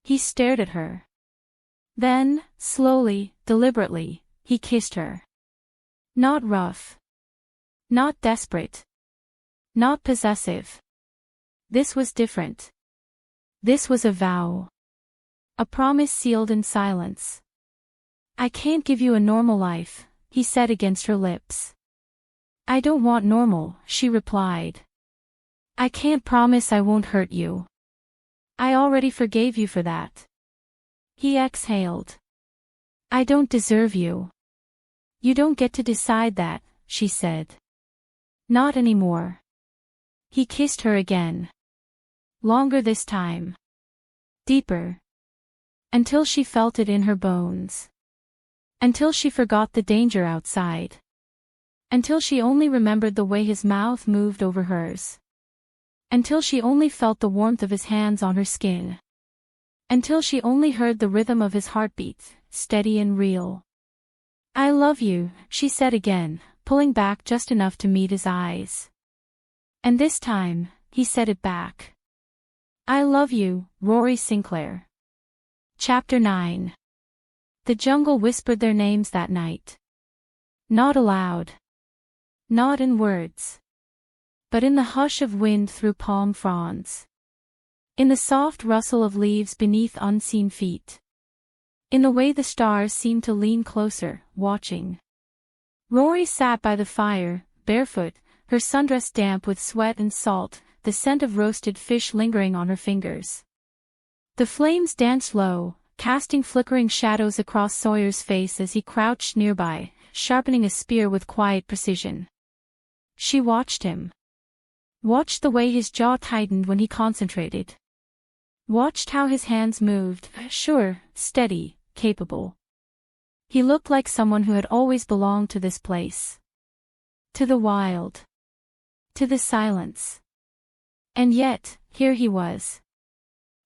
He stared at her. Then, slowly, deliberately, he kissed her. Not rough. Not desperate. Not possessive. This was different. This was a vow. A promise sealed in silence. I can't give you a normal life, he said against her lips. I don't want normal, she replied. I can't promise I won't hurt you. I already forgave you for that. He exhaled. I don't deserve you. You don't get to decide that, she said. Not anymore. He kissed her again. Longer this time. Deeper. Until she felt it in her bones. Until she forgot the danger outside. Until she only remembered the way his mouth moved over hers. Until she only felt the warmth of his hands on her skin. Until she only heard the rhythm of his heartbeat, steady and real. "I love you," she said again, pulling back just enough to meet his eyes. And this time, he said it back. "I love you, Rory Sinclair." Chapter 9. The jungle whispered their names that night. Not aloud. Not in words. But in the hush of wind through palm fronds. In the soft rustle of leaves beneath unseen feet. In the way the stars seemed to lean closer, watching. Rory sat by the fire, barefoot, her sundress damp with sweat and salt, the scent of roasted fish lingering on her fingers. The flames danced low, casting flickering shadows across Sawyer's face as he crouched nearby, sharpening a spear with quiet precision. She watched him. Watched the way his jaw tightened when he concentrated. Watched how his hands moved, sure, steady, capable. He looked like someone who had always belonged to this place. To the wild. To the silence. And yet, here he was.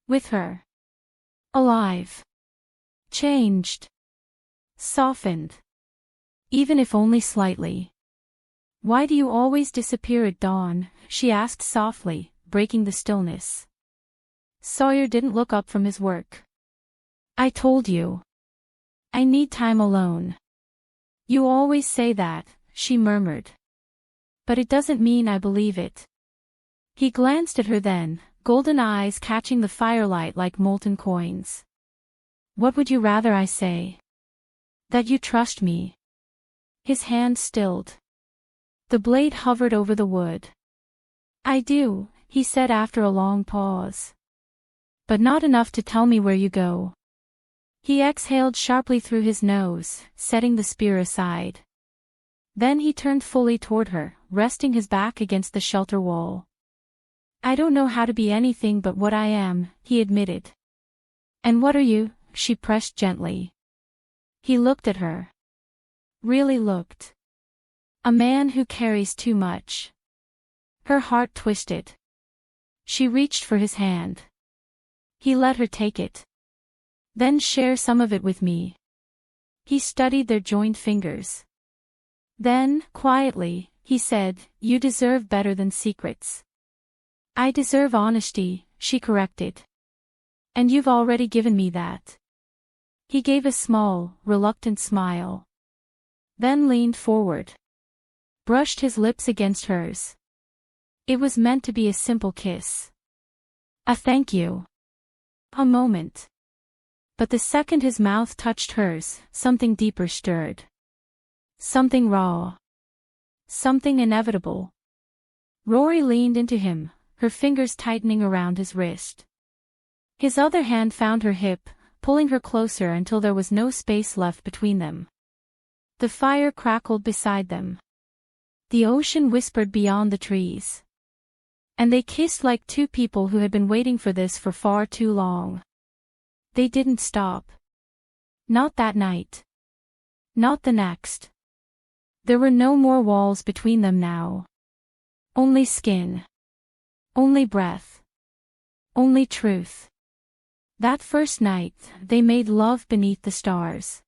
With her. Alive. Changed. Softened. Even if only slightly. "Why do you always disappear at dawn?" she asked softly, breaking the stillness. Sawyer didn't look up from his work. "I told you. I need time alone." "You always say that," she murmured. "But it doesn't mean I believe it." He glanced at her then, golden eyes catching the firelight like molten coins. "What would you rather I say?" "That you trust me." His hand stilled. The blade hovered over the wood. "I do," he said after a long pause. "But not enough to tell me where you go." He exhaled sharply through his nose, setting the spear aside. Then he turned fully toward her, resting his back against the shelter wall. "I don't know how to be anything but what I am," he admitted. "And what are you?" she pressed gently. He looked at her. Really looked. "A man who carries too much." Her heart twisted. She reached for his hand. He let her take it. "Then share some of it with me." He studied their joined fingers. Then, quietly, he said, "You deserve better than secrets." "I deserve honesty," she corrected. "And you've already given me that." He gave a small, reluctant smile. Then leaned forward. Brushed his lips against hers. It was meant to be a simple kiss. A thank you. A moment. But the second his mouth touched hers, something deeper stirred. Something raw. Something inevitable. Rory leaned into him, her fingers tightening around his wrist. His other hand found her hip, pulling her closer until there was no space left between them. The fire crackled beside them. The ocean whispered beyond the trees. And they kissed like two people who had been waiting for this for far too long. They didn't stop. Not that night. Not the next. There were no more walls between them now. Only skin. Only breath. Only truth. That first night, they made love beneath the stars.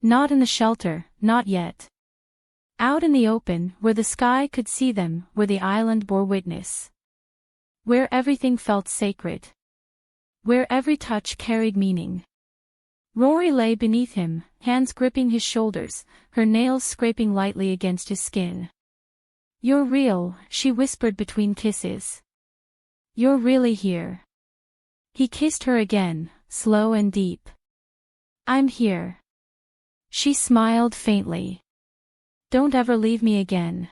Not in the shelter, not yet. Out in the open, where the sky could see them, where the island bore witness. Where everything felt sacred. Where every touch carried meaning. Rory lay beneath him, hands gripping his shoulders, her nails scraping lightly against his skin. "You're real," she whispered between kisses. "You're really here." He kissed her again, slow and deep. "I'm here." She smiled faintly. "Don't ever leave me again."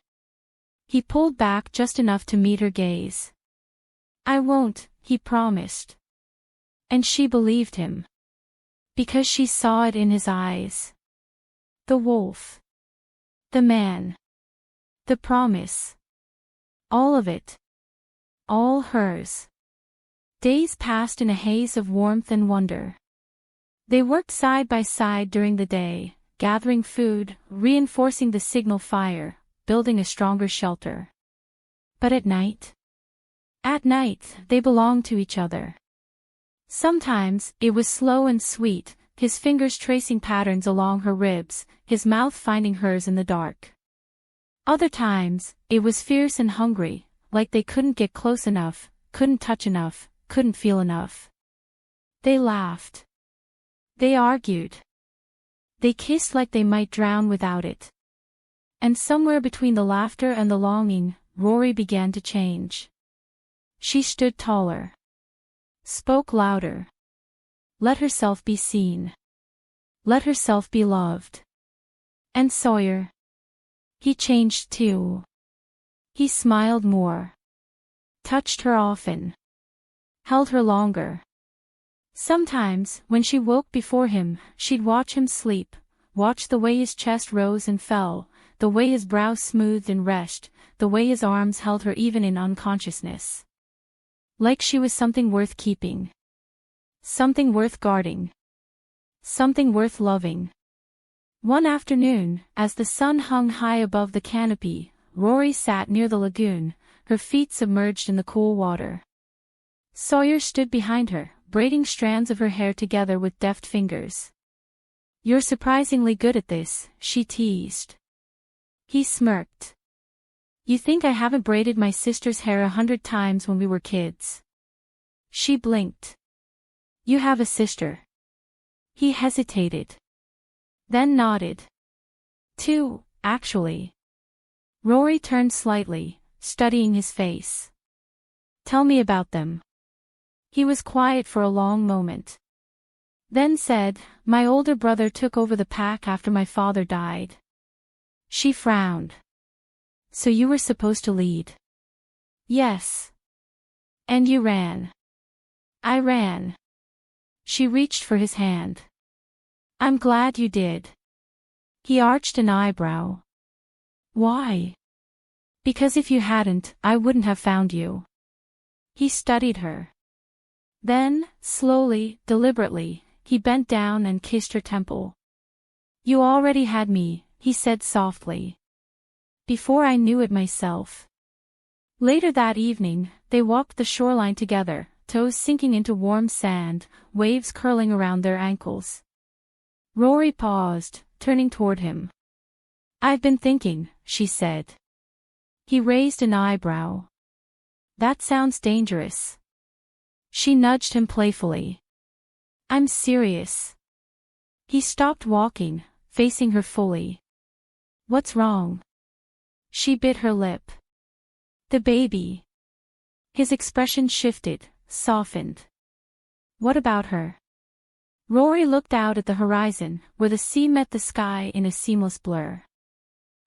He pulled back just enough to meet her gaze. "I won't," he promised. And she believed him. Because she saw it in his eyes. The wolf. The man. The promise. All of it. All hers. Days passed in a haze of warmth and wonder. They worked side by side during the day, gathering food, reinforcing the signal fire, building a stronger shelter. But at night? At night, they belonged to each other. Sometimes, it was slow and sweet, his fingers tracing patterns along her ribs, his mouth finding hers in the dark. Other times, it was fierce and hungry, like they couldn't get close enough, couldn't touch enough, couldn't feel enough. They laughed. They argued. They kissed like they might drown without it. And somewhere between the laughter and the longing, Rory began to change. She stood taller. Spoke louder. Let herself be seen. Let herself be loved. And Sawyer. He changed too. He smiled more. Touched her often. Held her longer. Sometimes, when she woke before him, she'd watch him sleep, watch the way his chest rose and fell, the way his brow smoothed and rested, the way his arms held her even in unconsciousness. Like she was something worth keeping. Something worth guarding. Something worth loving. One afternoon, as the sun hung high above the canopy, Rory sat near the lagoon, her feet submerged in the cool water. Sawyer stood behind her, braiding strands of her hair together with deft fingers. "You're surprisingly good at this," she teased. He smirked. "You think I haven't braided my sister's hair 100 times when we were kids?" She blinked. "You have a sister." He hesitated. Then nodded. "Two, actually." Rory turned slightly, studying his face. "Tell me about them." He was quiet for a long moment. Then said, "My older brother took over the pack after my father died." She frowned. "So you were supposed to lead?" "Yes." "And you ran?" "I ran." She reached for his hand. "I'm glad you did." He arched an eyebrow. "Why?" "Because if you hadn't, I wouldn't have found you." He studied her. Then, slowly, deliberately, he bent down and kissed her temple. "You already had me," he said softly. "Before I knew it myself." Later that evening, they walked the shoreline together, toes sinking into warm sand, waves curling around their ankles. Rory paused, turning toward him. "I've been thinking," she said. He raised an eyebrow. "That sounds dangerous." She nudged him playfully. "I'm serious." He stopped walking, facing her fully. "What's wrong?" She bit her lip. "The baby." His expression shifted, softened. "What about her?" Rory looked out at the horizon, where the sea met the sky in a seamless blur.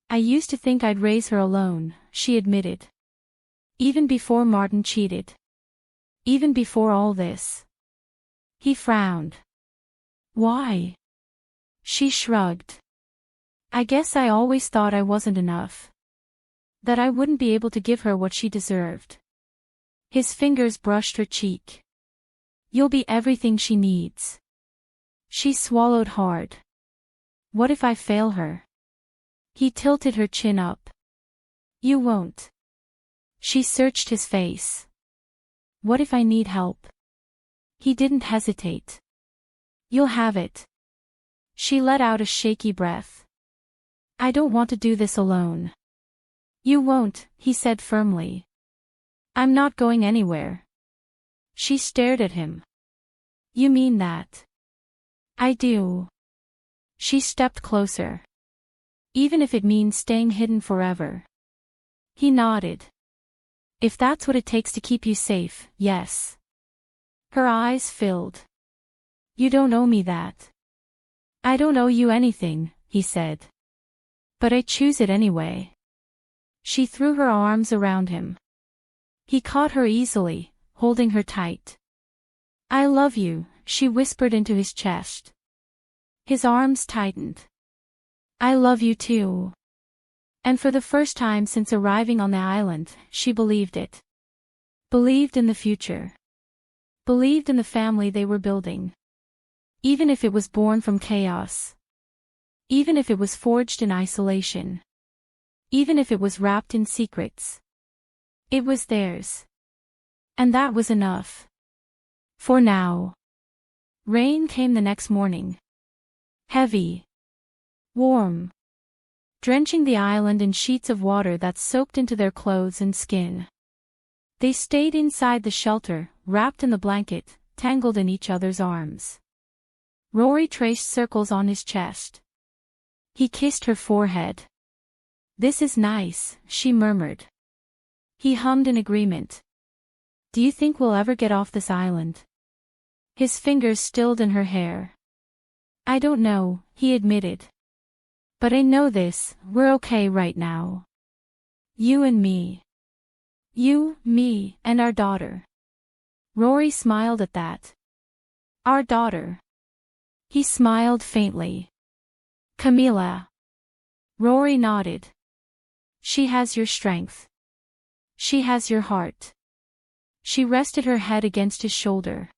"I used to think I'd raise her alone," she admitted. "Even before Martin cheated. Even before all this." He frowned. "Why?" She shrugged. "I guess I always thought I wasn't enough. That I wouldn't be able to give her what she deserved." His fingers brushed her cheek. "You'll be everything she needs." She swallowed hard. "What if I fail her?" He tilted her chin up. "You won't." She searched his face. "What if I need help?" He didn't hesitate. "You'll have it." She let out a shaky breath. "I don't want to do this alone." "You won't," he said firmly. "I'm not going anywhere." She stared at him. "You mean that?" "I do." She stepped closer. "Even if it means staying hidden forever." He nodded. "If that's what it takes to keep you safe, yes." Her eyes filled. "You don't owe me that." "I don't owe you anything," he said. "But I choose it anyway." She threw her arms around him. He caught her easily, holding her tight. "I love you," she whispered into his chest. His arms tightened. "I love you too." And for the first time since arriving on the island, she believed it. Believed in the future. Believed in the family they were building. Even if it was born from chaos. Even if it was forged in isolation. Even if it was wrapped in secrets. It was theirs. And that was enough. For now. Rain came the next morning. Heavy. Warm. Drenching the island in sheets of water that soaked into their clothes and skin. They stayed inside the shelter, wrapped in the blanket, tangled in each other's arms. Rory traced circles on his chest. He kissed her forehead. "This is nice," she murmured. He hummed in agreement. "Do you think we'll ever get off this island?" His fingers stilled in her hair. "I don't know," he admitted. "But I know this, we're okay right now. You and me. You, me, and our daughter." Rory smiled at that. "Our daughter." He smiled faintly. "Camilla." Rory nodded. "She has your strength. She has your heart." She rested her head against his shoulder.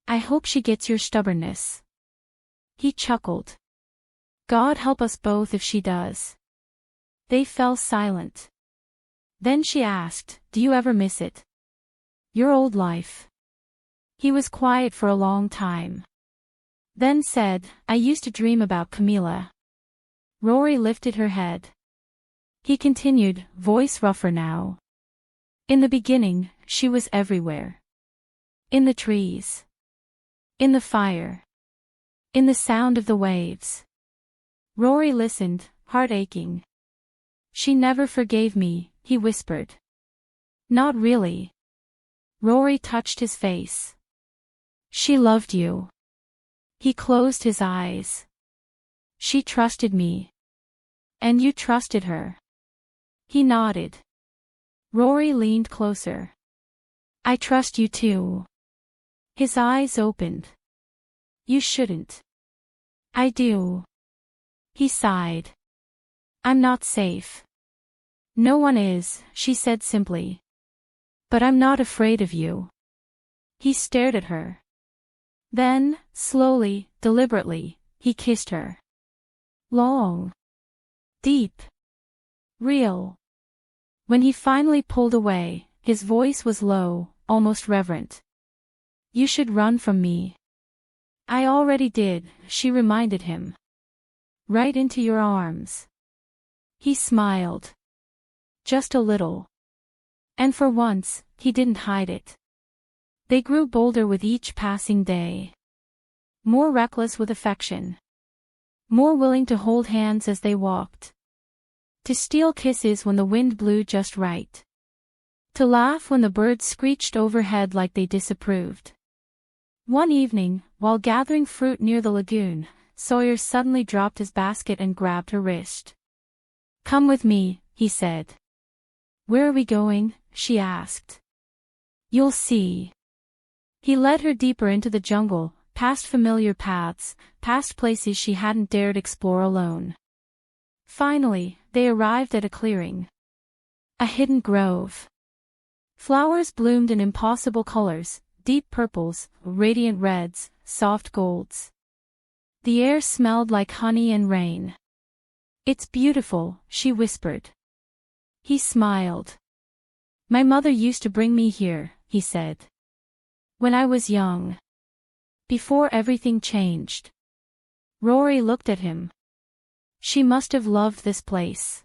"I hope she gets your stubbornness." He chuckled. "God help us both if she does." They fell silent. Then she asked, "Do you ever miss it? Your old life?" He was quiet for a long time. Then said, "I used to dream about Camilla." Rory lifted her head. He continued, voice rougher now. "In the beginning, she was everywhere. In the trees. In the fire. In the sound of the waves." Rory listened, heart aching. "She never forgave me," he whispered. "Not really." Rory touched his face. "She loved you." He closed his eyes. "She trusted me. And you trusted her." He nodded. Rory leaned closer. "I trust you too." His eyes opened. "You shouldn't." "I do." He sighed. "I'm not safe." "No one is," she said simply. "But I'm not afraid of you." He stared at her. Then, slowly, deliberately, he kissed her. Long. Deep. Real. When he finally pulled away, his voice was low, almost reverent. "You should run from me." "I already did," she reminded him. "Right into your arms." He smiled. Just a little. And for once, he didn't hide it. They grew bolder with each passing day. More reckless with affection. More willing to hold hands as they walked. To steal kisses when the wind blew just right. To laugh when the birds screeched overhead like they disapproved. One evening, while gathering fruit near the lagoon, Sawyer suddenly dropped his basket and grabbed her wrist. "Come with me," he said. "Where are we going?" she asked. "You'll see." He led her deeper into the jungle, past familiar paths, past places she hadn't dared explore alone. Finally, they arrived at a clearing. A hidden grove. Flowers bloomed in impossible colors, deep purples, radiant reds, soft golds. The air smelled like honey and rain. "It's beautiful," she whispered. He smiled. "My mother used to bring me here," he said. "When I was young. Before everything changed." Rory looked at him. She must have loved this place.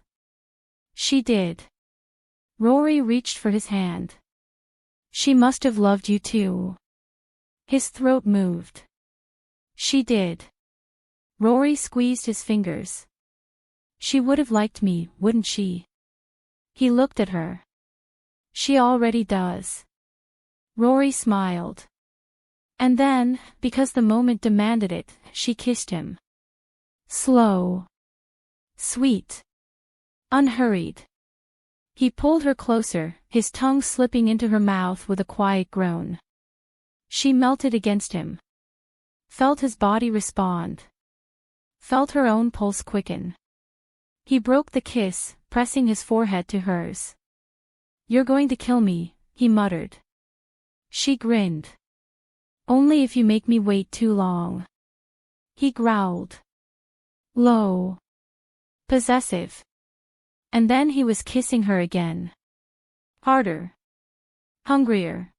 She did. Rory reached for his hand. "She must have loved you too." His throat moved. "She did." Rory squeezed his fingers. "She would have liked me, wouldn't she?" He looked at her. "She already does." Rory smiled. And then, because the moment demanded it, she kissed him. Slow. Sweet. Unhurried. He pulled her closer, his tongue slipping into her mouth with a quiet groan. She melted against him. Felt his body respond. Felt her own pulse quicken. He broke the kiss, pressing his forehead to hers. "You're going to kill me," he muttered. She grinned. "Only if you make me wait too long." He growled. Low. Possessive. And then he was kissing her again. Harder. Hungrier.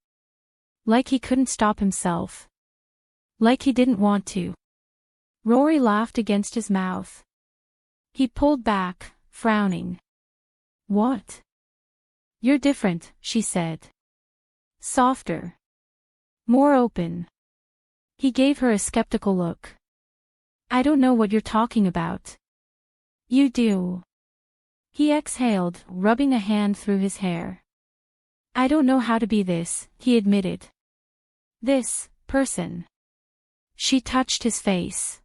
Like he couldn't stop himself. Like he didn't want to. Rory laughed against his mouth. He pulled back, frowning. What? You're different, she said. Softer. More open. He gave her a skeptical look. I don't know what you're talking about. You do. He exhaled, rubbing a hand through his hair. I don't know how to be this, he admitted. This person. She touched his face.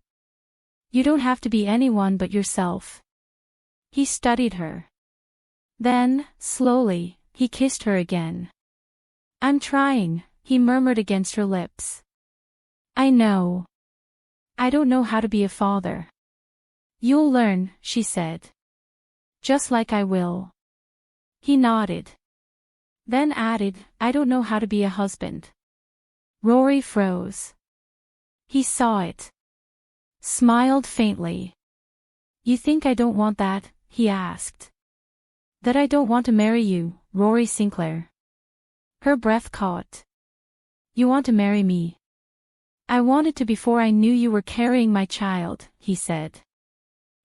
You don't have to be anyone but yourself. He studied her. Then, slowly, he kissed her again. I'm trying, he murmured against her lips. I know. I don't know how to be a father. You'll learn, she said. Just like I will. He nodded. Then added, I don't know how to be a husband. Rory froze. He saw it. Smiled faintly. You think I don't want that? He asked. That I don't want to marry you, Rory Sinclair. Her breath caught. You want to marry me? I wanted to before I knew you were carrying my child, he said.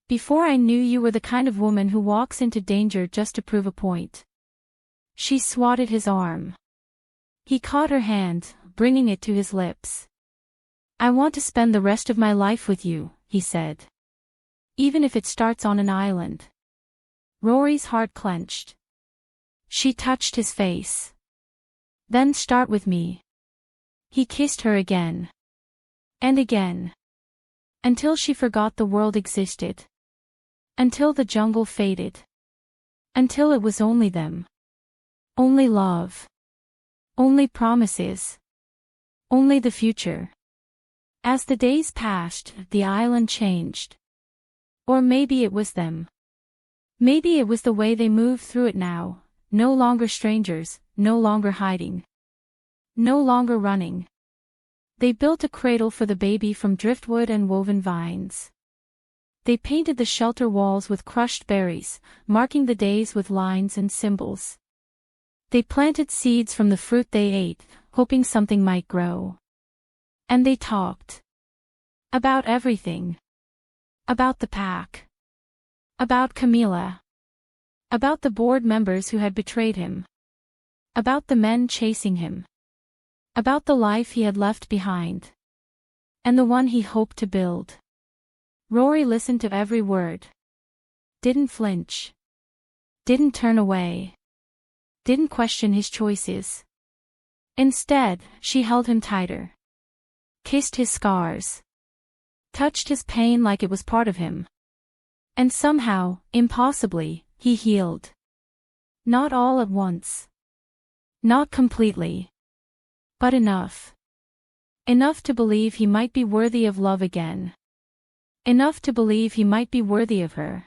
Before I knew you were the kind of woman who walks into danger just to prove a point. She swatted his arm. He caught her hand, bringing it to his lips. I want to spend the rest of my life with you, he said. Even if it starts on an island. Rory's heart clenched. She touched his face. Then start with me. He kissed her again. And again. Until she forgot the world existed. Until the jungle faded. Until it was only them. Only love. Only promises. Only the future. As the days passed, the island changed. Or maybe it was them. Maybe it was the way they moved through it now, no longer strangers, no longer hiding. No longer running. They built a cradle for the baby from driftwood and woven vines. They painted the shelter walls with crushed berries, marking the days with lines and symbols. They planted seeds from the fruit they ate, hoping something might grow. And they talked. About everything. About the pack. About Camila. About the board members who had betrayed him. About the men chasing him. About the life he had left behind. And the one he hoped to build. Rory listened to every word. Didn't flinch. Didn't turn away. Didn't question his choices. Instead, she held him tighter. Kissed his scars. Touched his pain like it was part of him. And somehow, impossibly, he healed. Not all at once. Not completely. But enough. Enough to believe he might be worthy of love again. Enough to believe he might be worthy of her.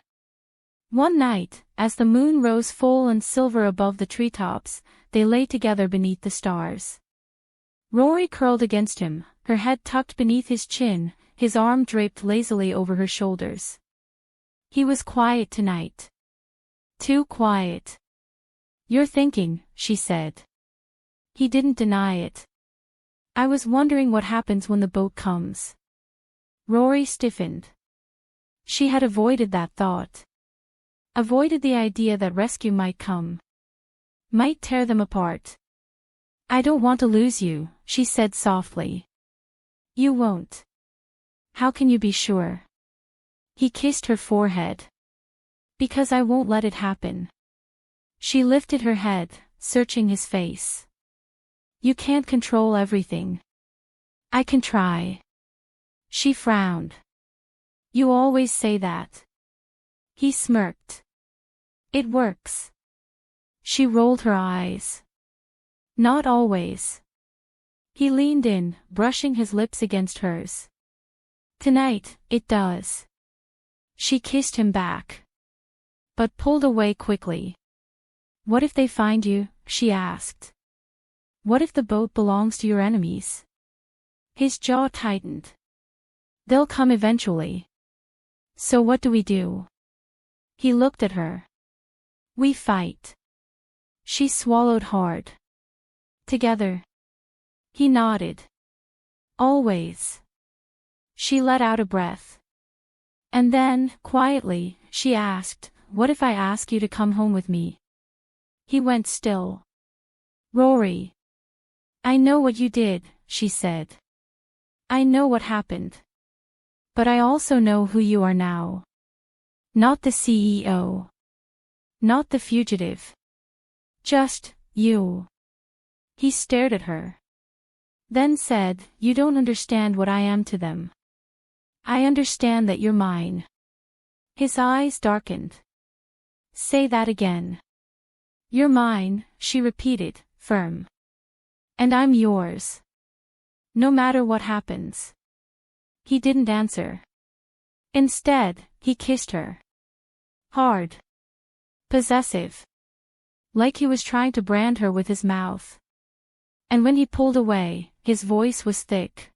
One night, as the moon rose full and silver above the treetops, they lay together beneath the stars. Rory curled against him, her head tucked beneath his chin, his arm draped lazily over her shoulders. He was quiet tonight. Too quiet. You're thinking, she said. He didn't deny it. I was wondering what happens when the boat comes. Rory stiffened. She had avoided that thought. Avoided the idea that rescue might come. Might tear them apart. I don't want to lose you, she said softly. You won't. How can you be sure? He kissed her forehead. Because I won't let it happen. She lifted her head, searching his face. You can't control everything. I can try. She frowned. You always say that. He smirked. It works. She rolled her eyes. Not always. He leaned in, brushing his lips against hers. Tonight, it does. She kissed him back. But pulled away quickly. What if they find you? She asked. What if the boat belongs to your enemies? His jaw tightened. They'll come eventually. So what do we do? He looked at her. We fight. She swallowed hard. Together. He nodded. Always. She let out a breath. And then, quietly, she asked, "What if I ask you to come home with me?" He went still. "Rory. I know what you did," she said. "I know what happened. But I also know who you are now. Not the CEO. Not the fugitive. Just, you." He stared at her. Then said, "You don't understand what I am to them. I understand that you're mine." His eyes darkened. "Say that again." "You're mine," she repeated, firm. "And I'm yours. No matter what happens." He didn't answer. Instead, he kissed her. Hard. Possessive. Like he was trying to brand her with his mouth. And when he pulled away, his voice was thick.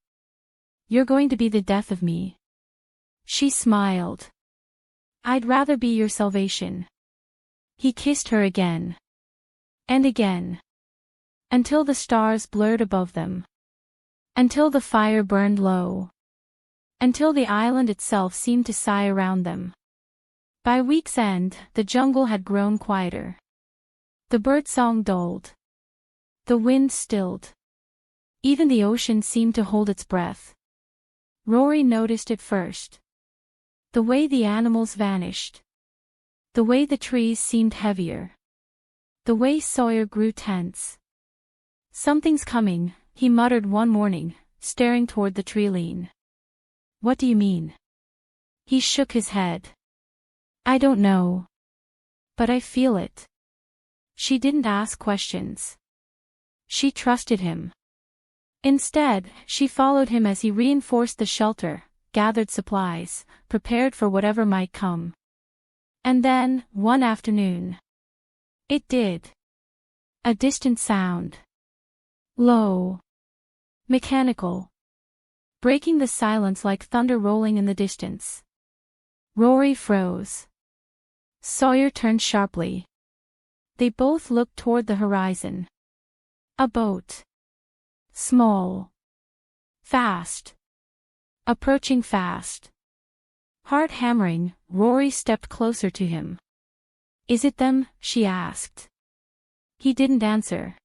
"You're going to be the death of me." She smiled. "I'd rather be your salvation." He kissed her again. And again. Until the stars blurred above them. Until the fire burned low. Until the island itself seemed to sigh around them. By week's end, the jungle had grown quieter. The birdsong dulled. The wind stilled. Even the ocean seemed to hold its breath. Rory noticed it first. The way the animals vanished. The way the trees seemed heavier. The way Sawyer grew tense. "Something's coming," he muttered one morning, staring toward the tree-line. "What do you mean?" He shook his head. "I don't know. But I feel it." She didn't ask questions. She trusted him. Instead, she followed him as he reinforced the shelter, gathered supplies, prepared for whatever might come. And then, one afternoon. It did. A distant sound. Low. Mechanical. Breaking the silence like thunder rolling in the distance. Rory froze. Sawyer turned sharply. They both looked toward the horizon. A boat. Small. Fast. Approaching fast. Heart hammering, Rory stepped closer to him. "Is it them?" she asked. He didn't answer.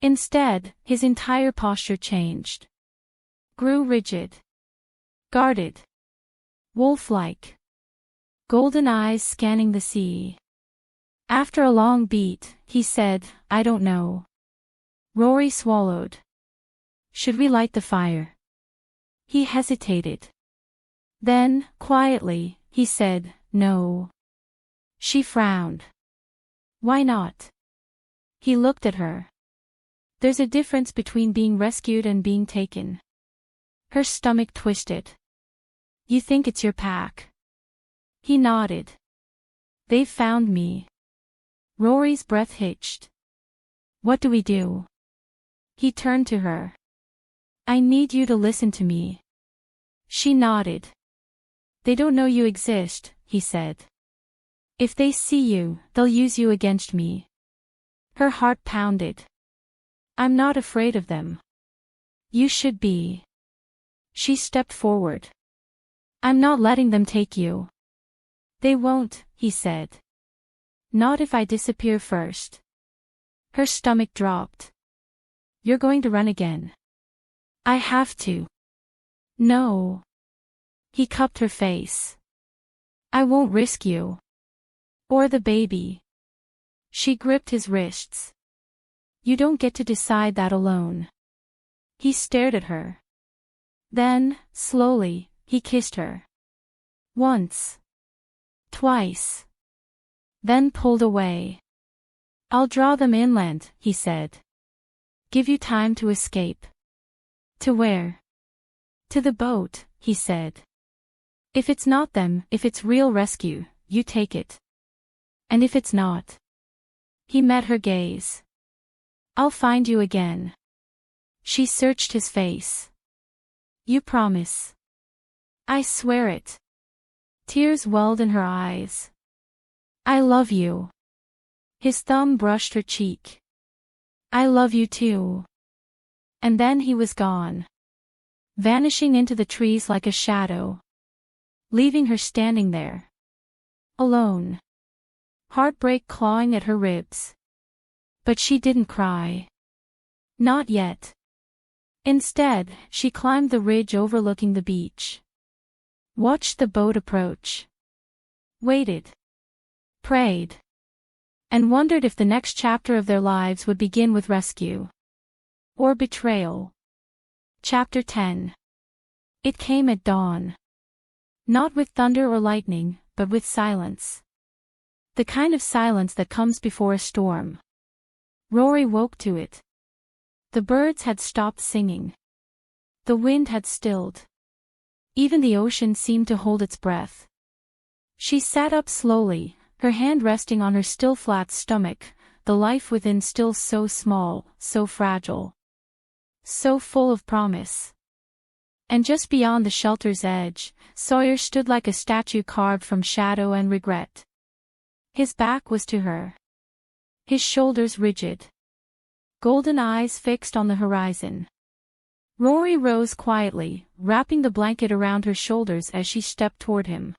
Instead, his entire posture changed. Grew rigid. Guarded. Wolf-like. Golden eyes scanning the sea. After a long beat, he said, "I don't know." Rory swallowed. "Should we light the fire?" He hesitated. Then, quietly, he said, "No." She frowned. "Why not?" He looked at her. "There's a difference between being rescued and being taken." Her stomach twisted. "You think it's your pack?" He nodded. "They've found me." Rory's breath hitched. "What do we do?" He turned to her. "I need you to listen to me." She nodded. "They don't know you exist," he said. "If they see you, they'll use you against me." Her heart pounded. "I'm not afraid of them." "You should be." She stepped forward. "I'm not letting them take you." "They won't," he said. "Not if I disappear first." Her stomach dropped. "You're going to run again." "I have to." "No." He cupped her face. "I won't risk you. Or the baby." She gripped his wrists. "You don't get to decide that alone." He stared at her. Then, slowly, he kissed her. Once. Twice. Then pulled away. "I'll draw them inland," he said. "Give you time to escape." "To where?" "To the boat," he said. "If it's not them, if it's real rescue, you take it. And if it's not." He met her gaze. "I'll find you again." She searched his face. "You promise?" "I swear it." Tears welled in her eyes. "I love you." His thumb brushed her cheek. "I love you too." And then he was gone, vanishing into the trees like a shadow, leaving her standing there, alone, heartbreak clawing at her ribs. But she didn't cry. Not yet. Instead, she climbed the ridge overlooking the beach, watched the boat approach, waited, prayed, and wondered if the next chapter of their lives would begin with rescue or betrayal. Chapter 10. It came at dawn. Not with thunder or lightning, but with silence. The kind of silence that comes before a storm. Rory woke to it. The birds had stopped singing. The wind had stilled. Even the ocean seemed to hold its breath. She sat up slowly, her hand resting on her still flat stomach, the life within still so small, so fragile, so full of promise. And just beyond the shelter's edge, Sawyer stood like a statue carved from shadow and regret. His back was to her, his shoulders rigid, golden eyes fixed on the horizon. Rory rose quietly, wrapping the blanket around her shoulders as she stepped toward him.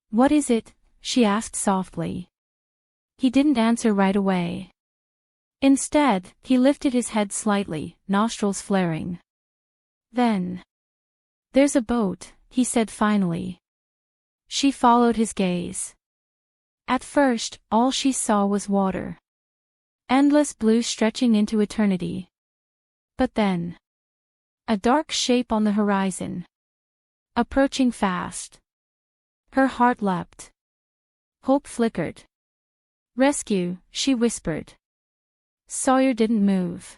"What is it?" she asked softly. He didn't answer right away. Instead, he lifted his head slightly, nostrils flaring. Then, "There's a boat," he said finally. She followed his gaze. At first, all she saw was water. Endless blue stretching into eternity. But then, a dark shape on the horizon. Approaching fast. Her heart leapt. Hope flickered. "Rescue," she whispered. Sawyer didn't move.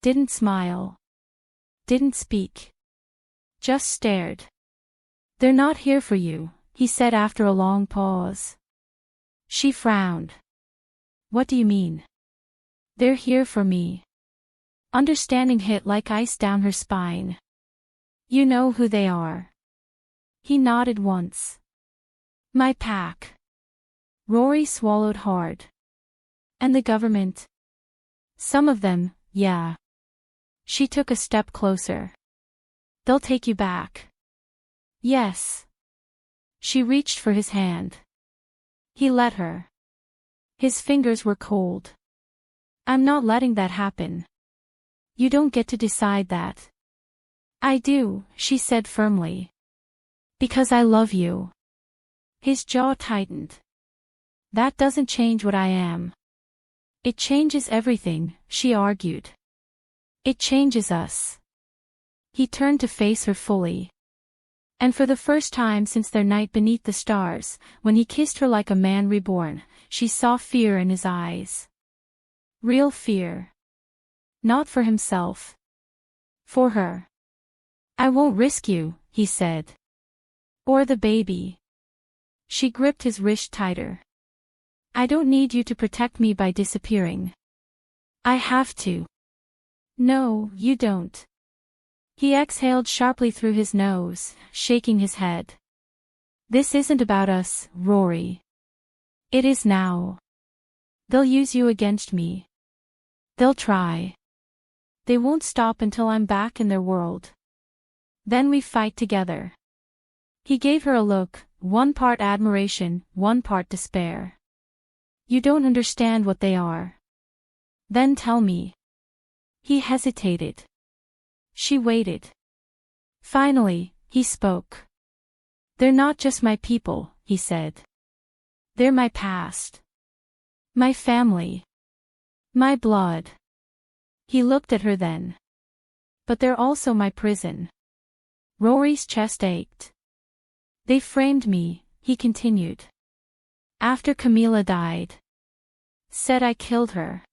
Didn't smile. Didn't speak. Just stared. "They're not here for you," he said after a long pause. She frowned. "What do you mean?" "They're here for me." Understanding hit like ice down her spine. "You know who they are." He nodded once. "My pack." Rory swallowed hard. "And the government?" "Some of them, yeah." She took a step closer. "They'll take you back." "Yes." She reached for his hand. He let her. His fingers were cold. "I'm not letting that happen." "You don't get to decide that." "I do," she said firmly. "Because I love you." His jaw tightened. "That doesn't change what I am." "It changes everything," she argued. "It changes us." He turned to face her fully. And for the first time since their night beneath the stars, when he kissed her like a man reborn, she saw fear in his eyes. Real fear. Not for himself. For her. "I won't risk you," he said. "Or the baby." She gripped his wrist tighter. "I don't need you to protect me by disappearing." "I have to." "No, you don't." He exhaled sharply through his nose, shaking his head. "This isn't about us, Rory. It is now. They'll use you against me. They'll try. They won't stop until I'm back in their world. Then we fight together." He gave her a look, one part admiration, one part despair. "You don't understand what they are." "Then tell me." He hesitated. She waited. Finally, he spoke. "They're not just my people," he said. "They're my past. My family. My blood." He looked at her then. "But they're also my prison." Rory's chest ached. "They framed me," he continued. "After Camilla died. Said I killed her.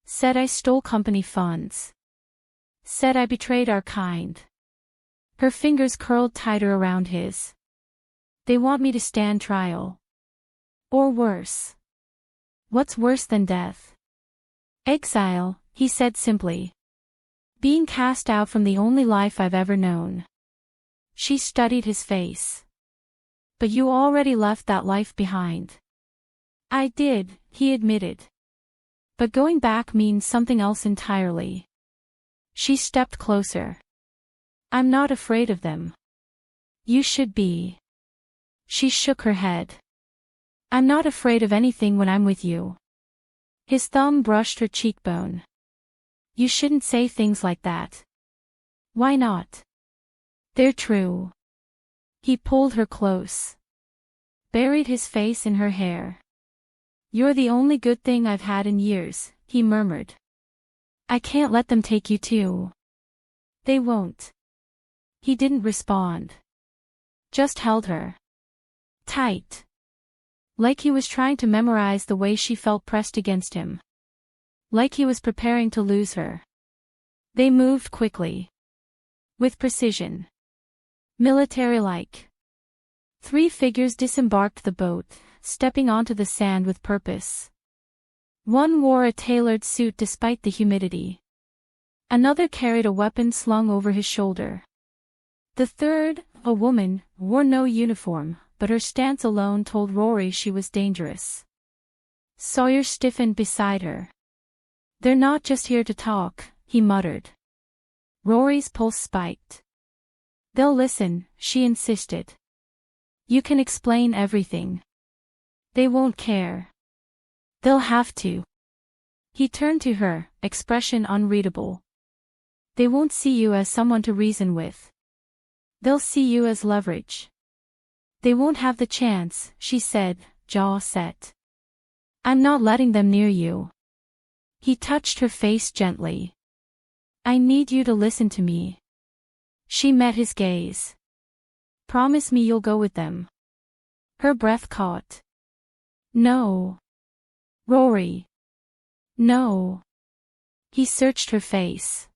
Said I stole company funds. Said I betrayed our kind." Her fingers curled tighter around his. "They want me to stand trial. Or worse." "What's worse than death?" "Exile," he said simply. "Being cast out from the only life I've ever known." She studied his face. "But you already left that life behind." "I did," he admitted. "But going back means something else entirely." She stepped closer. I'm not afraid of them. You should be. She shook her head. I'm not afraid of anything when I'm with you. His thumb brushed her cheekbone. You shouldn't say things like that. Why not? They're true. He pulled her close. Buried his face in her hair. You're the only good thing I've had in years, he murmured. I can't let them take you too. They won't. He didn't respond. Just held her. Tight. Like he was trying to memorize the way she felt pressed against him. Like he was preparing to lose her. They moved quickly. With precision. Military-like. 3 figures disembarked the boat, stepping onto the sand with purpose. One wore a tailored suit despite the humidity. Another carried a weapon slung over his shoulder. The third, a woman, wore no uniform, but her stance alone told Rory she was dangerous. Sawyer stiffened beside her. They're not just here to talk, he muttered. Rory's pulse spiked. They'll listen, she insisted. You can explain everything. They won't care. They'll have to. He turned to her, expression unreadable. They won't see you as someone to reason with. They'll see you as leverage. They won't have the chance, she said, jaw set. I'm not letting them near you. He touched her face gently. I need you to listen to me. She met his gaze. Promise me you'll go with them. Her breath caught. No. Rory. No. He searched her face.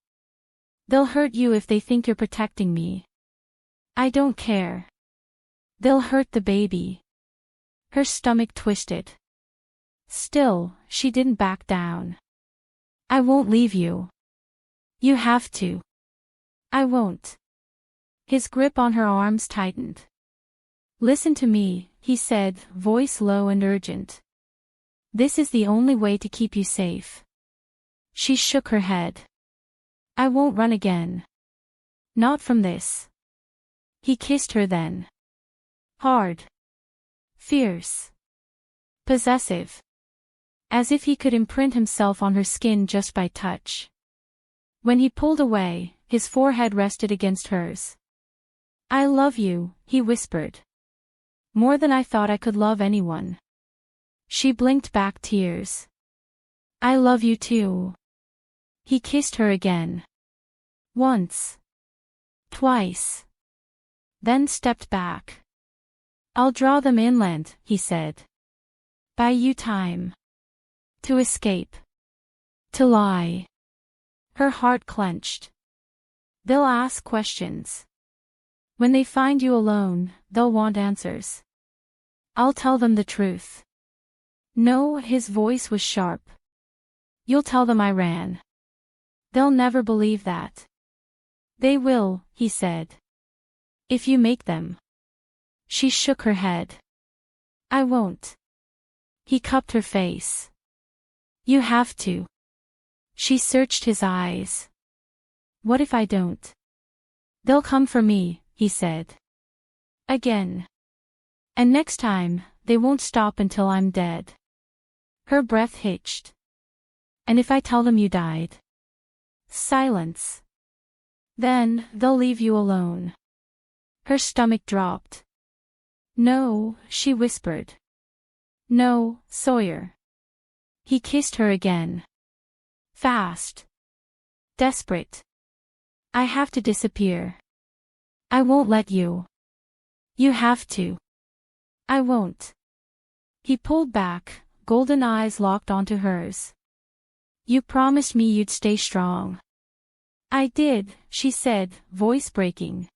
They'll hurt you if they think you're protecting me. I don't care. They'll hurt the baby. Her stomach twisted. Still, she didn't back down. I won't leave you. You have to. I won't. His grip on her arms tightened. Listen to me, he said, voice low and urgent. This is the only way to keep you safe. She shook her head. I won't run again. Not from this. He kissed her then. Hard. Fierce. Possessive. As if he could imprint himself on her skin just by touch. When he pulled away, his forehead rested against hers. I love you, he whispered. More than I thought I could love anyone. She blinked back tears. I love you too. He kissed her again. Once. Twice. Then stepped back. I'll draw them inland, he said. Buy you time. To escape. To lie. Her heart clenched. They'll ask questions. When they find you alone, they'll want answers. I'll tell them the truth. No, his voice was sharp. You'll tell them I ran. They'll never believe that. They will, he said. If you make them. She shook her head. I won't. He cupped her face. You have to. She searched his eyes. What if I don't? They'll come for me, he said. Again. And next time, they won't stop until I'm dead. Her breath hitched. And if I tell them you died? Silence. Then, they'll leave you alone. Her stomach dropped. No, she whispered. No, Sawyer. He kissed her again. Fast. Desperate. I have to disappear. I won't let you. You have to. I won't. He pulled back, golden eyes locked onto hers. You promised me you'd stay strong. I did, she said, voice breaking.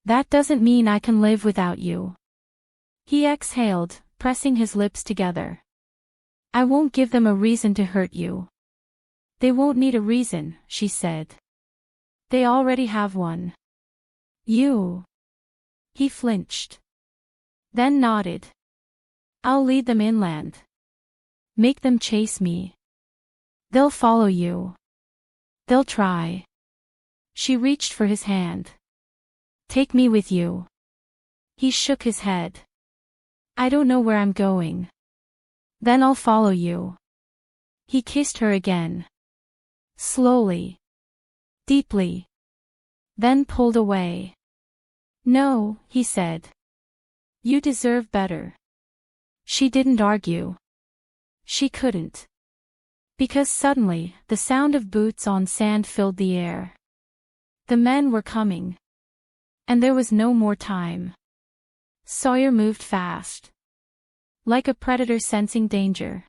That doesn't mean I can live without you. He exhaled, pressing his lips together. I won't give them a reason to hurt you. They won't need a reason, she said. They already have one. You. He flinched. Then nodded. I'll lead them inland. Make them chase me. They'll follow you. They'll try. She reached for his hand. Take me with you. He shook his head. I don't know where I'm going. Then I'll follow you. He kissed her again. Slowly. Deeply. Then pulled away. No, he said. You deserve better. She didn't argue. She couldn't. Because suddenly, the sound of boots on sand filled the air. The men were coming. And there was no more time. Sawyer moved fast. Like a predator sensing danger.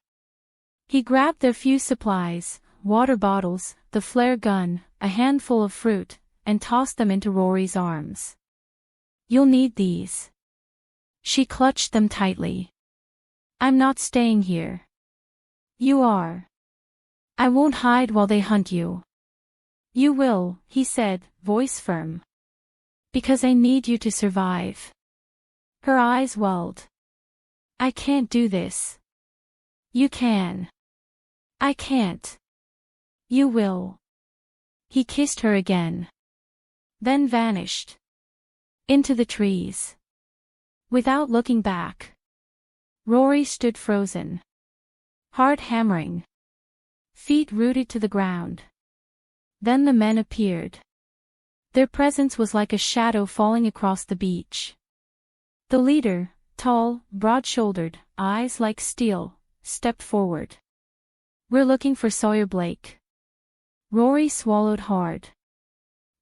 He grabbed their few supplies, water bottles, the flare gun, a handful of fruit, and tossed them into Rory's arms. You'll need these. She clutched them tightly. I'm not staying here. You are. I won't hide while they hunt you. You will, he said, voice firm. Because I need you to survive. Her eyes welled. I can't do this. You can. I can't. You will. He kissed her again. Then vanished. Into the trees. Without looking back. Rory stood frozen. Heart hammering. Feet rooted to the ground. Then the men appeared. Their presence was like a shadow falling across the beach. The leader, tall, broad-shouldered, eyes like steel, stepped forward. We're looking for Sawyer Blake. Rory swallowed hard.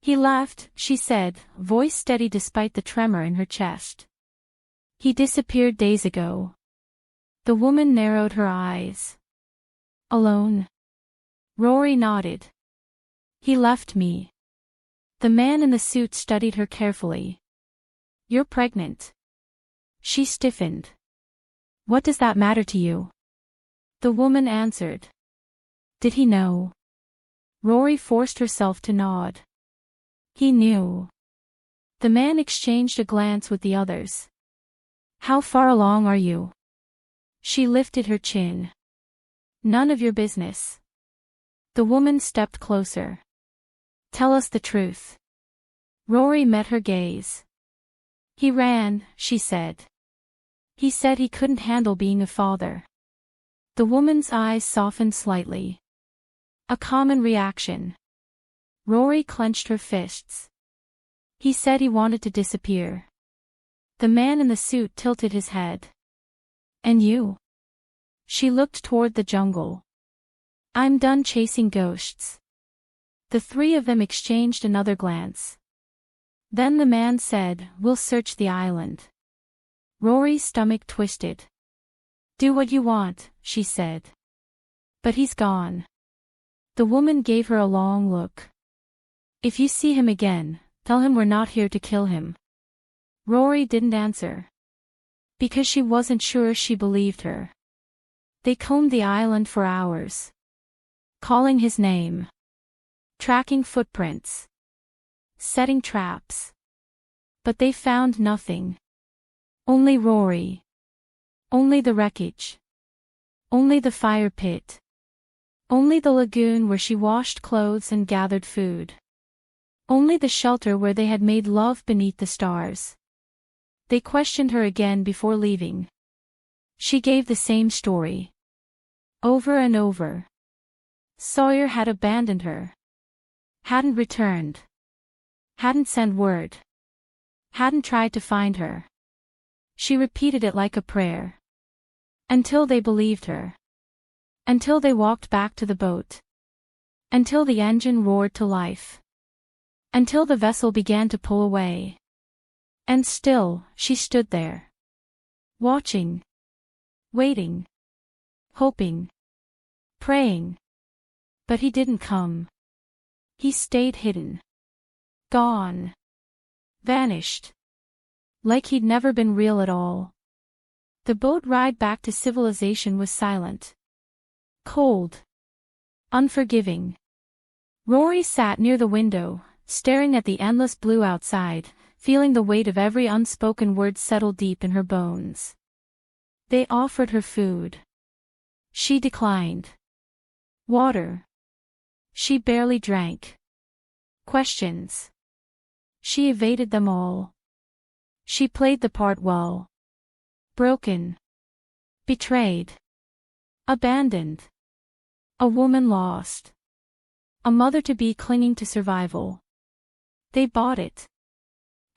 He laughed, she said, voice steady despite the tremor in her chest. He disappeared days ago. The woman narrowed her eyes. Alone? Rory nodded. He left me. The man in the suit studied her carefully. You're pregnant. She stiffened. What does that matter to you? The woman answered. Did he know? Rory forced herself to nod. He knew. The man exchanged a glance with the others. How far along are you? She lifted her chin. None of your business. The woman stepped closer. Tell us the truth. Rory met her gaze. He ran, she said. He said he couldn't handle being a father. The woman's eyes softened slightly. A common reaction. Rory clenched her fists. He said he wanted to disappear. The man in the suit tilted his head. And you? She looked toward the jungle. I'm done chasing ghosts. The three of them exchanged another glance. Then the man said, We'll search the island. Rory's stomach twisted. Do what you want, she said. But he's gone. The woman gave her a long look. If you see him again, tell him we're not here to kill him. Rory didn't answer. Because she wasn't sure she believed her. They combed the island for hours. Calling his name. Tracking footprints. Setting traps. But they found nothing. Only Rory. Only the wreckage. Only the fire pit. Only the lagoon where she washed clothes and gathered food. Only the shelter where they had made love beneath the stars. They questioned her again before leaving. She gave the same story. Over and over. Sawyer had abandoned her. Hadn't returned. Hadn't sent word. Hadn't tried to find her. She repeated it like a prayer. Until they believed her. Until they walked back to the boat. Until the engine roared to life. Until the vessel began to pull away. And still, she stood there. Watching. Waiting. Hoping. Praying. But he didn't come. He stayed hidden. Gone. Vanished. Like he'd never been real at all. The boat ride back to civilization was silent. Cold. Unforgiving. Rory sat near the window, staring at the endless blue outside, feeling the weight of every unspoken word settle deep in her bones. They offered her food. She declined. Water. She barely drank. Questions. She evaded them all. She played the part well. Broken. Betrayed. Abandoned. A woman lost. A mother-to-be clinging to survival. They bought it.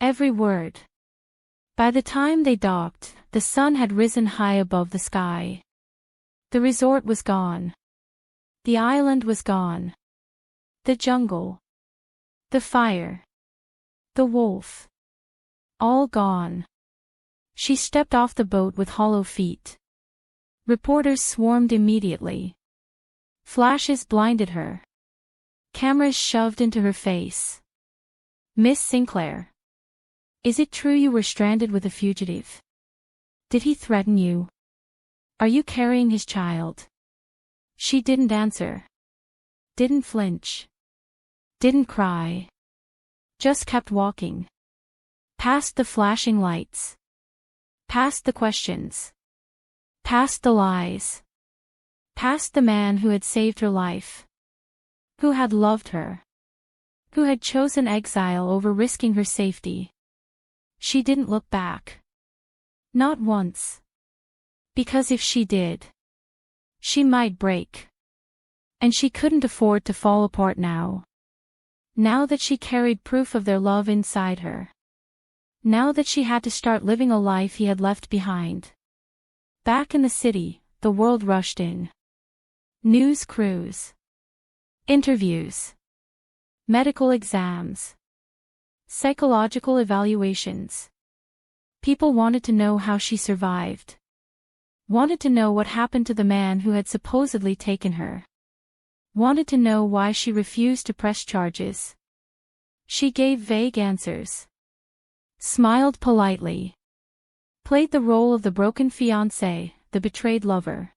Every word. By the time they docked, the sun had risen high above the sky. The resort was gone. The island was gone. The jungle. The fire. The wolf. All gone. She stepped off the boat with hollow feet. Reporters swarmed immediately. Flashes blinded her. Cameras shoved into her face. Miss Sinclair. Is it true you were stranded with a fugitive? Did he threaten you? Are you carrying his child? She didn't answer. Didn't flinch. Didn't cry. Just kept walking. Past the flashing lights. Past the questions. Past the lies. Past the man who had saved her life. Who had loved her. Who had chosen exile over risking her safety. She didn't look back. Not once. Because if she did, she might break. And she couldn't afford to fall apart now. Now that she carried proof of their love inside her. Now that she had to start living a life he had left behind. Back in the city, the world rushed in. News crews. Interviews. Medical exams. Psychological evaluations. People wanted to know how she survived. Wanted to know what happened to the man who had supposedly taken her. Wanted to know why she refused to press charges. She gave vague answers. Smiled politely. Played the role of the broken fiancé, the betrayed lover.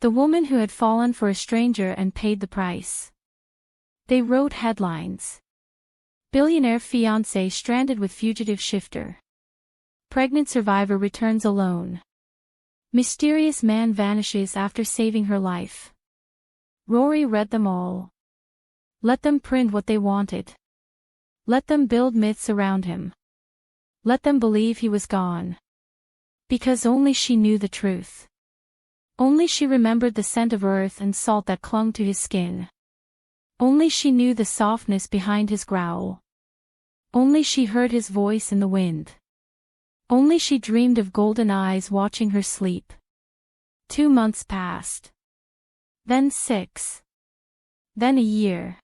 The woman who had fallen for a stranger and paid the price. They wrote headlines. Billionaire fiancé stranded with fugitive shifter. Pregnant survivor returns alone. Mysterious man vanishes after saving her life. Rory read them all. Let them print what they wanted. Let them build myths around him. Let them believe he was gone. Because only she knew the truth. Only she remembered the scent of earth and salt that clung to his skin. Only she knew the softness behind his growl. Only she heard his voice in the wind. Only she dreamed of golden eyes watching her sleep. 2 months passed. Then 6. Then a year.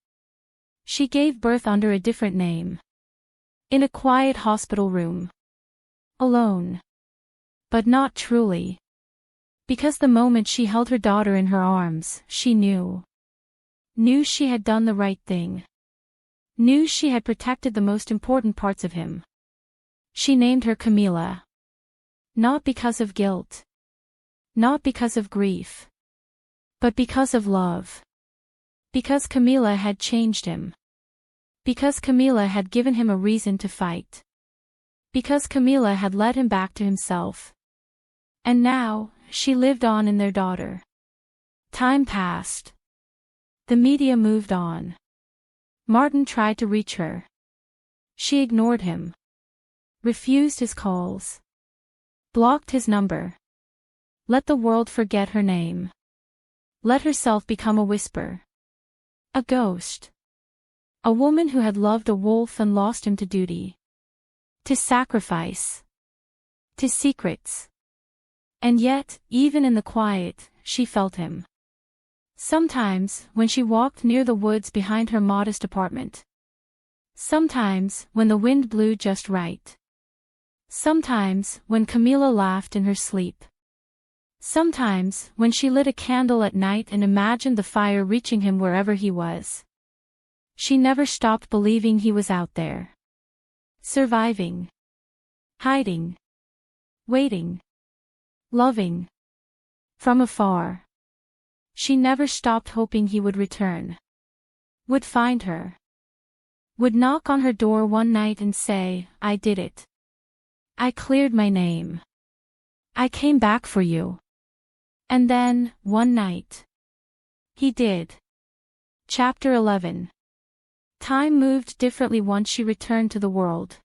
She gave birth under a different name. In a quiet hospital room. Alone. But not truly. Because the moment she held her daughter in her arms, she knew. Knew she had done the right thing. Knew she had protected the most important parts of him. She named her Camila. Not because of guilt. Not because of grief. But because of love. Because Camila had changed him. Because Camila had given him a reason to fight. Because Camila had led him back to himself. And now, she lived on in their daughter. Time passed. The media moved on. Martin tried to reach her. She ignored him. Refused his calls. Blocked his number. Let the world forget her name. Let herself become a whisper. A ghost. A woman who had loved a wolf and lost him to duty. To sacrifice. To secrets. And yet, even in the quiet, she felt him. Sometimes, when she walked near the woods behind her modest apartment. Sometimes, when the wind blew just right. Sometimes, when Camila laughed in her sleep. Sometimes, when she lit a candle at night and imagined the fire reaching him wherever he was. She never stopped believing he was out there. Surviving. Hiding. Waiting. Loving. From afar. She never stopped hoping he would return. Would find her. Would knock on her door one night and say, "I did it. I cleared my name. I came back for you." And then, one night. He did. Chapter 11. Time moved differently once she returned to the world.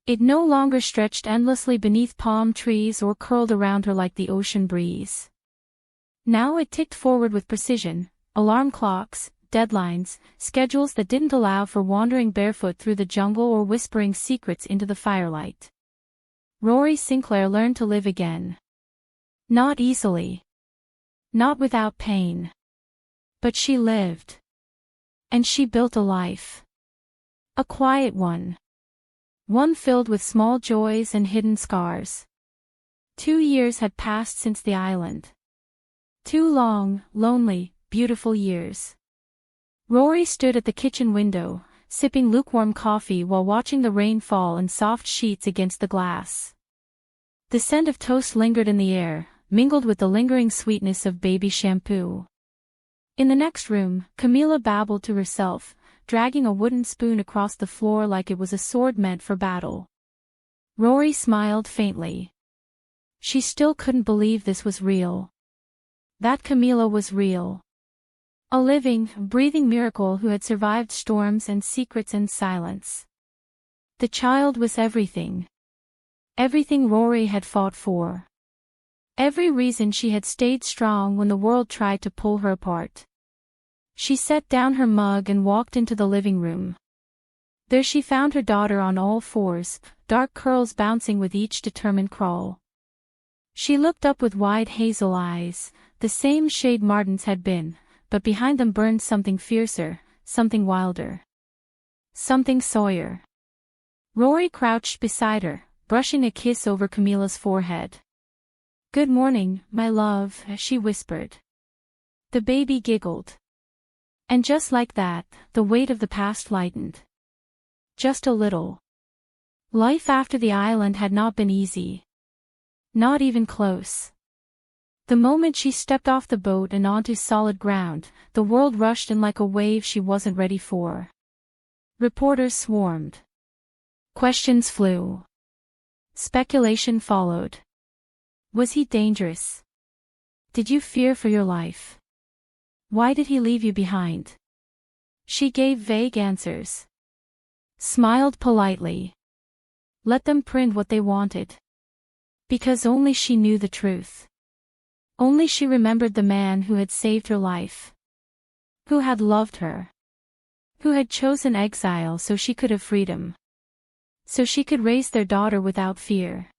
It no longer stretched endlessly beneath palm trees or curled around her like the ocean breeze. Now it ticked forward with precision, alarm clocks, deadlines, schedules that didn't allow for wandering barefoot through the jungle or whispering secrets into the firelight. Rory Sinclair learned to live again. Not easily. Not without pain. But she lived. And she built a life. A quiet one. One filled with small joys and hidden scars. 2 years had passed since the island. 2 long, lonely, beautiful years. Rory stood at the kitchen window, sipping lukewarm coffee while watching the rain fall in soft sheets against the glass. The scent of toast lingered in the air, mingled with the lingering sweetness of baby shampoo. In the next room, Camilla babbled to herself, dragging a wooden spoon across the floor like it was a sword meant for battle. Rory smiled faintly. She still couldn't believe this was real. That Camilla was real. A living, breathing miracle who had survived storms and secrets and silence. The child was everything. Everything Rory had fought for. Every reason she had stayed strong when the world tried to pull her apart. She set down her mug and walked into the living room. There she found her daughter on all fours, dark curls bouncing with each determined crawl. She looked up with wide hazel eyes, the same shade Martin's had been, but behind them burned something fiercer, something wilder. Something Sawyer. Rory crouched beside her, brushing a kiss over Camilla's forehead. "Good morning, my love," she whispered. The baby giggled. And just like that, the weight of the past lightened. Just a little. Life after the island had not been easy. Not even close. The moment she stepped off the boat and onto solid ground, the world rushed in like a wave she wasn't ready for. Reporters swarmed. Questions flew. Speculation followed. Was he dangerous? Did you fear for your life? Why did he leave you behind? She gave vague answers. Smiled politely. Let them print what they wanted. Because only she knew the truth. Only she remembered the man who had saved her life. Who had loved her. Who had chosen exile so she could have freedom. So she could raise their daughter without fear.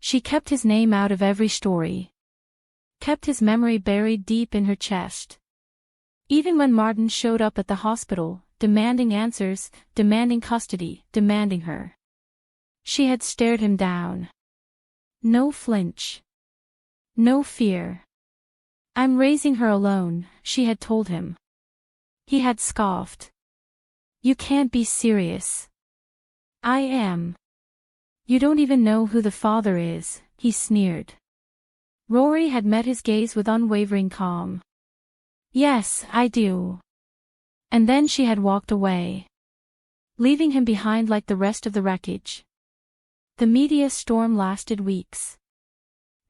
She kept his name out of every story. Kept his memory buried deep in her chest. Even when Martin showed up at the hospital, demanding answers, demanding custody, demanding her. She had stared him down. No flinch. No fear. "I'm raising her alone," she had told him. He had scoffed. "You can't be serious." "I am." "You don't even know who the father is," he sneered. Rory had met his gaze with unwavering calm. "Yes, I do." And then she had walked away. Leaving him behind like the rest of the wreckage. The media storm lasted weeks.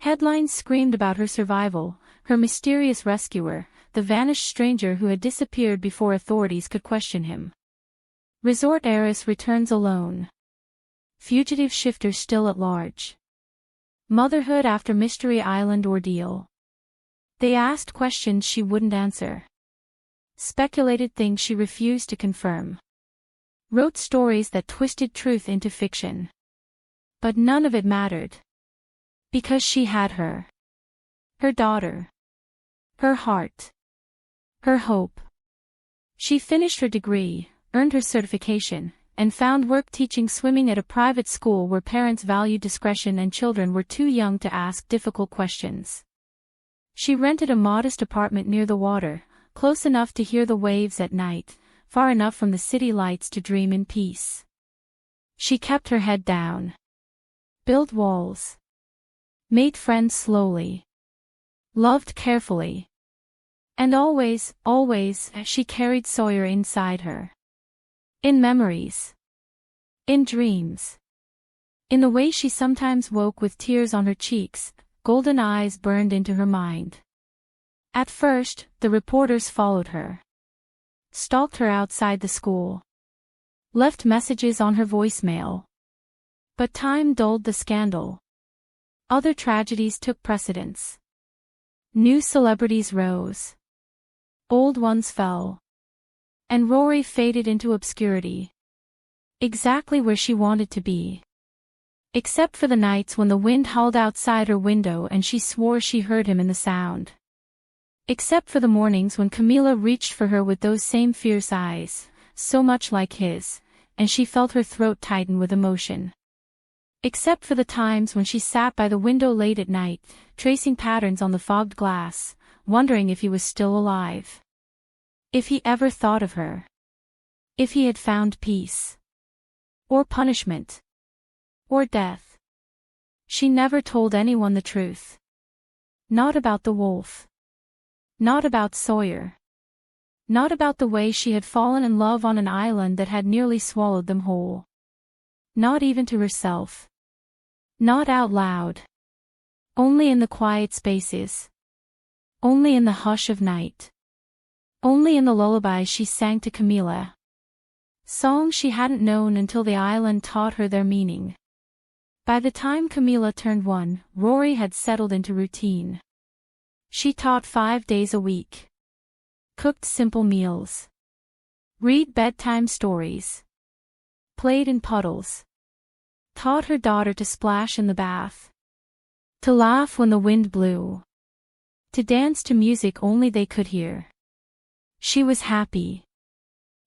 Headlines screamed about her survival, her mysterious rescuer, the vanished stranger who had disappeared before authorities could question him. Resort heiress returns alone. Fugitive shifter still at large. Motherhood after Mystery Island ordeal. They asked questions she wouldn't answer. Speculated things she refused to confirm. Wrote stories that twisted truth into fiction. But none of it mattered. Because she had her. Her daughter. Her heart. Her hope. She finished her degree, earned her certification, and found work teaching swimming at a private school where parents valued discretion and children were too young to ask difficult questions. She rented a modest apartment near the water, close enough to hear the waves at night, far enough from the city lights to dream in peace. She kept her head down. Built walls. Made friends slowly. Loved carefully. And always, always, she carried Sawyer inside her. In memories. In dreams. In the way she sometimes woke with tears on her cheeks, golden eyes burned into her mind. At first, the reporters followed her. Stalked her outside the school. Left messages on her voicemail. But time dulled the scandal. Other tragedies took precedence. New celebrities rose. Old ones fell. And Rory faded into obscurity. Exactly where she wanted to be. Except for the nights when the wind howled outside her window and she swore she heard him in the sound. Except for the mornings when Camilla reached for her with those same fierce eyes, so much like his, and she felt her throat tighten with emotion. Except for the times when she sat by the window late at night, tracing patterns on the fogged glass, wondering if he was still alive. If he ever thought of her. If he had found peace. Or punishment. Or death. She never told anyone the truth. Not about the wolf. Not about Sawyer. Not about the way she had fallen in love on an island that had nearly swallowed them whole. Not even to herself. Not out loud. Only in the quiet spaces. Only in the hush of night. Only in the lullabies she sang to Camilla. Songs she hadn't known until the island taught her their meaning. By the time Camilla turned 1, Rory had settled into routine. She taught 5 days a week. Cooked simple meals. Read bedtime stories. Played in puddles. Taught her daughter to splash in the bath. To laugh when the wind blew. To dance to music only they could hear. She was happy.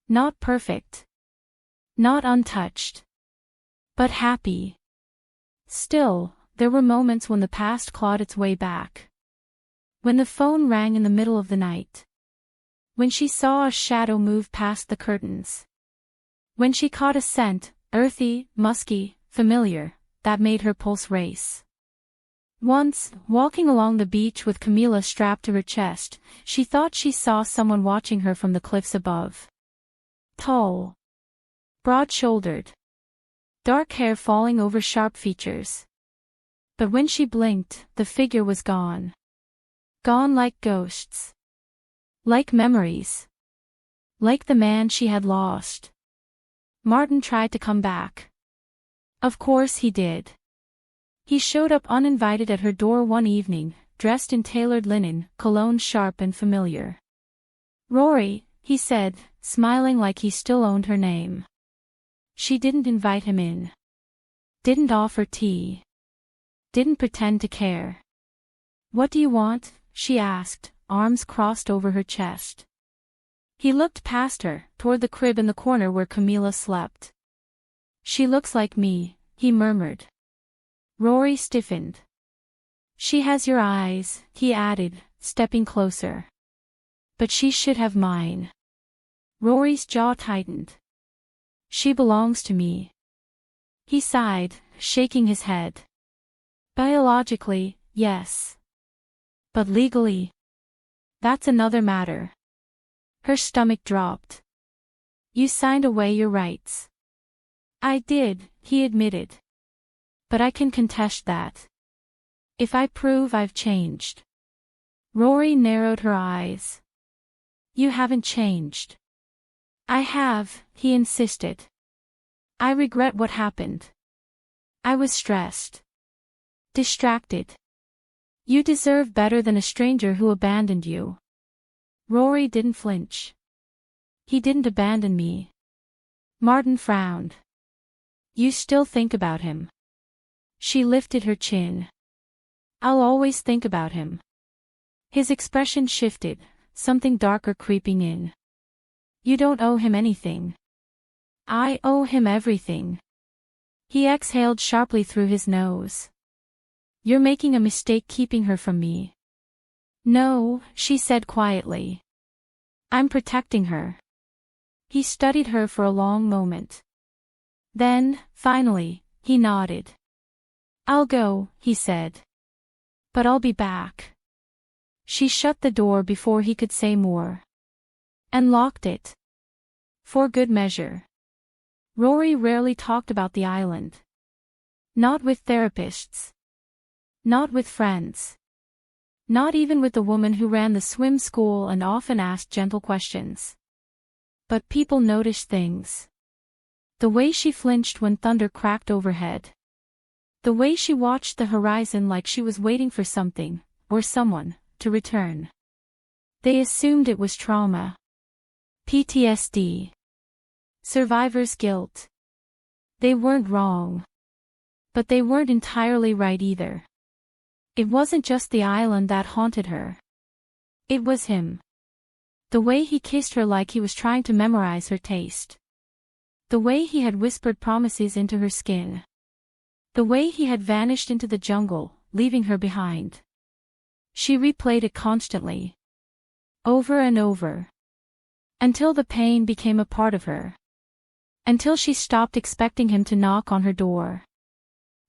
Not perfect. Not untouched. But happy. Still, there were moments when the past clawed its way back. When the phone rang in the middle of the night. When she saw a shadow move past the curtains. When she caught a scent, earthy, musky, familiar, that made her pulse race. Once, walking along the beach with Camilla strapped to her chest, she thought she saw someone watching her from the cliffs above. Tall. Broad-shouldered. Dark hair falling over sharp features. But when she blinked, the figure was gone. Gone like ghosts. Like memories. Like the man she had lost. Martin tried to come back. Of course he did. He showed up uninvited at her door one evening, dressed in tailored linen, cologne sharp and familiar. "Rory," he said, smiling like he still owned her name. She didn't invite him in. Didn't offer tea. Didn't pretend to care. "What do you want?" she asked, arms crossed over her chest. He looked past her, toward the crib in the corner where Camilla slept. "She looks like me," he murmured. Rory stiffened. "She has your eyes," he added, stepping closer. "But she should have mine." Rory's jaw tightened. "She belongs to me." He sighed, shaking his head. "Biologically, yes. But legally? That's another matter." Her stomach dropped. "You signed away your rights." "I did," he admitted. "But I can contest that. If I prove I've changed." Rory narrowed her eyes. "You haven't changed." "I have," he insisted. "I regret what happened. I was stressed. Distracted. You deserve better than a stranger who abandoned you." Rory didn't flinch. "He didn't abandon me." Martin frowned. "You still think about him." She lifted her chin. "I'll always think about him." His expression shifted, something darker creeping in. "You don't owe him anything." "I owe him everything." He exhaled sharply through his nose. "You're making a mistake keeping her from me." "No," she said quietly. "I'm protecting her." He studied her for a long moment. Then, finally, he nodded. "I'll go," he said. "But I'll be back." She shut the door before he could say more. And locked it. For good measure. Rory rarely talked about the island. Not with therapists. Not with friends. Not even with the woman who ran the swim school and often asked gentle questions. But people noticed things. The way she flinched when thunder cracked overhead. The way she watched the horizon like she was waiting for something, or someone, to return. They assumed it was trauma. PTSD. Survivor's guilt. They weren't wrong. But they weren't entirely right either. It wasn't just the island that haunted her. It was him. The way he kissed her like he was trying to memorize her taste. The way he had whispered promises into her skin. The way he had vanished into the jungle, leaving her behind. She replayed it constantly. Over and over. Until the pain became a part of her. Until she stopped expecting him to knock on her door.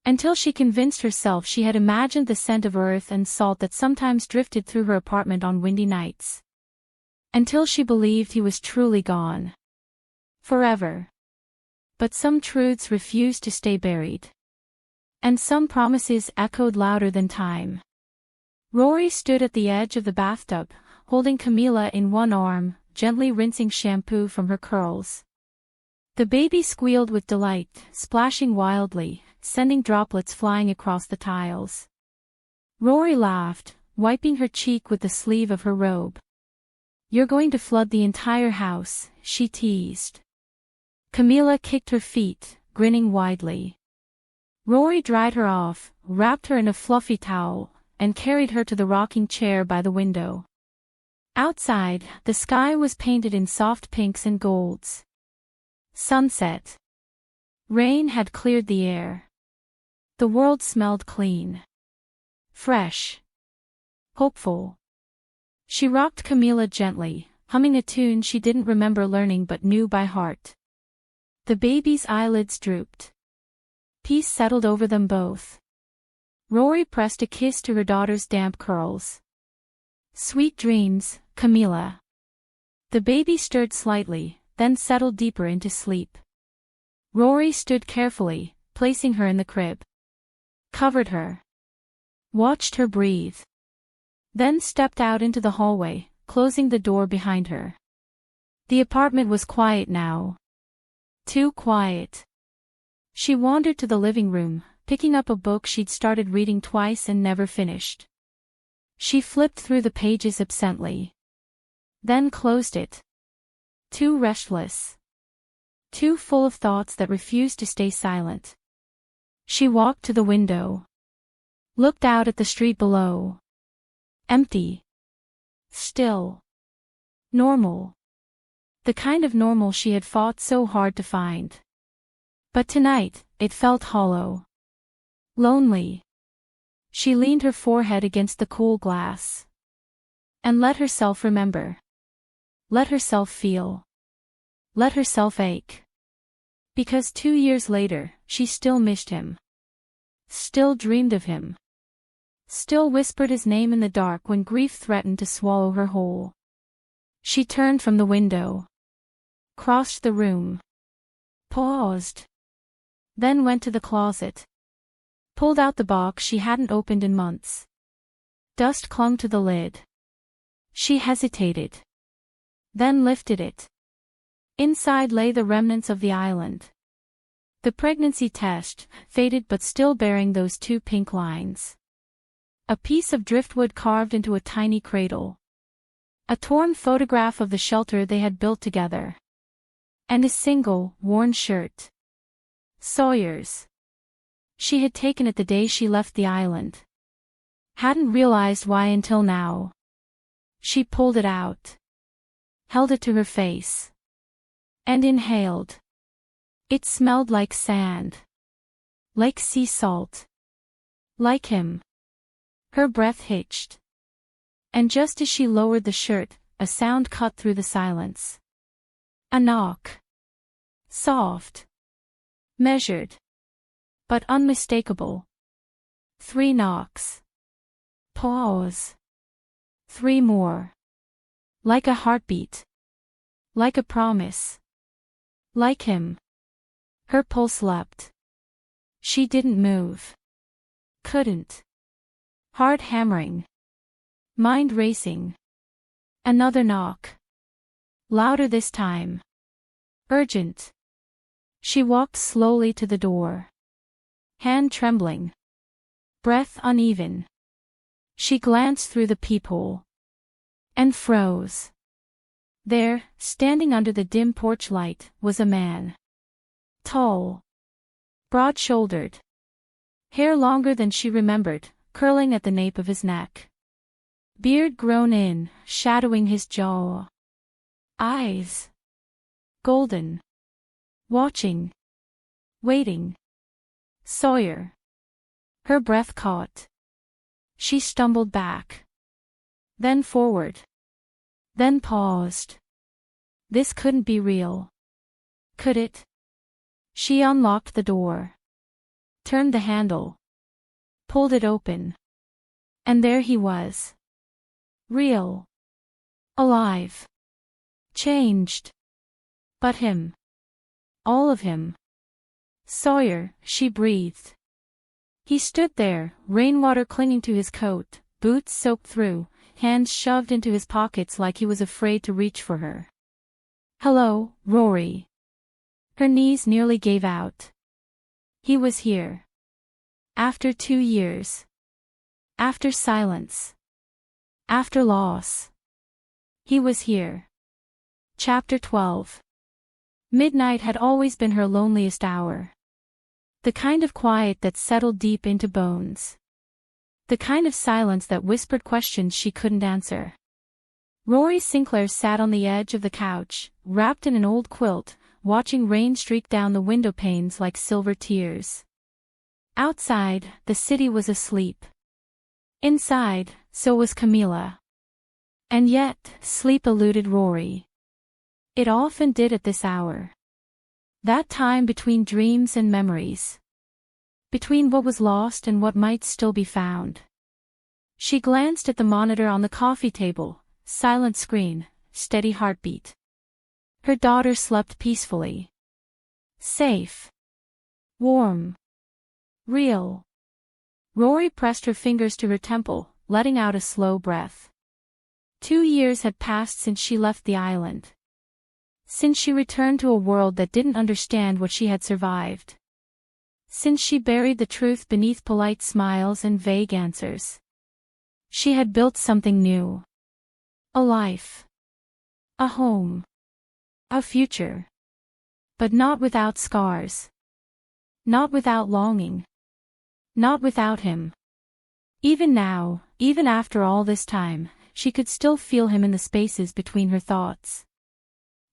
Until she convinced herself she had imagined the scent of earth and salt that sometimes drifted through her apartment on windy nights. Until she believed he was truly gone. Forever. But some truths refused to stay buried. And some promises echoed louder than time. Rory stood at the edge of the bathtub, holding Camilla in one arm, gently rinsing shampoo from her curls. The baby squealed with delight, splashing wildly, sending droplets flying across the tiles. Rory laughed, wiping her cheek with the sleeve of her robe. "You're going to flood the entire house," she teased. Camilla kicked her feet, grinning widely. Rory dried her off, wrapped her in a fluffy towel, and carried her to the rocking chair by the window. Outside, the sky was painted in soft pinks and golds. Sunset. Rain had cleared the air. The world smelled clean. Fresh. Hopeful. She rocked Camilla gently, humming a tune she didn't remember learning but knew by heart. The baby's eyelids drooped. Peace settled over them both. Rory pressed a kiss to her daughter's damp curls. "Sweet dreams, Camilla." The baby stirred slightly, then settled deeper into sleep. Rory stood carefully, placing her in the crib. Covered her. Watched her breathe. Then stepped out into the hallway, closing the door behind her. The apartment was quiet now. Too quiet. She wandered to the living room, picking up a book she'd started reading twice and never finished. She flipped through the pages absently. Then closed it. Too restless. Too full of thoughts that refused to stay silent. She walked to the window. Looked out at the street below. Empty. Still. Normal. The kind of normal she had fought so hard to find. But tonight, it felt hollow. Lonely. She leaned her forehead against the cool glass. And let herself remember. Let herself feel. Let herself ache. Because 2 years later, she still missed him. Still dreamed of him. Still whispered his name in the dark when grief threatened to swallow her whole. She turned from the window. Crossed the room. Paused. Then went to the closet. Pulled out the box she hadn't opened in months. Dust clung to the lid. She hesitated. Then lifted it. Inside lay the remnants of the island. The pregnancy test, faded but still bearing those 2 pink lines. A piece of driftwood carved into a tiny cradle. A torn photograph of the shelter they had built together. And a single, worn shirt. Sawyer's. She had taken it the day she left the island. Hadn't realized why until now. She pulled it out. Held it to her face. And inhaled. It smelled like sand. Like sea salt. Like him. Her breath hitched. And just as she lowered the shirt, a sound cut through the silence. A knock. Soft. Measured. But unmistakable. 3 knocks. Pause. 3 more. Like a heartbeat. Like a promise. Like him. Her pulse leapt. She didn't move. Couldn't. Heart hammering. Mind racing. Another knock. Louder this time. Urgent. She walked slowly to the door. Hand trembling. Breath uneven. She glanced through the peephole. And froze. There, standing under the dim porch light, was a man. Tall. Broad-shouldered. Hair longer than she remembered, curling at the nape of his neck. Beard grown in, shadowing his jaw. Eyes. Golden. Watching. Waiting. Sawyer. Her breath caught. She stumbled back. Then forward. Then paused. This couldn't be real. Could it? She unlocked the door. Turned the handle. Pulled it open. And there he was. Real. Alive. Changed. But him. All of him. Sawyer, she breathed. He stood there, rainwater clinging to his coat, boots soaked through, hands shoved into his pockets like he was afraid to reach for her. Hello, Rory. Her knees nearly gave out. He was here. After 2 years. After silence. After loss. He was here. Chapter 12. Midnight had always been her loneliest hour. The kind of quiet that settled deep into bones. The kind of silence that whispered questions she couldn't answer. Rory Sinclair sat on the edge of the couch, wrapped in an old quilt, watching rain streak down the window panes like silver tears. Outside, the city was asleep. Inside, so was Camilla. And yet, sleep eluded Rory. It often did at this hour. That time between dreams and memories. Between what was lost and what might still be found. She glanced at the monitor on the coffee table, silent screen, steady heartbeat. Her daughter slept peacefully. Safe. Warm. Real. Rory pressed her fingers to her temple, letting out a slow breath. 2 years had passed since she left the island. Since she returned to a world that didn't understand what she had survived. Since she buried the truth beneath polite smiles and vague answers. She had built something new. A life. A home. A future. But not without scars. Not without longing. Not without him. Even now, even after all this time, she could still feel him in the spaces between her thoughts.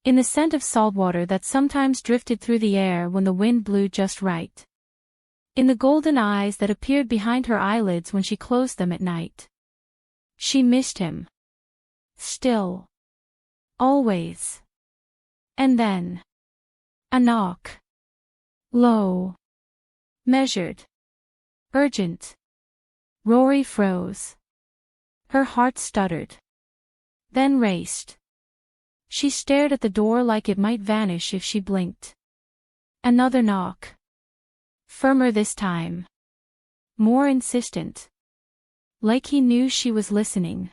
In the scent of saltwater that sometimes drifted through the air when the wind blew just right. In the golden eyes that appeared behind her eyelids when she closed them at night. She missed him. Still. Always. And then. A knock. Low. Measured. Urgent. Rory froze. Her heart stuttered. Then raced. She stared at the door like it might vanish if she blinked. Another knock. Firmer this time. More insistent. Like he knew she was listening.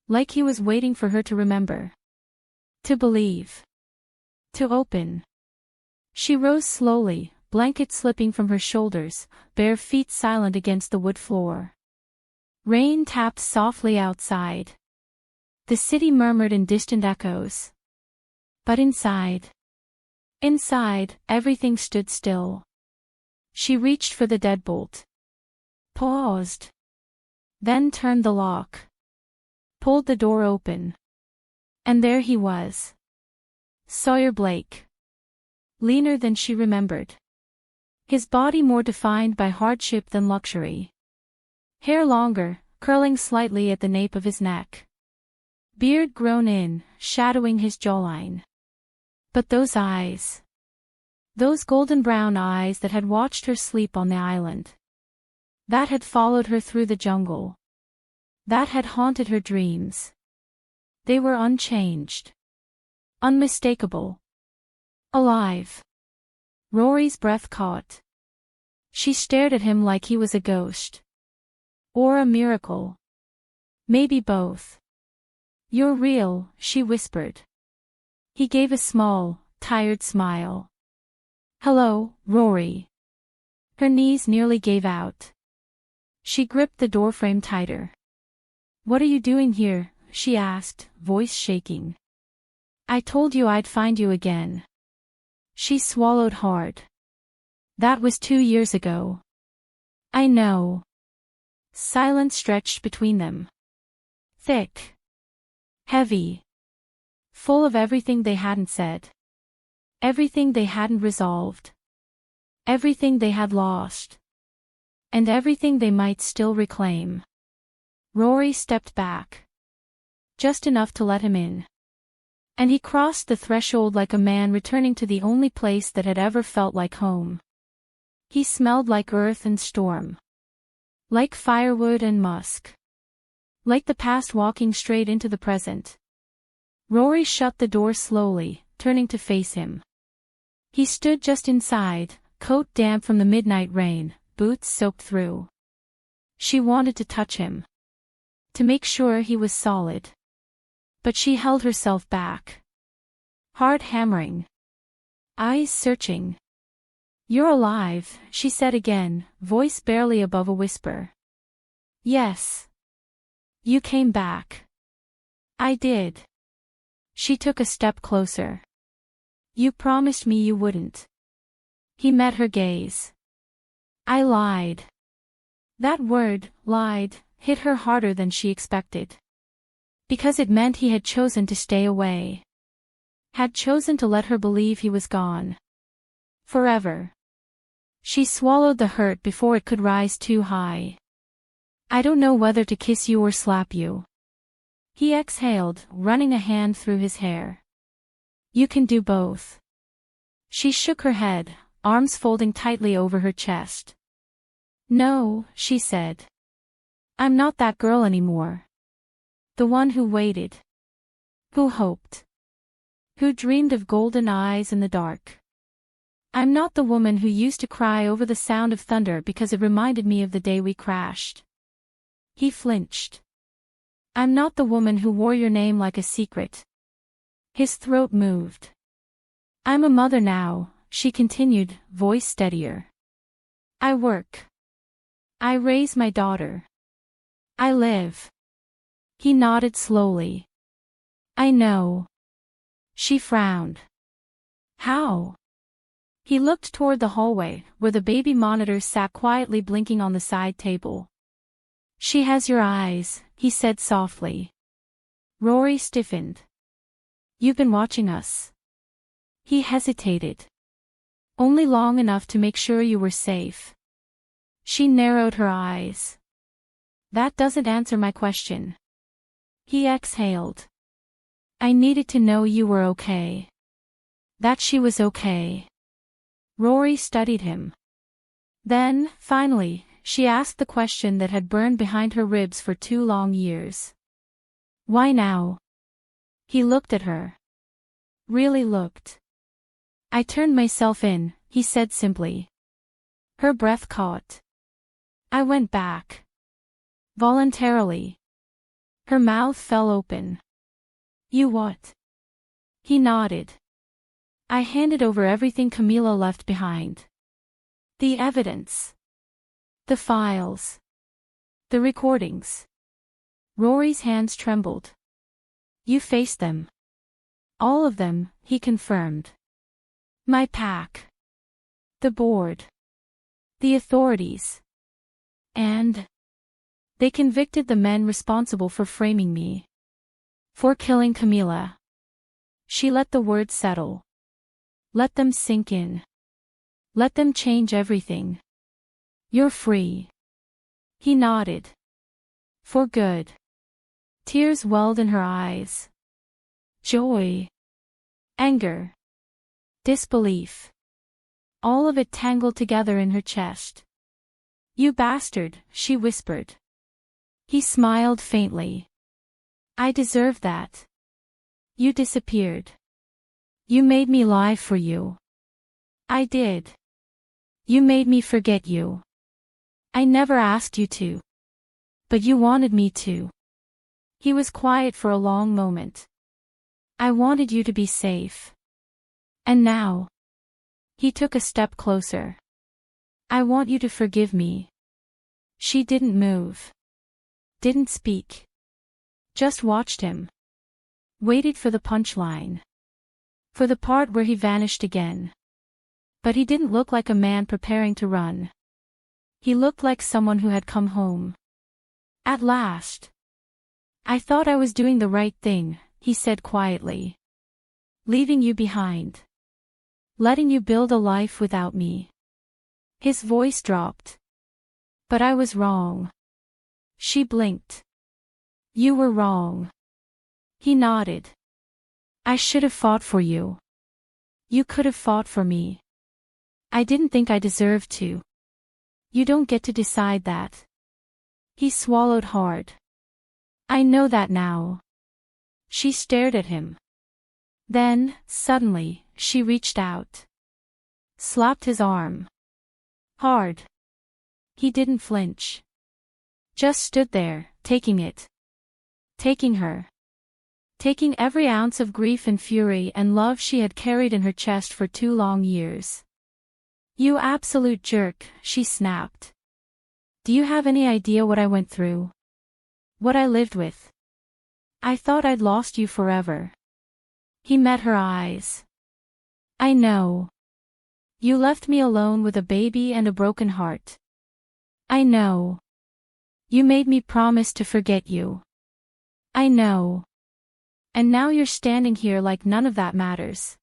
Like he was waiting for her to remember. To believe. To open. She rose slowly, blanket slipping from her shoulders, bare feet silent against the wood floor. Rain tapped softly outside. The city murmured in distant echoes. But inside. Inside, everything stood still. She reached for the deadbolt. Paused. Then turned the lock. Pulled the door open. And there he was. Sawyer Blake. Leaner than she remembered. His body more defined by hardship than luxury. Hair longer, curling slightly at the nape of his neck. Beard grown in, shadowing his jawline. But those eyes. Those golden brown eyes that had watched her sleep on the island. That had followed her through the jungle. That had haunted her dreams. They were unchanged. Unmistakable. Alive. Rory's breath caught. She stared at him like he was a ghost. Or a miracle. Maybe both. You're real, she whispered. He gave a small, tired smile. "Hello, Rory." Her knees nearly gave out. She gripped the doorframe tighter. "What are you doing here?" she asked, voice shaking. "I told you I'd find you again." She swallowed hard. "That was 2 years ago." "I know." Silence stretched between them. Thick. Heavy. Full of everything they hadn't said. Everything they hadn't resolved. Everything they had lost. And everything they might still reclaim. Rory stepped back. Just enough to let him in. And he crossed the threshold like a man returning to the only place that had ever felt like home. He smelled like earth and storm. Like firewood and musk. Like the past walking straight into the present. Rory shut the door slowly, turning to face him. He stood just inside, coat damp from the midnight rain, boots soaked through. She wanted to touch him. To make sure he was solid. But she held herself back. Heart hammering. Eyes searching. "You're alive," she said again, voice barely above a whisper. "Yes. You came back." "I did." She took a step closer. "You promised me you wouldn't." He met her gaze. "I lied." That word, lied, hit her harder than she expected. Because it meant he had chosen to stay away. Had chosen to let her believe he was gone. Forever. She swallowed the hurt before it could rise too high. "I don't know whether to kiss you or slap you." He exhaled, running a hand through his hair. "You can do both." She shook her head, arms folding tightly over her chest. "No," she said. "I'm not that girl anymore. The one who waited. Who hoped. Who dreamed of golden eyes in the dark. I'm not the woman who used to cry over the sound of thunder because it reminded me of the day we crashed." He flinched. "I'm not the woman who wore your name like a secret." His throat moved. "I'm a mother now," she continued, voice steadier. "I work. I raise my daughter. I live." He nodded slowly. "I know." She frowned. "How?" He looked toward the hallway, where the baby monitor sat quietly blinking on the side table. "She has your eyes," he said softly. Rory stiffened. "You've been watching us." He hesitated. "Only long enough to make sure you were safe." She narrowed her eyes. "That doesn't answer my question." He exhaled. "I needed to know you were okay. That she was okay." Rory studied him. Then, finally, she asked the question that had burned behind her ribs for 2 long years. "Why now?" He looked at her. Really looked. "I turned myself in," he said simply. Her breath caught. "I went back. Voluntarily." Her mouth fell open. "You what?" He nodded. "I handed over everything Camila left behind. The evidence. The files. The recordings." Rory's hands trembled. "You faced them." "All of them," he confirmed. "My pack. The board. The authorities. And they convicted the men responsible for framing me. For killing Camila." She let the words settle. Let them sink in. Let them change everything. "You're free." He nodded. "For good." Tears welled in her eyes. Joy. Anger. Disbelief. All of it tangled together in her chest. "You bastard," she whispered. He smiled faintly. "I deserve that. You disappeared. You made me lie for you." "I did. You made me forget you. I never asked you to. But you wanted me to." He was quiet for a long moment. "I wanted you to be safe. And now. He took a step closer. I want you to forgive me. She didn't move. Didn't speak. Just watched him. Waited for the punchline. For the part where he vanished again. But he didn't look like a man preparing to run. He looked like someone who had come home. At last. I thought I was doing the right thing, he said quietly. Leaving you behind. Letting you build a life without me. His voice dropped. But I was wrong. She blinked. You were wrong. He nodded. I should have fought for you. You could have fought for me. I didn't think I deserved to. You don't get to decide that. He swallowed hard. I know that now. She stared at him. Then, suddenly, she reached out. Slapped his arm. Hard. He didn't flinch. Just stood there, taking it. Taking her. Taking every ounce of grief and fury and love she had carried in her chest for 2 long years. You absolute jerk, she snapped. Do you have any idea what I went through? What I lived with? I thought I'd lost you forever. He met her eyes. I know. You left me alone with a baby and a broken heart. I know. You made me promise to forget you. I know. And now you're standing here like none of that matters.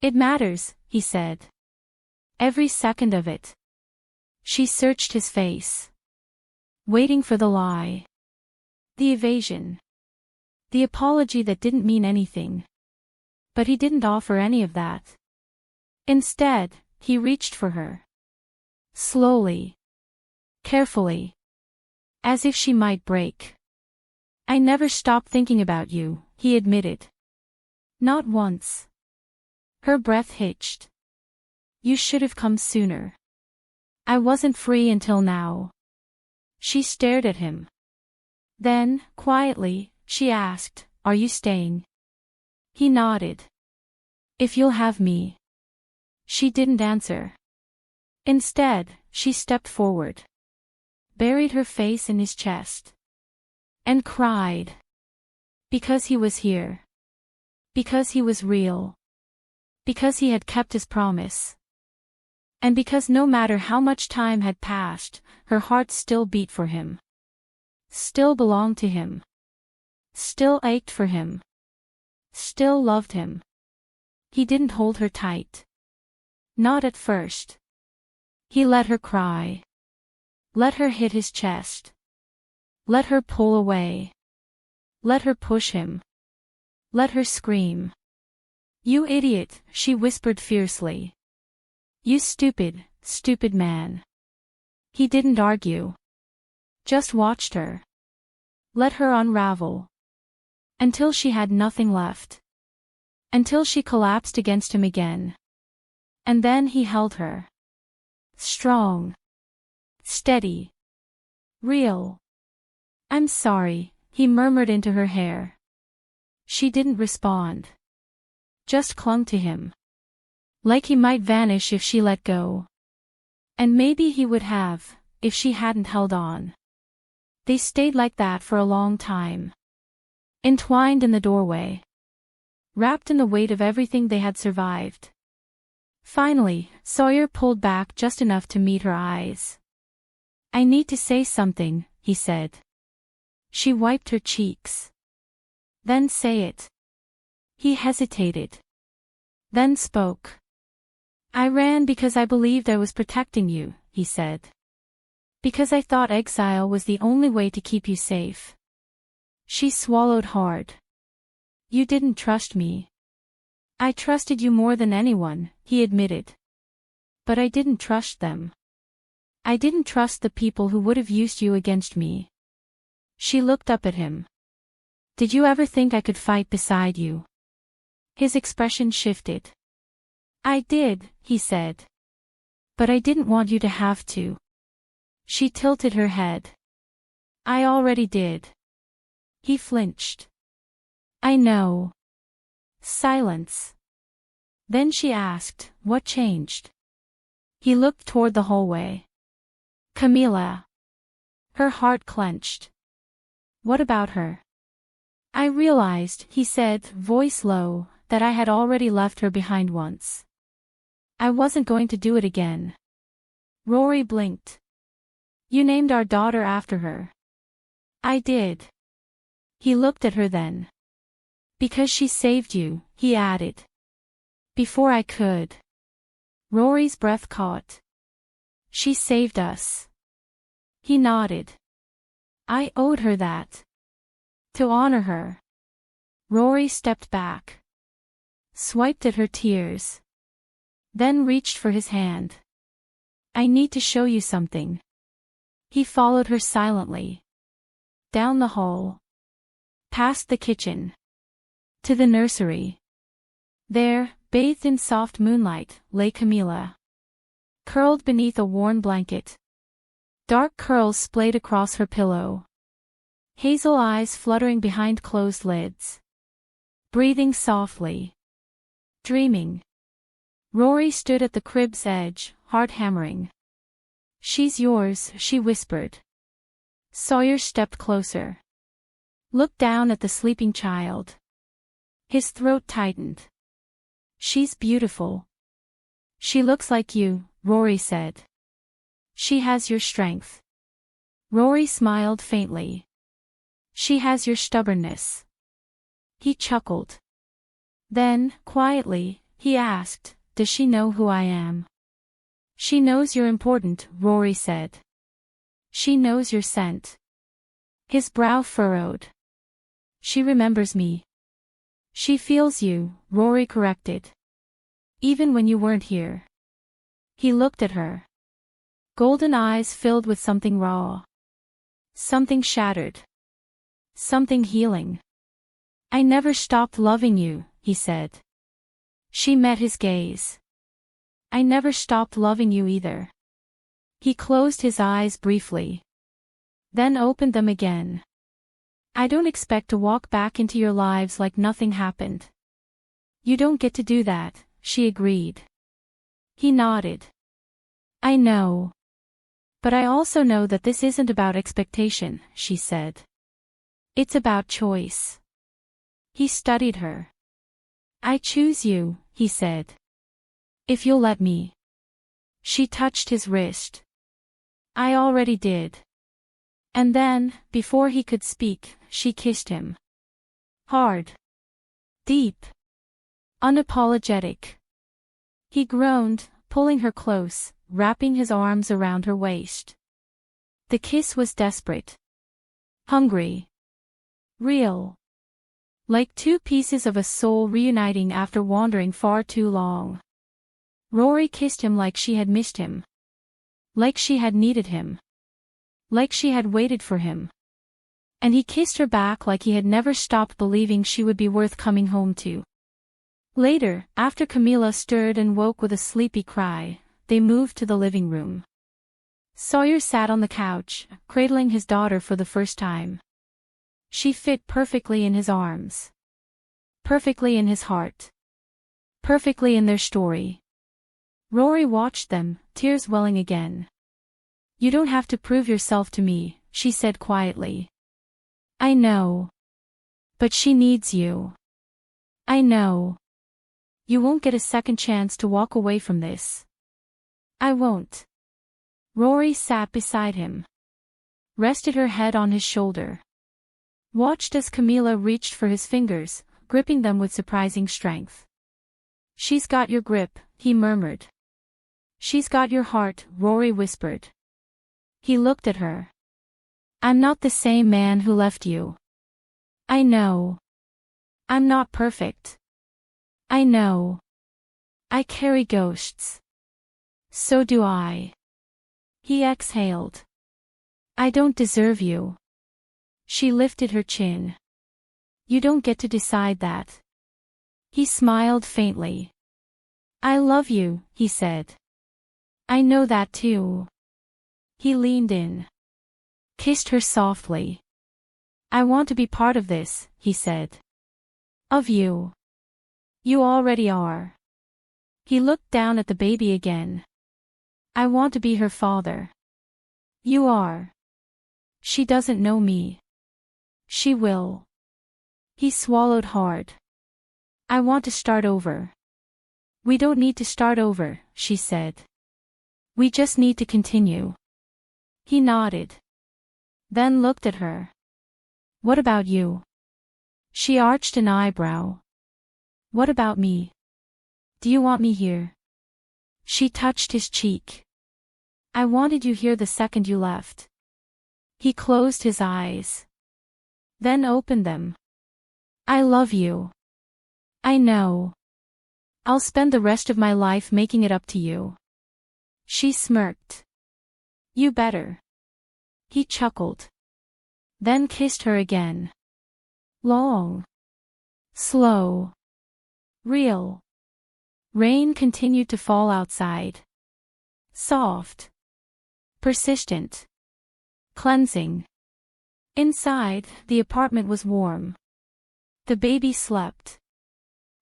It matters, he said. Every second of it. She searched his face. Waiting for the lie. The evasion. The apology that didn't mean anything. But he didn't offer any of that. Instead, he reached for her. Slowly. Carefully. As if she might break. I never stopped thinking about you, he admitted. Not once. Her breath hitched. You should have come sooner. I wasn't free until now. She stared at him. Then, quietly, she asked, Are you staying? He nodded. If you'll have me. She didn't answer. Instead, she stepped forward. Buried her face in his chest. And cried. Because he was here. Because he was real. Because he had kept his promise. And because no matter how much time had passed, her heart still beat for him. Still belonged to him. Still ached for him. Still loved him. He didn't hold her tight. Not at first. He let her cry. Let her hit his chest. Let her pull away. Let her push him. Let her scream. You idiot, she whispered fiercely. You stupid, stupid man. He didn't argue. Just watched her. Let her unravel. Until she had nothing left. Until she collapsed against him again. And then he held her. Strong. Steady. Real. I'm sorry, he murmured into her hair. She didn't respond. Just clung to him. Like he might vanish if she let go. And maybe he would have, if she hadn't held on. They stayed like that for a long time. Entwined in the doorway. Wrapped in the weight of everything they had survived. Finally, Sawyer pulled back just enough to meet her eyes. I need to say something, he said. She wiped her cheeks. Then say it. He hesitated. Then spoke. I ran because I believed I was protecting you, he said. Because I thought exile was the only way to keep you safe. She swallowed hard. You didn't trust me. I trusted you more than anyone, he admitted. But I didn't trust them. I didn't trust the people who would have used you against me. She looked up at him. Did you ever think I could fight beside you? His expression shifted. I did, he said. But I didn't want you to have to. She tilted her head. I already did. He flinched. I know. Silence. Then she asked, "What changed?" He looked toward the hallway. "Camilla." Her heart clenched. "What about her?" "I realized," he said, voice low, "that I had already left her behind once. I wasn't going to do it again." Rory blinked. "You named our daughter after her." "I did." He looked at her then. "Because she saved you," he added. "Before I could." Rory's breath caught. "She saved us." He nodded. "I owed her that. To honor her." Rory stepped back. Swiped at her tears. Then reached for his hand. "I need to show you something." He followed her silently. Down the hall. Past the kitchen. To the nursery. There, bathed in soft moonlight, lay Camilla. Curled beneath a worn blanket. Dark curls splayed across her pillow. Hazel eyes fluttering behind closed lids. Breathing softly. Dreaming. Rory stood at the crib's edge, heart hammering. "She's yours," she whispered. Sawyer stepped closer. Looked down at the sleeping child. His throat tightened. "She's beautiful." "She looks like you," Rory said. "She has your strength." Rory smiled faintly. "She has your stubbornness." He chuckled. Then, quietly, he asked, "Does she know who I am?" "She knows you're important," Rory said. "She knows your scent." His brow furrowed. "She remembers me." "She feels you," Rory corrected. "Even when you weren't here." He looked at her. Golden eyes filled with something raw. Something shattered. Something healing. "I never stopped loving you," he said. She met his gaze. "I never stopped loving you either." He closed his eyes briefly. Then opened them again. "I don't expect to walk back into your lives like nothing happened." "You don't get to do that," she agreed. He nodded. "I know. But I also know that this isn't about expectation," she said. "It's about choice." He studied her. "I choose you," he said. "If you'll let me." She touched his wrist. "I already did." And then, before he could speak, she kissed him. Hard. Deep. Unapologetic. He groaned, pulling her close, wrapping his arms around her waist. The kiss was desperate. Hungry. Real. Like two pieces of a soul reuniting after wandering far too long. Rory kissed him like she had missed him. Like she had needed him. Like she had waited for him. And he kissed her back like he had never stopped believing she would be worth coming home to. Later, after Camilla stirred and woke with a sleepy cry, they moved to the living room. Sawyer sat on the couch, cradling his daughter for the first time. She fit perfectly in his arms. Perfectly in his heart. Perfectly in their story. Rory watched them, tears welling again. "You don't have to prove yourself to me," she said quietly. "I know. But she needs you." "I know. You won't get a second chance to walk away from this." "I won't." Rory sat beside him. Rested her head on his shoulder. Watched as Camilla reached for his fingers, gripping them with surprising strength. "She's got your grip," he murmured. "She's got your heart," Rory whispered. He looked at her. "I'm not the same man who left you." "I know. I'm not perfect." "I know. I carry ghosts." "So do I." He exhaled. "I don't deserve you." She lifted her chin. "You don't get to decide that." He smiled faintly. "I love you," he said. "I know that too." He leaned in. Kissed her softly. "I want to be part of this," he said. "Of you. You already are." He looked down at the baby again. I want to be her father. You are. She doesn't know me. She will. He swallowed hard. I want to start over. We don't need to start over, she said. We just need to continue. He nodded. Then looked at her. What about you? She arched an eyebrow. What about me? Do you want me here? She touched his cheek. I wanted you here the second you left. He closed his eyes. Then opened them. I love you. I know. I'll spend the rest of my life making it up to you. She smirked. You better. He chuckled. Then kissed her again. Long. Slow. Real. Rain continued to fall outside. Soft. Persistent. Cleansing. Inside, the apartment was warm. The baby slept.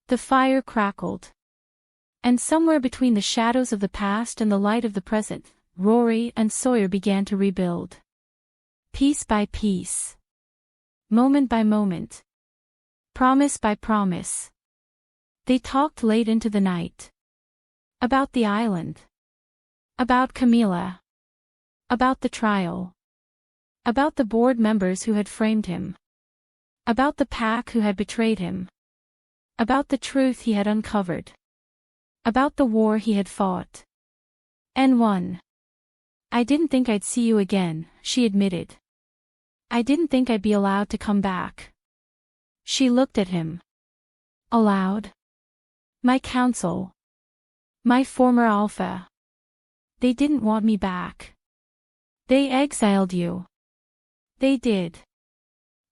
The fire crackled. And somewhere between the shadows of the past and the light of the present, Rory and Sawyer began to rebuild. Piece by piece. Moment by moment. Promise by promise. They talked late into the night. About the island. About Camila. About the trial. About the board members who had framed him. About the pack who had betrayed him. About the truth he had uncovered. About the war he had fought. And won. I didn't think I'd see you again, she admitted. I didn't think I'd be allowed to come back. She looked at him. Allowed? My counsel. My former alpha. They didn't want me back. They exiled you. They did.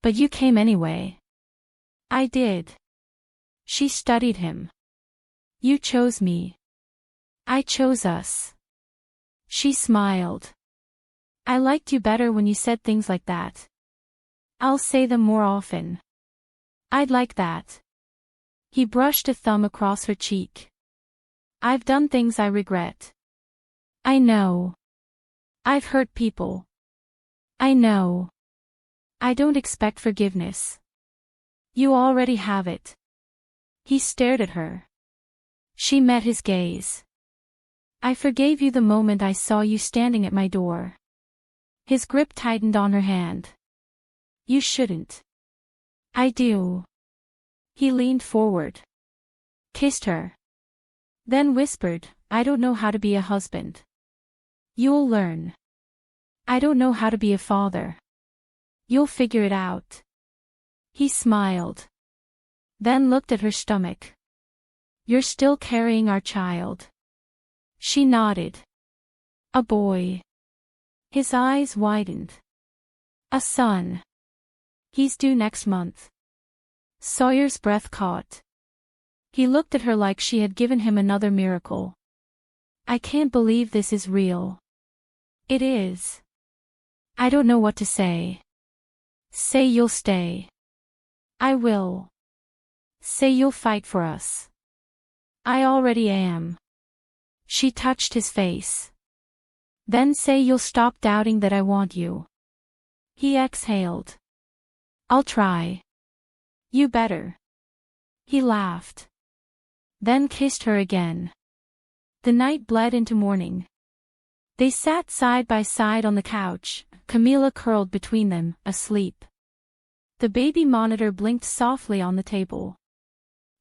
But you came anyway. I did. She studied him. You chose me. I chose us. She smiled. I liked you better when you said things like that. I'll say them more often. I'd like that. He brushed a thumb across her cheek. I've done things I regret. I know. I've hurt people. I know. I don't expect forgiveness. You already have it. He stared at her. She met his gaze. I forgave you the moment I saw you standing at my door. His grip tightened on her hand. You shouldn't. I do. He leaned forward. Kissed her. Then whispered, I don't know how to be a husband. You'll learn. I don't know how to be a father. You'll figure it out. He smiled. Then looked at her stomach. You're still carrying our child. She nodded. A boy. His eyes widened. A son. He's due next month. Sawyer's breath caught. He looked at her like she had given him another miracle. I can't believe this is real. It is. I don't know what to say. Say you'll stay. I will. Say you'll fight for us. I already am. She touched his face. Then say you'll stop doubting that I want you. He exhaled. I'll try. You better. He laughed. Then kissed her again. The night bled into morning. They sat side by side on the couch, Camila curled between them, asleep. The baby monitor blinked softly on the table.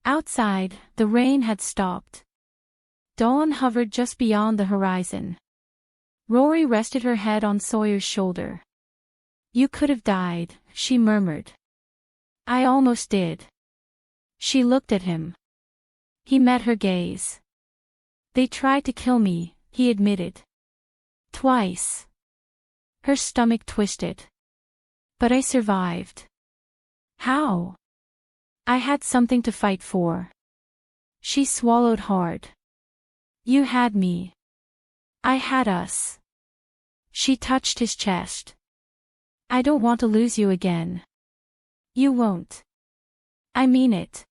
Outside, the rain had stopped. Dawn hovered just beyond the horizon. Rory rested her head on Sawyer's shoulder. You could have died, she murmured. I almost did. She looked at him. He met her gaze. They tried to kill me, he admitted. Twice. Her stomach twisted. But I survived. How? I had something to fight for. She swallowed hard. You had me. I had us. She touched his chest. I don't want to lose you again. You won't. I mean it.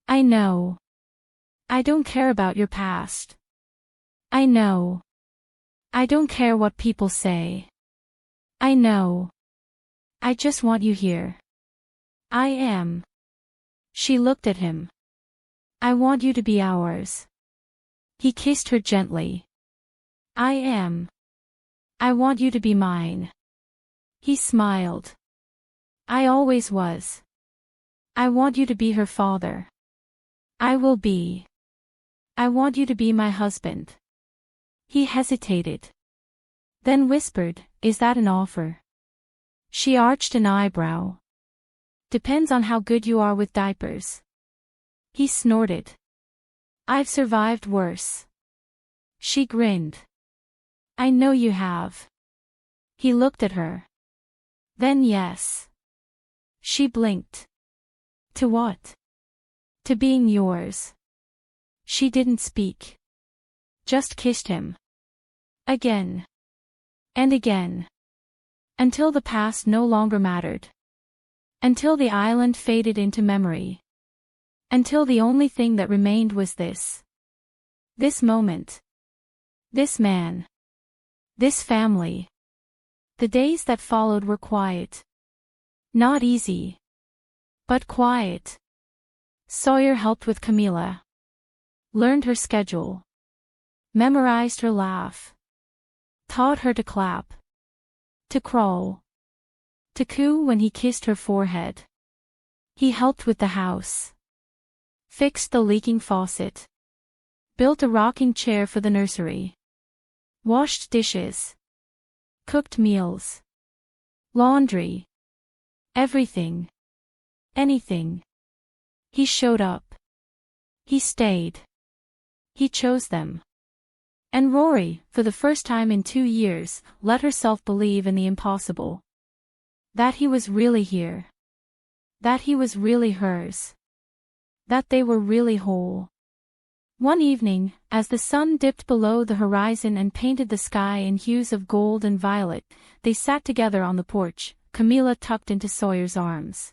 I know. I don't care about your past. I know. I don't care what people say. I know. I just want you here. I am. She looked at him. I want you to be ours. He kissed her gently. I am. I want you to be mine. He smiled. I always was. I want you to be her father. I will be. I want you to be my husband. He hesitated. Then whispered, Is that an offer? She arched an eyebrow. Depends on how good you are with diapers. He snorted. I've survived worse. She grinned. I know you have. He looked at her. Then yes. She blinked. To what? To being yours. She didn't speak. Just kissed him. Again. And again. Until the past no longer mattered. Until the island faded into memory. Until the only thing that remained was this. This moment. This man. This family. The days that followed were quiet. Not easy. But quiet. Sawyer helped with Camila. Learned her schedule. Memorized her laugh. Taught her to clap. To crawl. To coo when he kissed her forehead. He helped with the house. Fixed the leaking faucet. Built a rocking chair for the nursery. Washed dishes. Cooked meals. Laundry. Everything. Anything. He showed up. He stayed. He chose them. And Rory, for the first time in 2 years, let herself believe in the impossible. That he was really here. That he was really hers. That they were really whole. One evening, as the sun dipped below the horizon and painted the sky in hues of gold and violet, they sat together on the porch, Camila tucked into Sawyer's arms.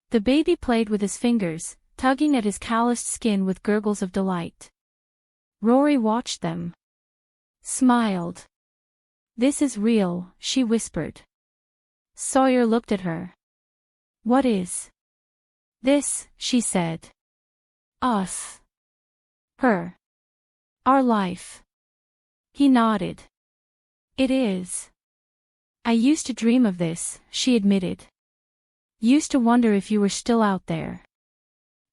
The baby played with his fingers, tugging at his calloused skin with gurgles of delight. Rory watched them. Smiled. This is real, she whispered. Sawyer looked at her. What is? This, she said. Us. Her. Our life. He nodded. It is. I used to dream of this, she admitted. Used to wonder if you were still out there.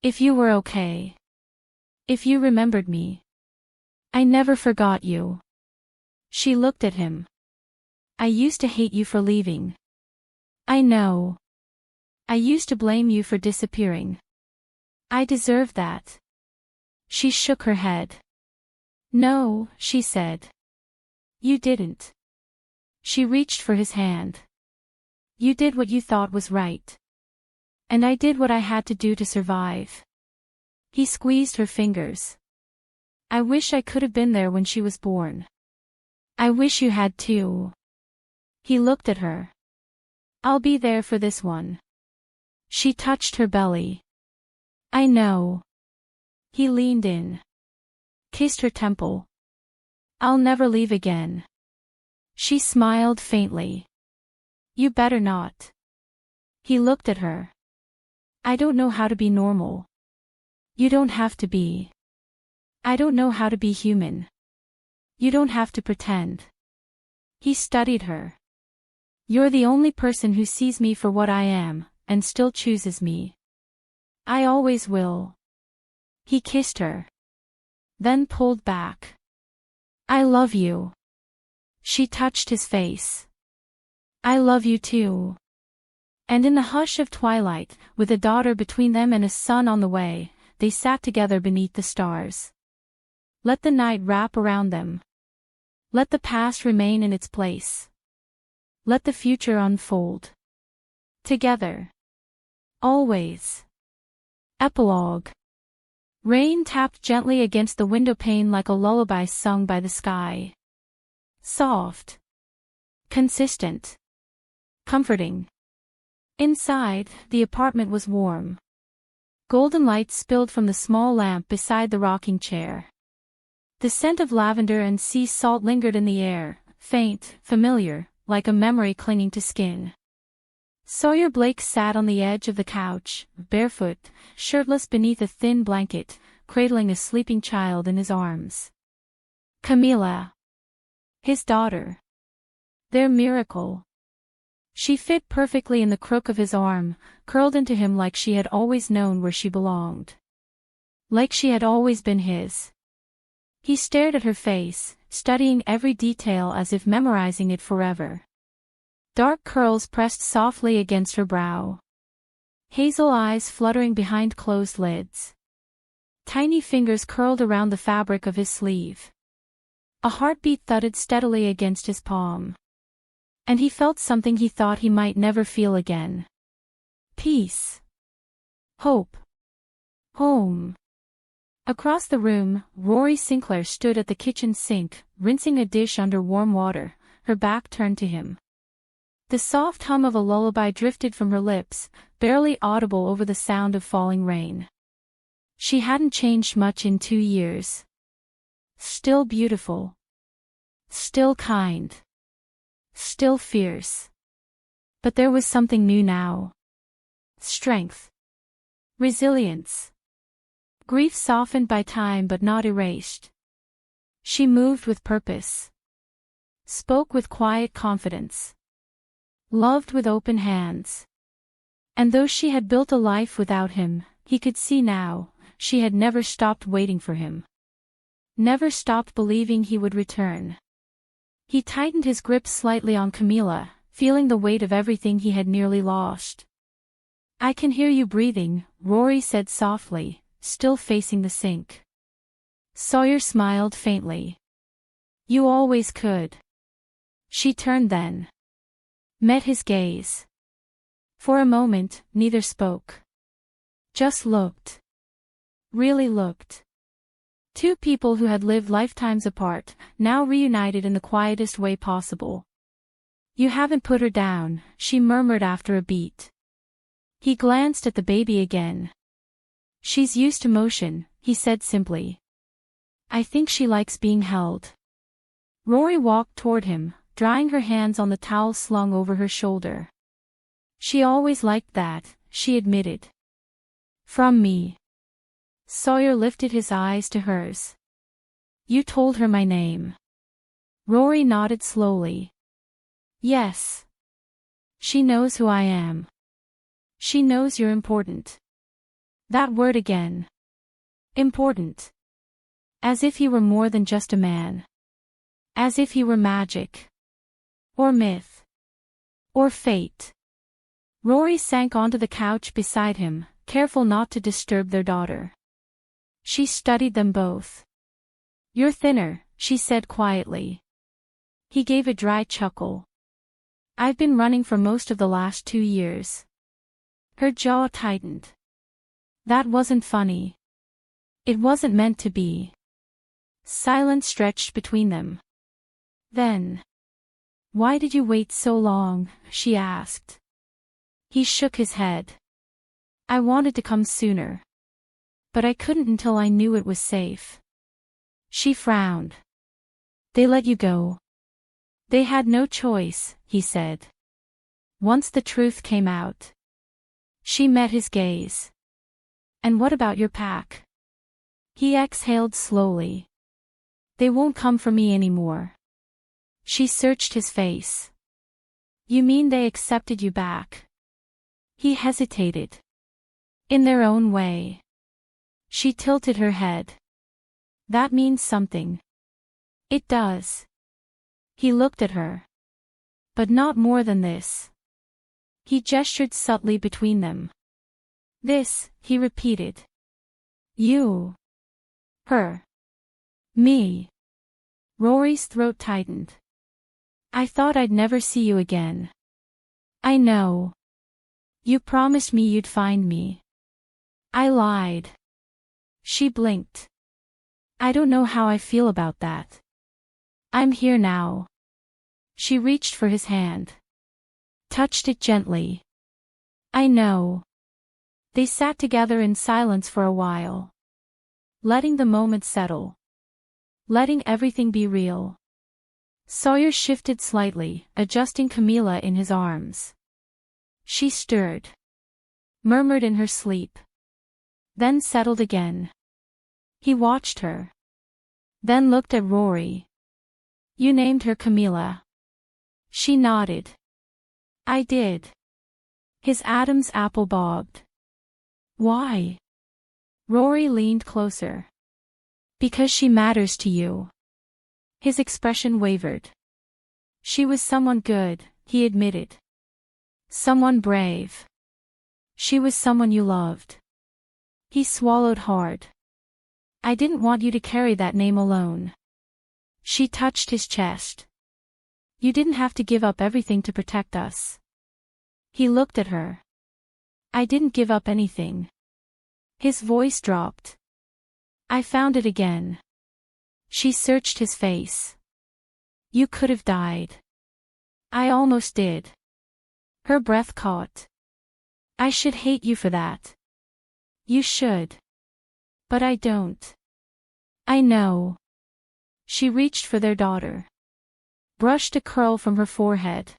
If you were okay. If you remembered me. I never forgot you. She looked at him. I used to hate you for leaving. I know. I used to blame you for disappearing. I deserve that. She shook her head. No, she said. You didn't. She reached for his hand. You did what you thought was right. And I did what I had to do to survive. He squeezed her fingers. I wish I could have been there when she was born. I wish you had too. He looked at her. I'll be there for this one. She touched her belly. I know. He leaned in. Kissed her temple. I'll never leave again. She smiled faintly. You better not. He looked at her. I don't know how to be normal. You don't have to be. I don't know how to be human. You don't have to pretend. He studied her. You're the only person who sees me for what I am, and still chooses me. I always will. He kissed her. Then pulled back. I love you. She touched his face. I love you too. And in the hush of twilight, with a daughter between them and a son on the way, they sat together beneath the stars. Let the night wrap around them. Let the past remain in its place. Let the future unfold. Together. Always. Epilogue. Rain tapped gently against the windowpane like a lullaby sung by the sky. Soft. Consistent. Comforting. Inside, the apartment was warm. Golden light spilled from the small lamp beside the rocking chair. The scent of lavender and sea salt lingered in the air, faint, familiar, like a memory clinging to skin. Sawyer Blake sat on the edge of the couch, barefoot, shirtless beneath a thin blanket, cradling a sleeping child in his arms. Camilla. His daughter. Their miracle. She fit perfectly in the crook of his arm, curled into him like she had always known where she belonged. Like she had always been his. He stared at her face, studying every detail as if memorizing it forever. Dark curls pressed softly against her brow. Hazel eyes fluttering behind closed lids. Tiny fingers curled around the fabric of his sleeve. A heartbeat thudded steadily against his palm. And he felt something he thought he might never feel again. Peace. Hope. Home. Across the room, Rory Sinclair stood at the kitchen sink, rinsing a dish under warm water, her back turned to him. The soft hum of a lullaby drifted from her lips, barely audible over the sound of falling rain. She hadn't changed much in 2 years. Still beautiful. Still kind. Still fierce. But there was something new now. Strength. Resilience. Grief softened by time but not erased. She moved with purpose. Spoke with quiet confidence. Loved with open hands. And though she had built a life without him, he could see now, she had never stopped waiting for him. Never stopped believing he would return. He tightened his grip slightly on Camilla, feeling the weight of everything he had nearly lost. I can hear you breathing, Rory said softly, still facing the sink. Sawyer smiled faintly. You always could. She turned then. Met his gaze. For a moment, neither spoke. Just looked. Really looked. Two people who had lived lifetimes apart, now reunited in the quietest way possible. You haven't put her down, she murmured after a beat. He glanced at the baby again. She's used to motion, he said simply. I think she likes being held. Rory walked toward him, drying her hands on the towel slung over her shoulder. She always liked that, she admitted. From me. Sawyer lifted his eyes to hers. You told her my name. Rory nodded slowly. Yes. She knows who I am. She knows you're important. That word again. Important. As if he were more than just a man. As if he were magic. Or myth. Or fate. Rory sank onto the couch beside him, careful not to disturb their daughter. She studied them both. You're thinner, she said quietly. He gave a dry chuckle. I've been running for most of the last 2 years. Her jaw tightened. That wasn't funny. It wasn't meant to be. Silence stretched between them. Then. Why did you wait so long? She asked. He shook his head. I wanted to come sooner. But I couldn't until I knew it was safe. She frowned. They let you go. They had no choice, he said. Once the truth came out. She met his gaze. And what about your pack? He exhaled slowly. They won't come for me anymore. She searched his face. You mean they accepted you back? He hesitated. In their own way. She tilted her head. That means something. It does. He looked at her. But not more than this. He gestured subtly between them. This, he repeated. You. Her. Me. Rory's throat tightened. I thought I'd never see you again. I know. You promised me you'd find me. I lied. She blinked. I don't know how I feel about that. I'm here now. She reached for his hand. Touched it gently. I know. They sat together in silence for a while, letting the moment settle, letting everything be real. Sawyer shifted slightly, adjusting Camilla in his arms. She stirred, murmured in her sleep, then settled again. He watched her, then looked at Rory. You named her Camilla. She nodded. I did. His Adam's apple bobbed. Why? Rory leaned closer. Because she matters to you. His expression wavered. She was someone good, he admitted. Someone brave. She was someone you loved. He swallowed hard. I didn't want you to carry that name alone. She touched his chest. You didn't have to give up everything to protect us. He looked at her. I didn't give up anything. His voice dropped. I found it again. She searched his face. You could have died. I almost did. Her breath caught. I should hate you for that. You should. But I don't. I know. She reached for their daughter. Brushed a curl from her forehead.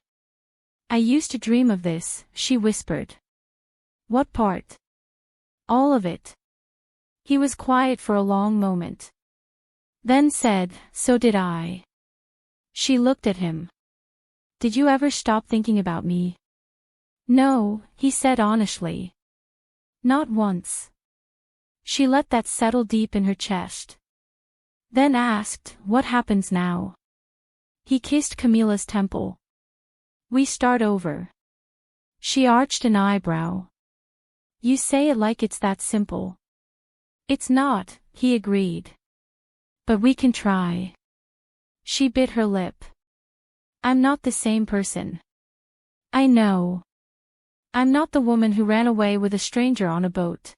I used to dream of this, she whispered. What part? All of it. He was quiet for a long moment. Then said, so did I. She looked at him. Did you ever stop thinking about me? No, he said honestly. Not once. She let that settle deep in her chest. Then asked, what happens now? He kissed Camilla's temple. We start over. She arched an eyebrow. You say it like it's that simple. It's not, he agreed. But we can try. She bit her lip. I'm not the same person. I know. I'm not the woman who ran away with a stranger on a boat.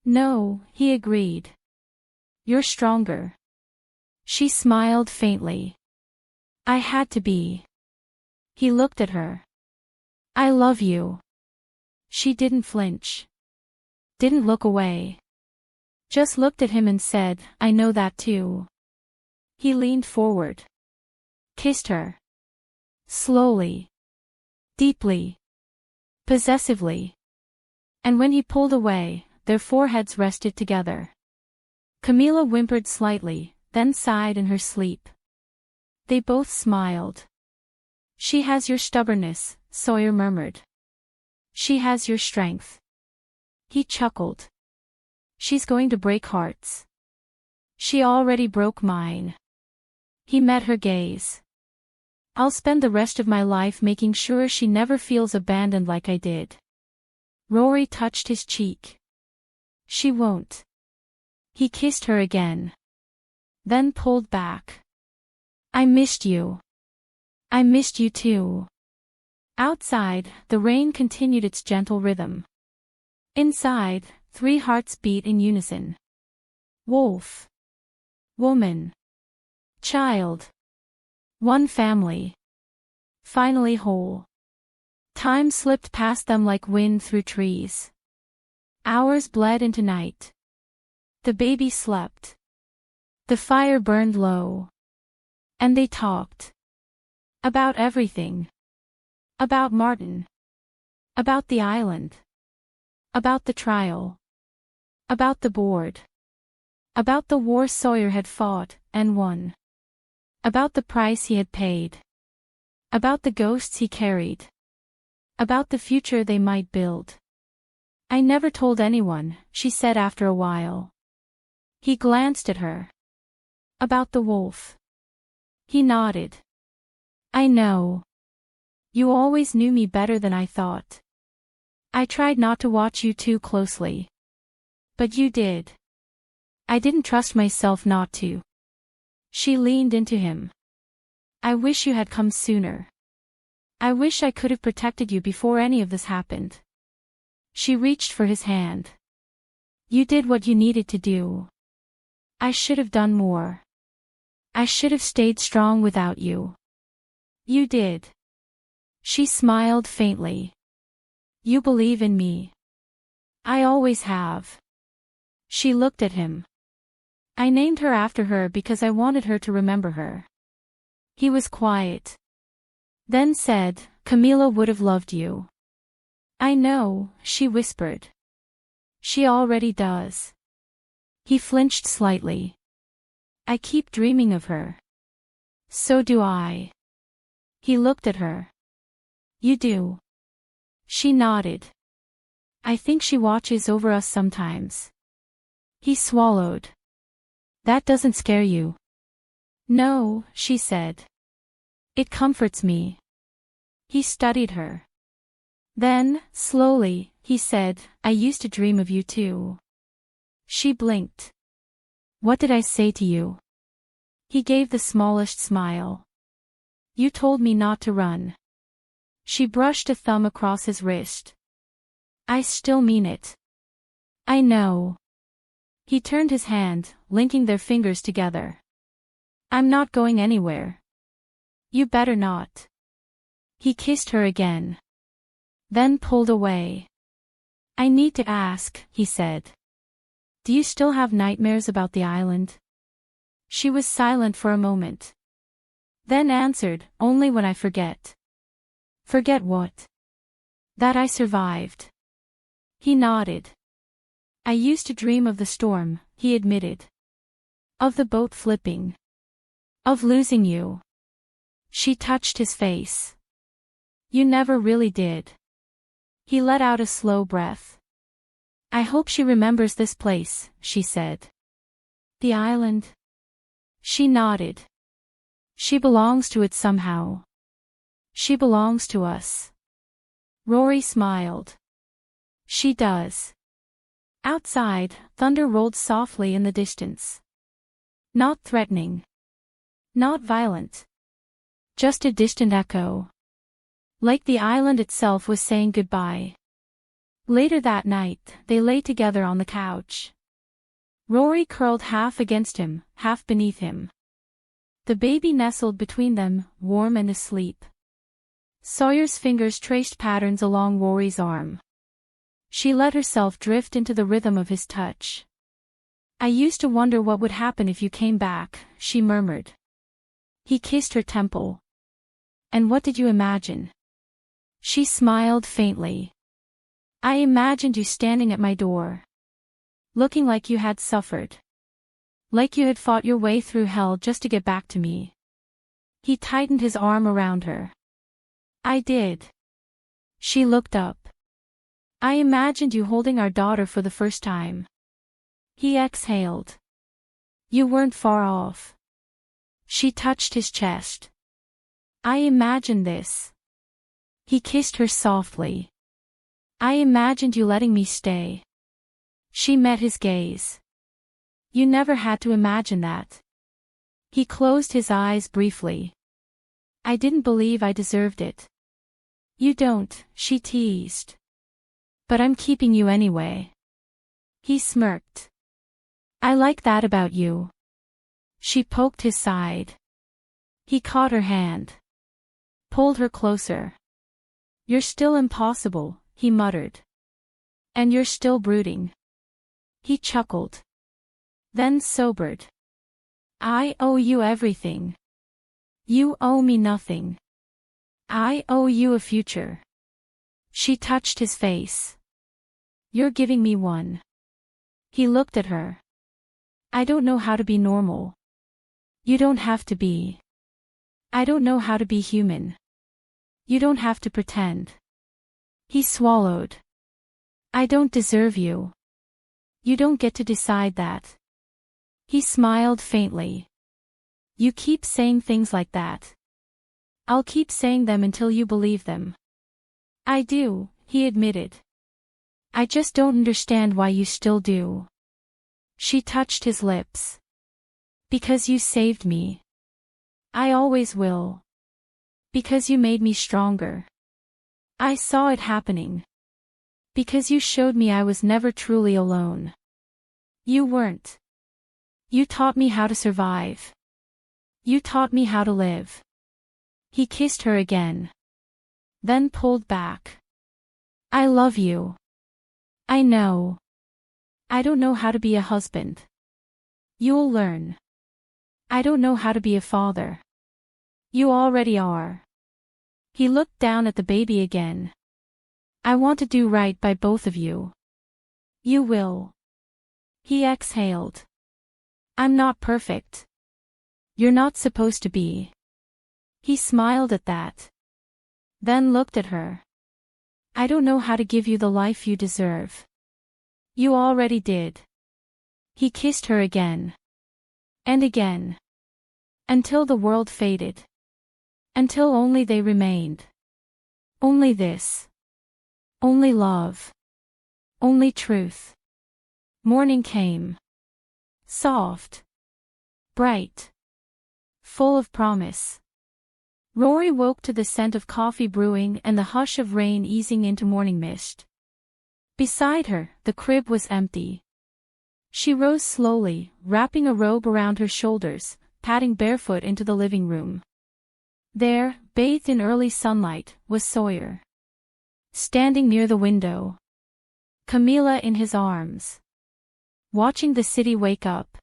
No, he agreed. You're stronger. She smiled faintly. I had to be. He looked at her. I love you. She didn't flinch. Didn't look away. Just looked at him and said, I know that too. He leaned forward. Kissed her. Slowly. Deeply. Possessively. And when he pulled away, their foreheads rested together. Camilla whimpered slightly, then sighed in her sleep. They both smiled. She has your stubbornness, Sawyer murmured. She has your strength. He chuckled. She's going to break hearts. She already broke mine. He met her gaze. I'll spend the rest of my life making sure she never feels abandoned like I did. Rory touched his cheek. She won't. He kissed her again. Then pulled back. I missed you. I missed you too. Outside, the rain continued its gentle rhythm. Inside, 3 hearts beat in unison. Wolf. Woman. Child. One family. Finally whole. Time slipped past them like wind through trees. Hours bled into night. The baby slept. The fire burned low. And they talked. About everything. About Martin. About the island. About the trial. About the board. About the war Sawyer had fought, and won. About the price he had paid. About the ghosts he carried. About the future they might build. I never told anyone, she said after a while. He glanced at her. About the wolf. He nodded. I know. You always knew me better than I thought. I tried not to watch you too closely. But you did. I didn't trust myself not to. She leaned into him. I wish you had come sooner. I wish I could have protected you before any of this happened. She reached for his hand. You did what you needed to do. I should have done more. I should have stayed strong without you. You did. She smiled faintly. You believe in me. I always have. She looked at him. I named her after her because I wanted her to remember her. He was quiet. Then said, Camila would have loved you. I know, she whispered. She already does. He flinched slightly. I keep dreaming of her. So do I. He looked at her. You do? She nodded. I think she watches over us sometimes. He swallowed. That doesn't scare you? No, she said. It comforts me. He studied her. Then, slowly, he said, I used to dream of you too. She blinked. What did I say to you? He gave the smallest smile. You told me not to run. She brushed a thumb across his wrist. I still mean it. I know. He turned his hand, linking their fingers together. I'm not going anywhere. You better not. He kissed her again. Then pulled away. I need to ask, he said. Do you still have nightmares about the island? She was silent for a moment. Then answered, only when I forget. Forget what? That I survived. He nodded. I used to dream of the storm, he admitted. Of the boat flipping. Of losing you. She touched his face. You never really did. He let out a slow breath. I hope she remembers this place, she said. The island? She nodded. She belongs to it somehow. She belongs to us. Rory smiled. She does. Outside, thunder rolled softly in the distance. Not threatening. Not violent. Just a distant echo. Like the island itself was saying goodbye. Later that night, they lay together on the couch. Rory curled half against him, half beneath him. The baby nestled between them, warm and asleep. Sawyer's fingers traced patterns along Rory's arm. She let herself drift into the rhythm of his touch. I used to wonder what would happen if you came back, she murmured. He kissed her temple. And what did you imagine? She smiled faintly. I imagined you standing at my door. Looking like you had suffered. Like you had fought your way through hell just to get back to me. He tightened his arm around her. I did. She looked up. I imagined you holding our daughter for the first time. He exhaled. You weren't far off. She touched his chest. I imagined this. He kissed her softly. I imagined you letting me stay. She met his gaze. You never had to imagine that. He closed his eyes briefly. I didn't believe I deserved it. You don't, she teased. But I'm keeping you anyway. He smirked. I like that about you. She poked his side. He caught her hand. Pulled her closer. You're still impossible, he muttered. And you're still brooding. He chuckled. Then sobered. I owe you everything. You owe me nothing. I owe you a future. She touched his face. You're giving me one. He looked at her. I don't know how to be normal. You don't have to be. I don't know how to be human. You don't have to pretend. He swallowed. I don't deserve you. You don't get to decide that. He smiled faintly. You keep saying things like that. I'll keep saying them until you believe them. I do, he admitted. I just don't understand why you still do. She touched his lips. Because you saved me. I always will. Because you made me stronger. I saw it happening. Because you showed me I was never truly alone. You weren't. You taught me how to survive. You taught me how to live. He kissed her again. Then pulled back. I love you. I know. I don't know how to be a husband. You'll learn. I don't know how to be a father. You already are. He looked down at the baby again. I want to do right by both of you. You will. He exhaled. I'm not perfect. You're not supposed to be. He smiled at that. Then looked at her. I don't know how to give you the life you deserve. You already did. He kissed her again. And again. Until the world faded. Until only they remained. Only this. Only love. Only truth. Morning came. Soft. Bright. Full of promise. Rory woke to the scent of coffee brewing and the hush of rain easing into morning mist. Beside her, the crib was empty. She rose slowly, wrapping a robe around her shoulders, padding barefoot into the living room. There, bathed in early sunlight, was Sawyer. Standing near the window. Camilla in his arms. Watching the city wake up.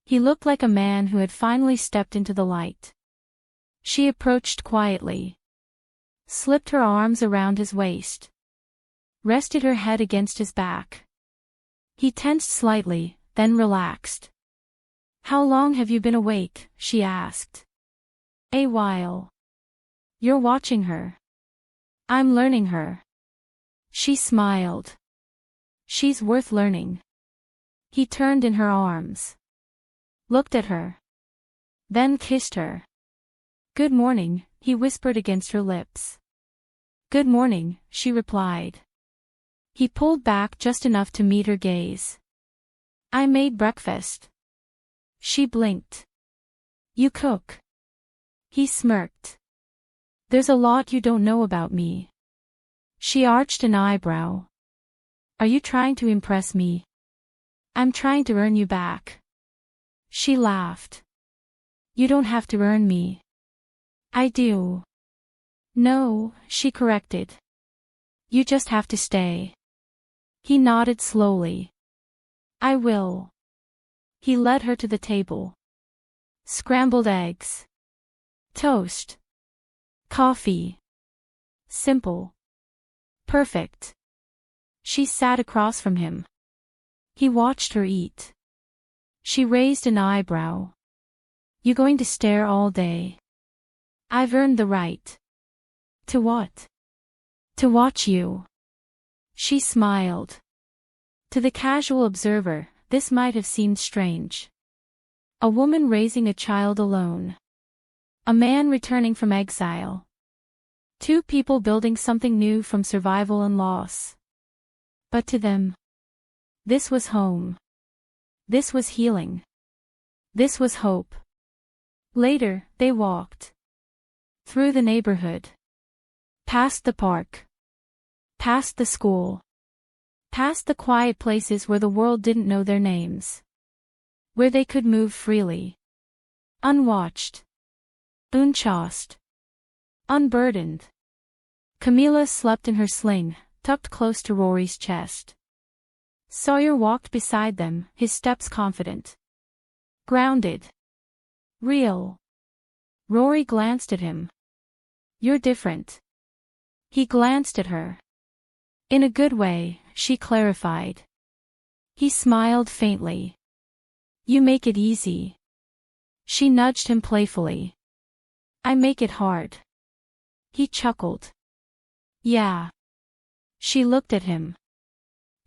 He looked like a man who had finally stepped into the light. She approached quietly. Slipped her arms around his waist. Rested her head against his back. He tensed slightly, then relaxed. How long have you been awake? She asked. A while. You're watching her. I'm learning her. She smiled. She's worth learning. He turned in her arms. Looked at her. Then kissed her. Good morning, he whispered against her lips. Good morning, she replied. He pulled back just enough to meet her gaze. I made breakfast. She blinked. You cook. He smirked. There's a lot you don't know about me. She arched an eyebrow. Are you trying to impress me? I'm trying to earn you back. She laughed. You don't have to earn me. I do. No, she corrected. You just have to stay. He nodded slowly. I will. He led her to the table. Scrambled eggs. Toast. Coffee. Simple. Perfect. She sat across from him. He watched her eat. She raised an eyebrow. You going to stare all day? I've earned the right. To what? To watch you. She smiled. To the casual observer, this might have seemed strange. A woman raising a child alone. A man returning from exile. Two people building something new from survival and loss. But to them, this was home. This was healing. This was hope. Later, they walked. Through the neighborhood. Past the park. Past the school. Past the quiet places where the world didn't know their names. Where they could move freely. Unwatched. Unchased. Unburdened. Camilla slept in her sling, tucked close to Rory's chest. Sawyer walked beside them, his steps confident. Grounded. Real. Rory glanced at him. You're different. He glanced at her. In a good way, she clarified. He smiled faintly. You make it easy. She nudged him playfully. I make it hard. He chuckled. Yeah. She looked at him.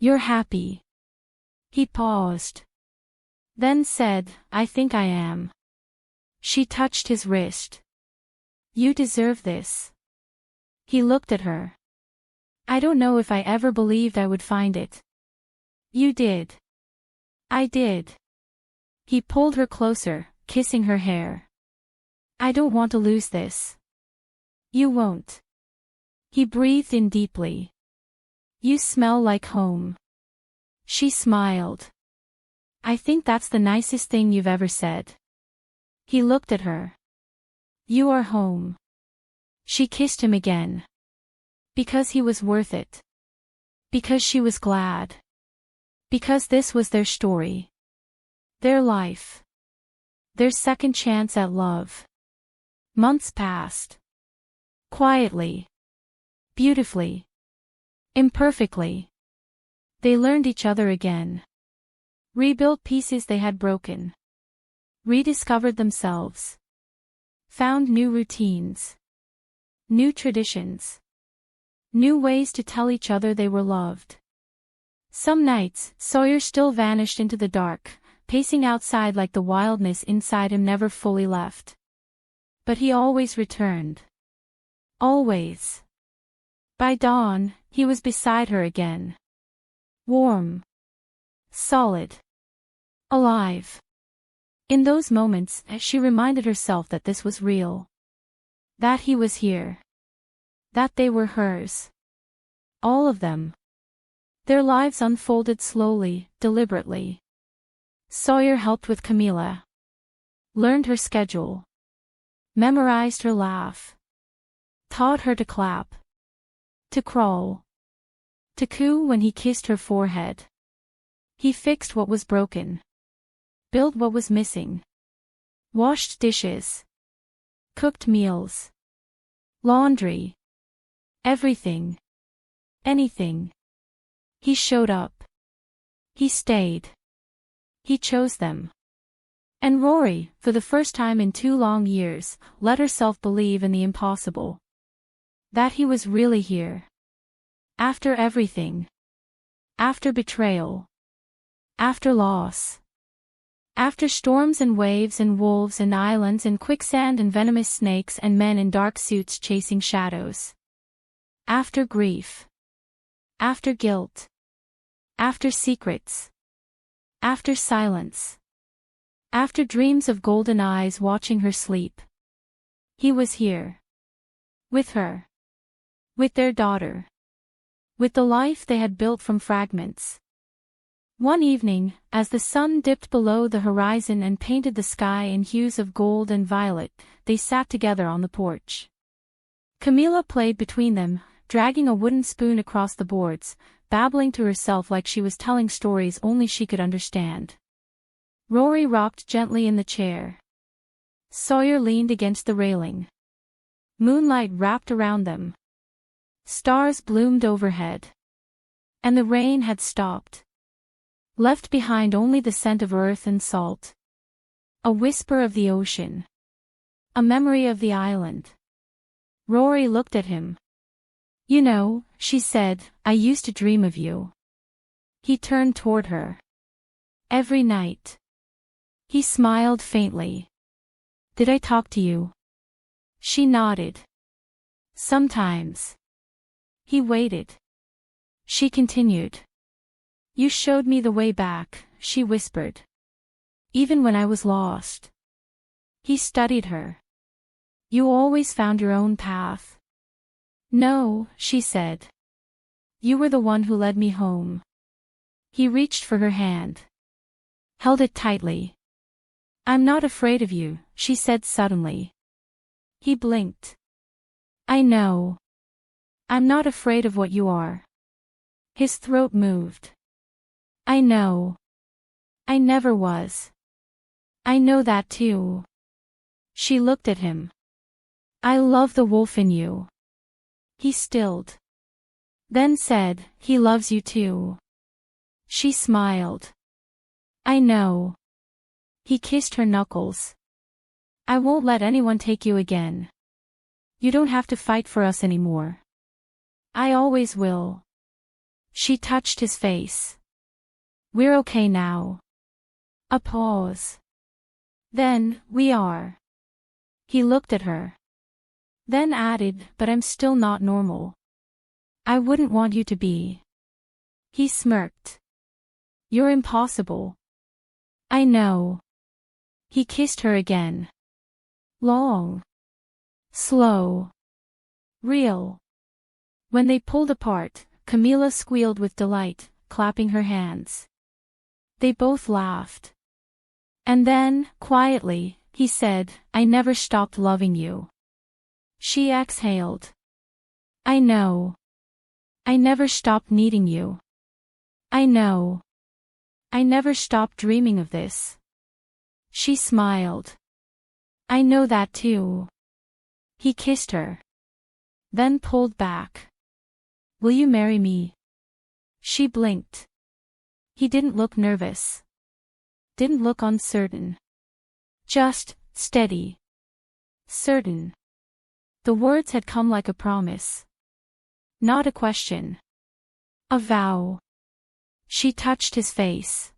You're happy. He paused. Then said, I think I am. She touched his wrist. You deserve this. He looked at her. I don't know if I ever believed I would find it. You did. I did. He pulled her closer, kissing her hair. I don't want to lose this. You won't. He breathed in deeply. You smell like home. She smiled. I think that's the nicest thing you've ever said. He looked at her. You are home. She kissed him again. Because he was worth it. Because she was glad. Because this was their story. Their life. Their second chance at love. Months passed. Quietly. Beautifully. Imperfectly. They learned each other again. Rebuilt pieces they had broken. Rediscovered themselves. Found new routines. New traditions. New ways to tell each other they were loved. Some nights, Sawyer still vanished into the dark, pacing outside like the wildness inside him never fully left. But he always returned. Always. By dawn, he was beside her again. Warm. Solid. Alive. In those moments, she reminded herself that this was real. That he was here. That they were hers. All of them. Their lives unfolded slowly, deliberately. Sawyer helped with Camilla. Learned her schedule. Memorized her laugh. Taught her to clap. To crawl. To coo when he kissed her forehead. He fixed what was broken. Built what was missing. Washed dishes. Cooked meals. Laundry. Everything. Anything. He showed up. He stayed. He chose them. And Rory, for the first time in 2 long years, let herself believe in the impossible. That he was really here. After everything. After betrayal. After loss. After storms and waves and wolves and islands and quicksand and venomous snakes and men in dark suits chasing shadows. After grief. After guilt. After secrets. After silence. After dreams of golden eyes watching her sleep. He was here. With her. With their daughter. With the life they had built from fragments. One evening, as the sun dipped below the horizon and painted the sky in hues of gold and violet, they sat together on the porch. Camilla played between them, dragging a wooden spoon across the boards, babbling to herself like she was telling stories only she could understand. Rory rocked gently in the chair. Sawyer leaned against the railing. Moonlight wrapped around them. Stars bloomed overhead. And the rain had stopped. Left behind only the scent of earth and salt. A whisper of the ocean. A memory of the island. Rory looked at him. "You know," she said, "I used to dream of you." He turned toward her. "Every night." He smiled faintly. "Did I talk to you?" She nodded. "Sometimes." He waited. She continued. "You showed me the way back," she whispered. "Even when I was lost." He studied her. "You always found your own path." "No," she said. "You were the one who led me home." He reached for her hand. Held it tightly. "I'm not afraid of you," she said suddenly. He blinked. "I know. I'm not afraid of what you are." His throat moved. "I know. I never was. I know that too." She looked at him. "I love the wolf in you." He stilled. Then said, "He loves you too." She smiled. "I know." He kissed her knuckles. "I won't let anyone take you again. You don't have to fight for us anymore. I always will." She touched his face. "We're okay now." A pause. "Then, we are." He looked at her. Then added, "But I'm still not normal. I wouldn't want you to be." He smirked. "You're impossible." "I know." He kissed her again. Long. Slow. Real. When they pulled apart, Camilla squealed with delight, clapping her hands. They both laughed. And then, quietly, he said, "I never stopped loving you." She exhaled. "I know." I never stopped needing you. I know. I never stopped dreaming of this. She smiled. I know that too. He kissed her. Then pulled back. Will you marry me? She blinked. He didn't look nervous. Didn't look uncertain. Just steady. Certain. The words had come like a promise. Not a question. A vow. She touched his face.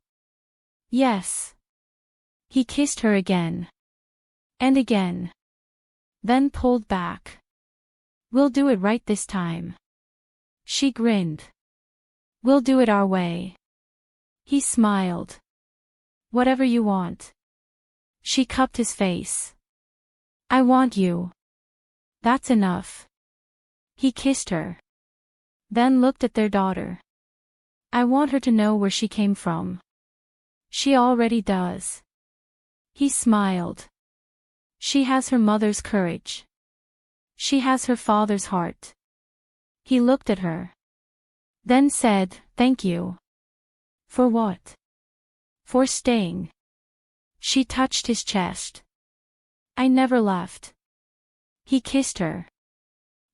Yes. He kissed her again. And again. Then pulled back. We'll do it right this time. She grinned. We'll do it our way. He smiled. Whatever you want. She cupped his face. I want you. That's enough. He kissed her. Then looked at their daughter. I want her to know where she came from. She already does. He smiled. She has her mother's courage. She has her father's heart. He looked at her. Then said, thank you. For what? For staying. She touched his chest. I never left. He kissed her.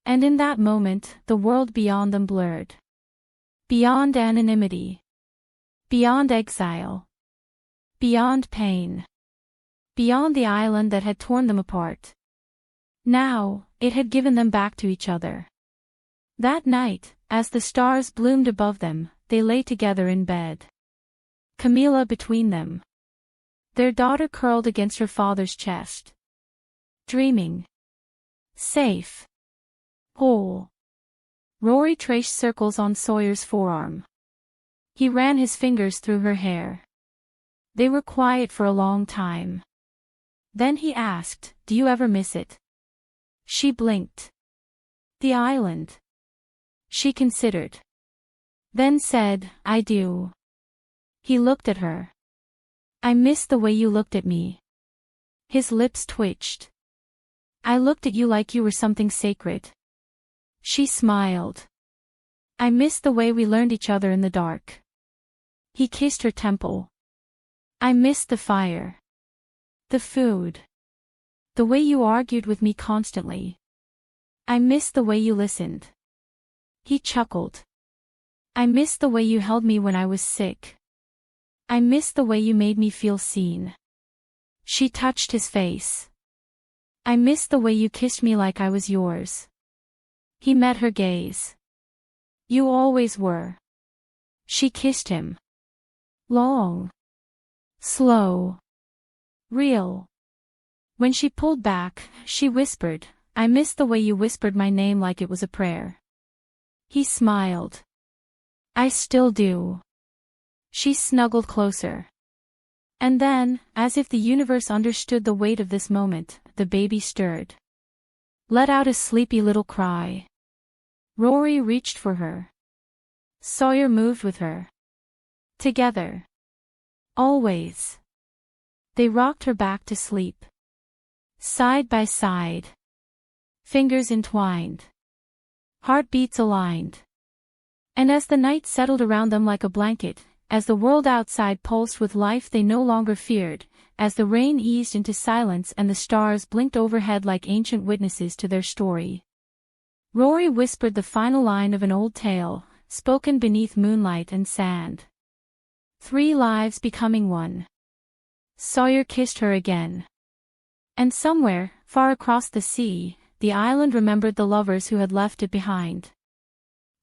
And in that moment, the world beyond them blurred. Beyond anonymity. Beyond exile. Beyond pain. Beyond the island that had torn them apart. Now, it had given them back to each other. That night, as the stars bloomed above them, they lay together in bed. Camilla between them. Their daughter curled against her father's chest. Dreaming. Safe. Whole. Rory traced circles on Sawyer's forearm. He ran his fingers through her hair. They were quiet for a long time. Then he asked, do you ever miss it? She blinked. The island. She considered. Then said, I do. He looked at her. I miss the way you looked at me. His lips twitched. I looked at you like you were something sacred. She smiled. I miss the way we learned each other in the dark. He kissed her temple. I miss the fire. The food. The way you argued with me constantly. I miss the way you listened. He chuckled. I miss the way you held me when I was sick. I miss the way you made me feel seen. She touched his face. I miss the way you kissed me like I was yours. He met her gaze. You always were. She kissed him. Long. Slow. Real. When she pulled back, she whispered, I miss the way you whispered my name like it was a prayer. He smiled. I still do. She snuggled closer. And then, as if the universe understood the weight of this moment, the baby stirred. Let out a sleepy little cry. Rory reached for her. Sawyer moved with her. Together. Always. They rocked her back to sleep. Side by side. Fingers entwined. Heartbeats aligned. And as the night settled around them like a blanket, as the world outside pulsed with life they no longer feared, as the rain eased into silence and the stars blinked overhead like ancient witnesses to their story, Rory whispered the final line of an old tale, spoken beneath moonlight and sand. 3 lives becoming one. Sawyer kissed her again. And somewhere, far across the sea, the island remembered the lovers who had left it behind.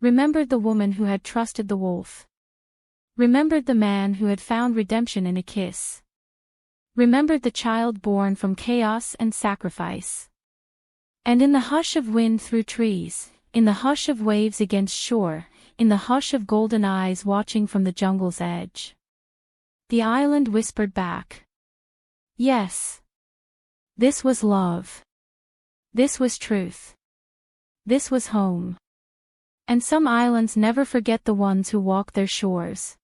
Remembered the woman who had trusted the wolf. Remembered the man who had found redemption in a kiss. Remembered the child born from chaos and sacrifice. And in the hush of wind through trees, in the hush of waves against shore, in the hush of golden eyes watching from the jungle's edge, the island whispered back. Yes. This was love. This was truth. This was home. And some islands never forget the ones who walk their shores.